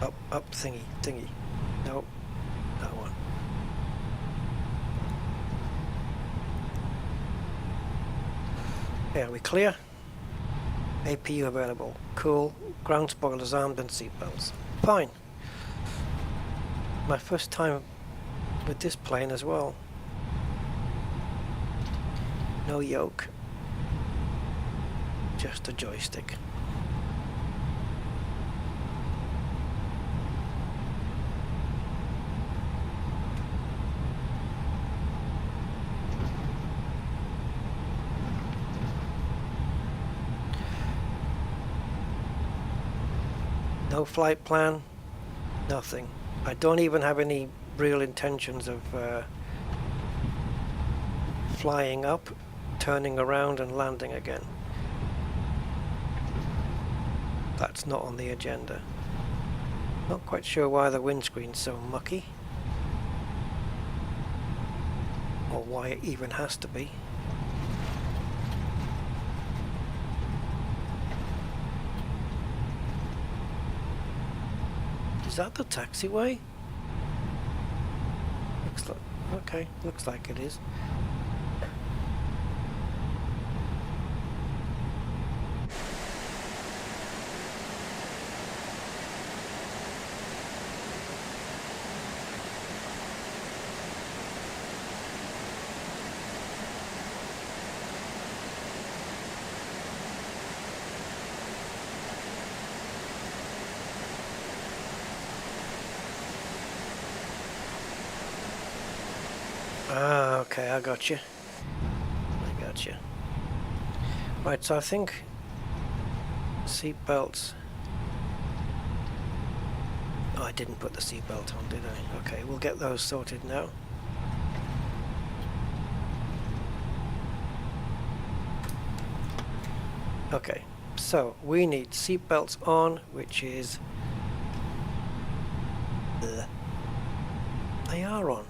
Up, thingy. Nope, that one. Yeah, are we clear? APU available. Cool. Ground spoilers armed and seatbelts. Fine. My first time with this plane as well. No yoke. Just a joystick. No flight plan, nothing. I don't even have any real intentions of flying up, turning around and landing again. That's not on the agenda. Not quite sure why the windscreen's so mucky. Or why it even has to be. Is that the taxiway? Looks like, okay, looks like it is. Ah, okay, I got you. Right, so I think seat belts. Oh, I didn't put the seat belt on, did I? Okay, we'll get those sorted now. Okay, so we need seat belts on, which is... They are on.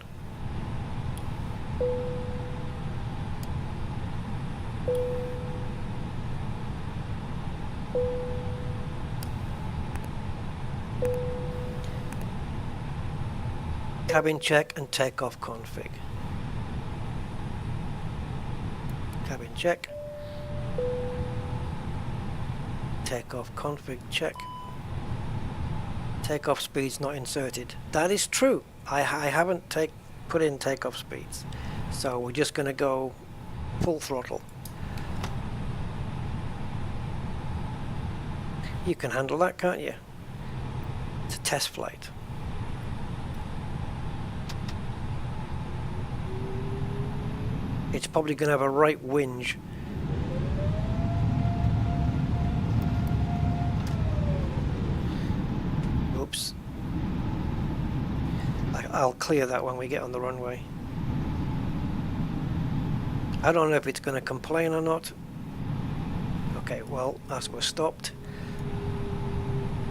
Cabin check and takeoff config. Cabin check. Takeoff config check. Takeoff speeds not inserted. That is true. I haven't put in takeoff speeds. So we're just going to go full throttle. You can handle that, can't you? It's a test flight. It's probably going to have a right whinge. Oops. I'll clear that when we get on the runway. I don't know if it's going to complain or not. Okay, well, as we're stopped,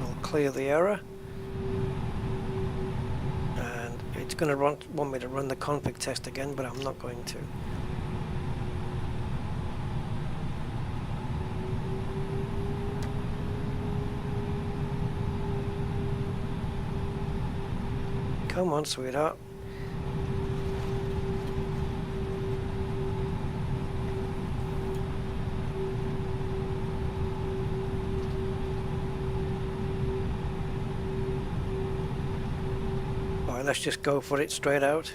I'll clear the error. And it's going to want me to run the config test again, but I'm not going to. Come on, sweetheart. Alright, let's just go for it straight out.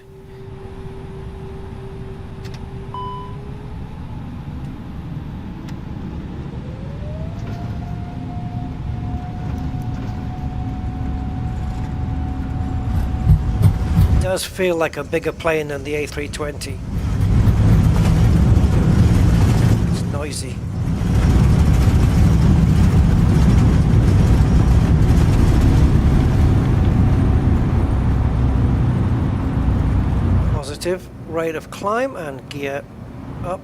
It does feel like a bigger plane than the A320. It's noisy. Positive rate of climb and gear up.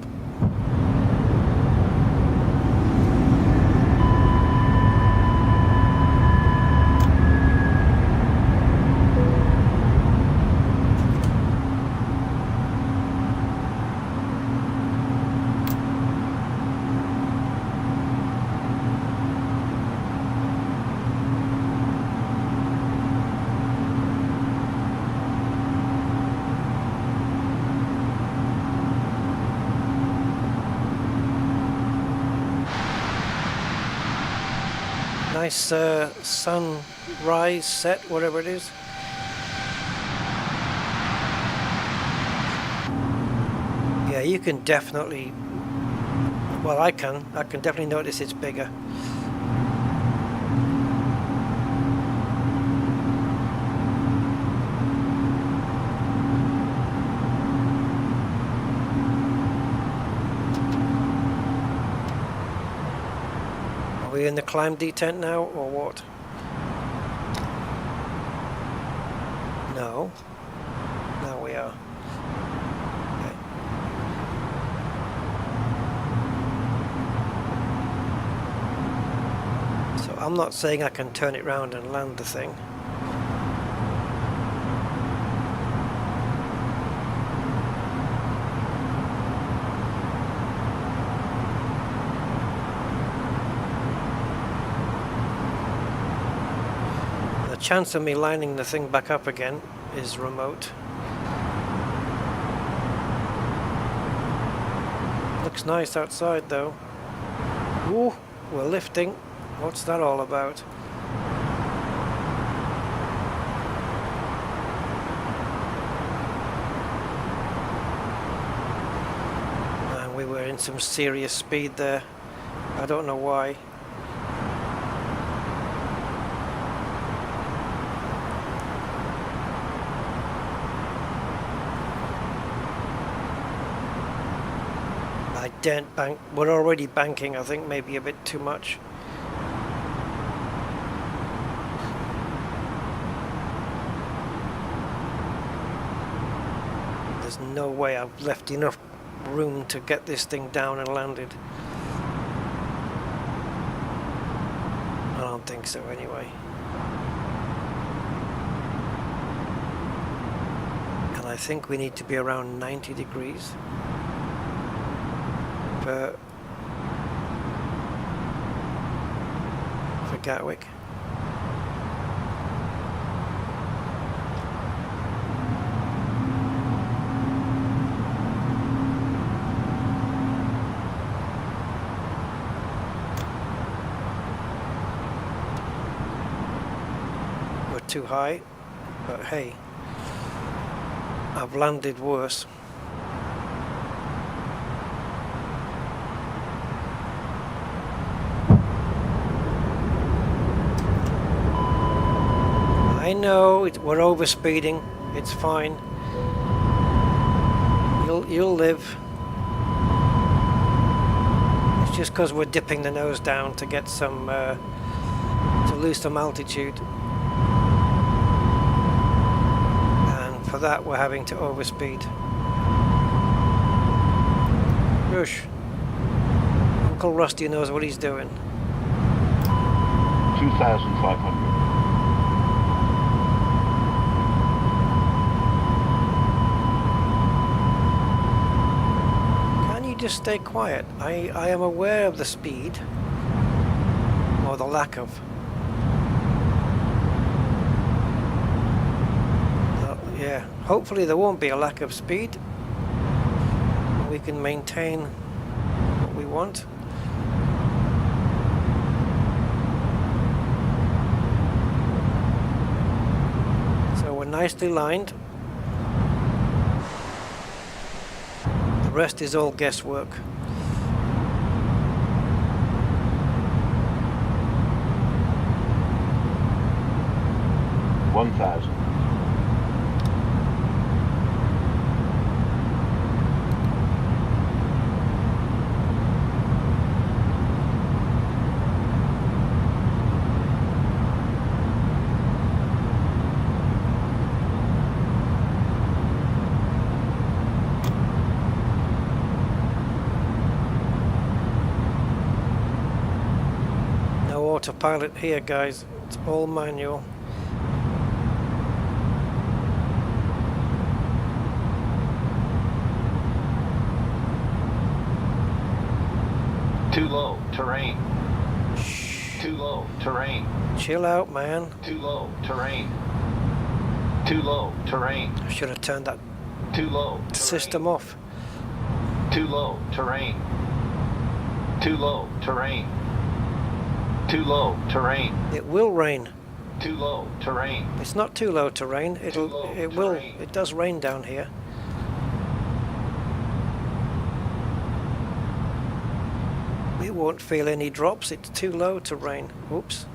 Nice sunrise set, whatever it is. Yeah, you can definitely, well, I can definitely notice it's bigger. Are we in the climb detent now, or what? No. Now we are. Okay. So I'm not saying I can turn it round and land the thing. The chance of me lining the thing back up again is remote. Looks nice outside though. Ooh, we're lifting. What's that all about? And we were in some serious speed there. I don't know why. Dent bank. We're already banking, I think, maybe a bit too much. There's no way I've left enough room to get this thing down and landed. I don't think so anyway. And I think we need to be around 90 degrees. For Gatwick. We're too high, but hey, I've landed worse. I know we're overspeeding. It's fine. You'll live. It's just because we're dipping the nose down to get some to lose some altitude, and for that we're having to overspeed. Rush. Uncle Rusty knows what he's doing. 2,500. Just stay quiet. I am aware of the speed, or the lack of. Yeah, hopefully there won't be a lack of speed. We can maintain what we want. So we're nicely lined. The rest is all guesswork. $1,000. No autopilot here, guys. It's all manual. Too low, terrain. Too low, terrain. Chill out, man. Too low, terrain. Too low, terrain. I should have turned that Too low, terrain. system off. Too low, terrain. Too low, terrain. Too low, terrain. It will rain. Too low, terrain. It's not too low to rain. It does rain down here. We won't feel any drops. It's too low to rain. Oops.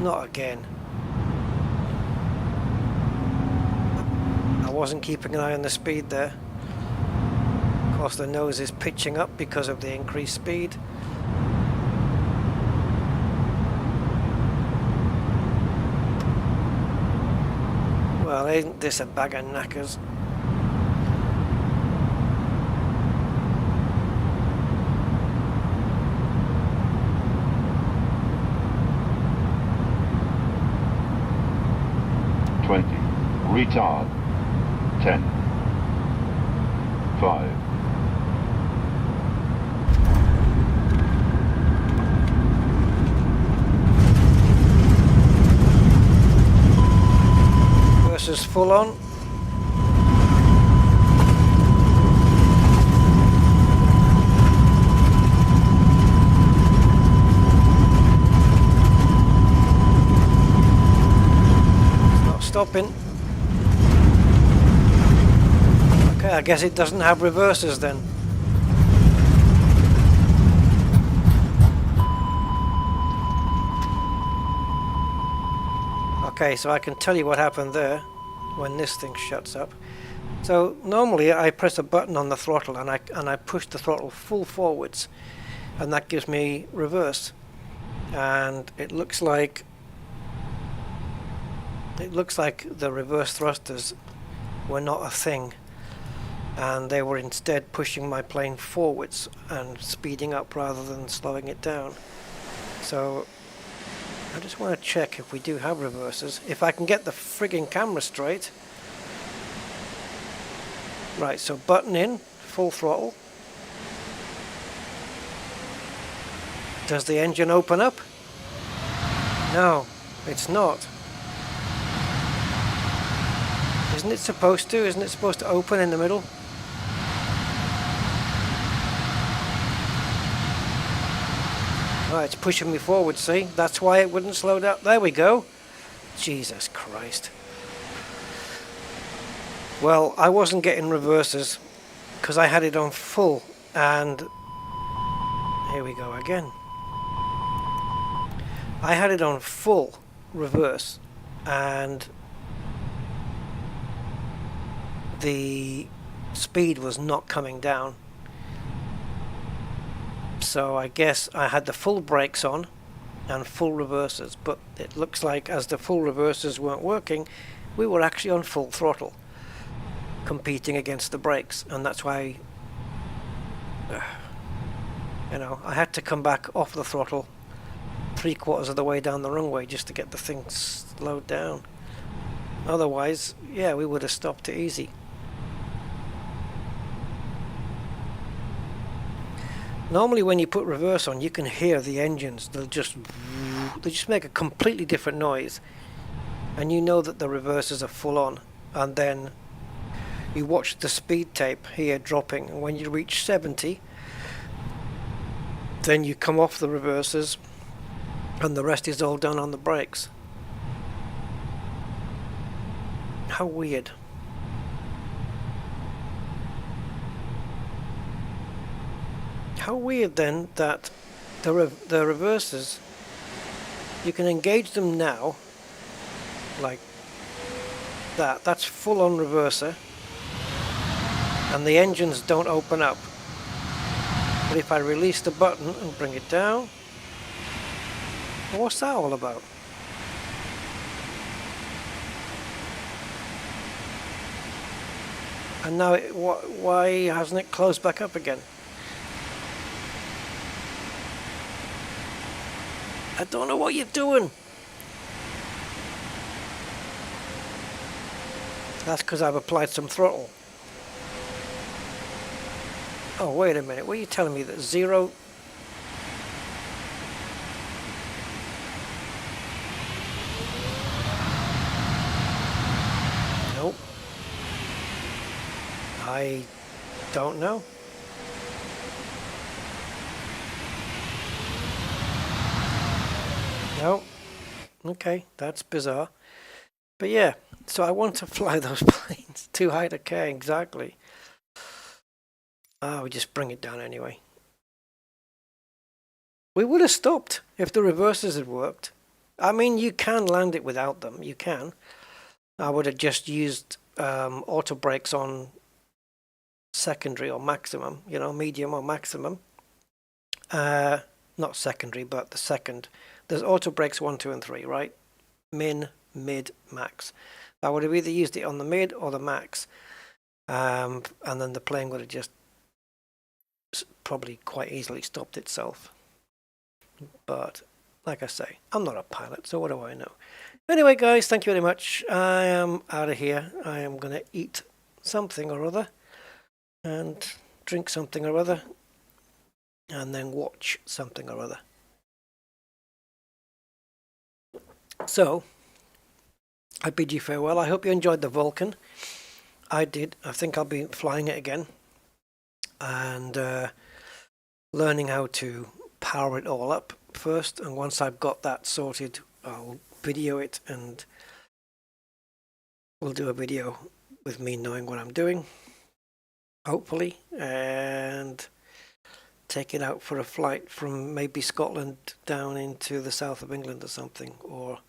Not again. I wasn't keeping an eye on the speed there. Of course, the nose is pitching up because of the increased speed. Well, isn't this a bag of knackers? Retard. 10. 5. Versus full on. It's not stopping. Okay, I guess it doesn't have reversers then. Okay, so I can tell you what happened there when this thing shuts up. So normally I press a button on the throttle and I push the throttle full forwards, and that gives me reverse. And it looks like the reverse thrusters were not a thing, and they were instead pushing my plane forwards and speeding up rather than slowing it down. So I just want to check if we do have reversers, if I can get the frigging camera straight. Right, so button in, full throttle. Does the engine open up? No, it's not. Isn't it supposed to? Isn't it supposed to open in the middle? Right, it's pushing me forward, see? That's why it wouldn't slow down. There we go. Jesus Christ. Well, I wasn't getting reversers because I had it on full, and here we go again. I had it on full reverse, and the speed was not coming down. So I guess I had the full brakes on and full reversers, but it looks like as the full reversers weren't working, we were actually on full throttle competing against the brakes, and that's why you know, I had to come back off the throttle 3/4 of the way down the runway just to get the thing slowed down. Otherwise, yeah, we would have stopped it easy. Normally when you put reverse on, you can hear the engines. They just make a completely different noise, and you know that the reversers are full on. And then you watch the speed tape here dropping, and when you reach 70, then you come off the reversers and the rest is all done on the brakes. How weird. How weird then that the reversers, you can engage them now, like that. That's full on reverser. And the engines don't open up. But if I release the button and bring it down, what's that all about? And now, why hasn't it closed back up again? I don't know what you're doing. That's because I've applied some throttle. Oh, wait a minute. What are you telling me? That zero... Nope. I don't know. No. Okay, that's bizarre. But yeah, so I want to fly those planes. Too high to care, exactly. We just bring it down anyway. We would have stopped if the reversers had worked. I mean, you can land it without them. You can. I would have just used auto brakes on secondary or maximum, you know, medium or maximum. Not secondary, but the second. There's auto brakes 1, 2, and 3, right? Min, mid, max. I would have either used it on the mid or the max, and then the plane would have just probably quite easily stopped itself. But like I say, I'm not a pilot, so what do I know? Anyway, guys, thank you very much. I am out of here. I am going to eat something or other and drink something or other and then watch something or other. So I bid you farewell. I hope you enjoyed the Vulcan. I did. I think I'll be flying it again and learning how to power it all up first, and once I've got that sorted, I'll video it and we'll do a video with me knowing what I'm doing, hopefully, and take it out for a flight from maybe Scotland down into the south of England or something, or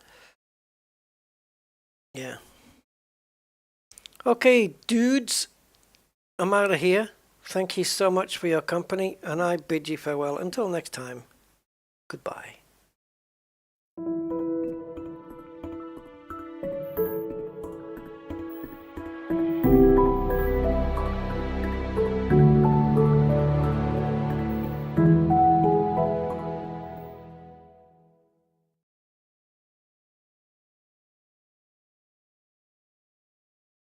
yeah. Okay, dudes, I'm out of here. Thank you so much for your company, and I bid you farewell. Until next time, goodbye.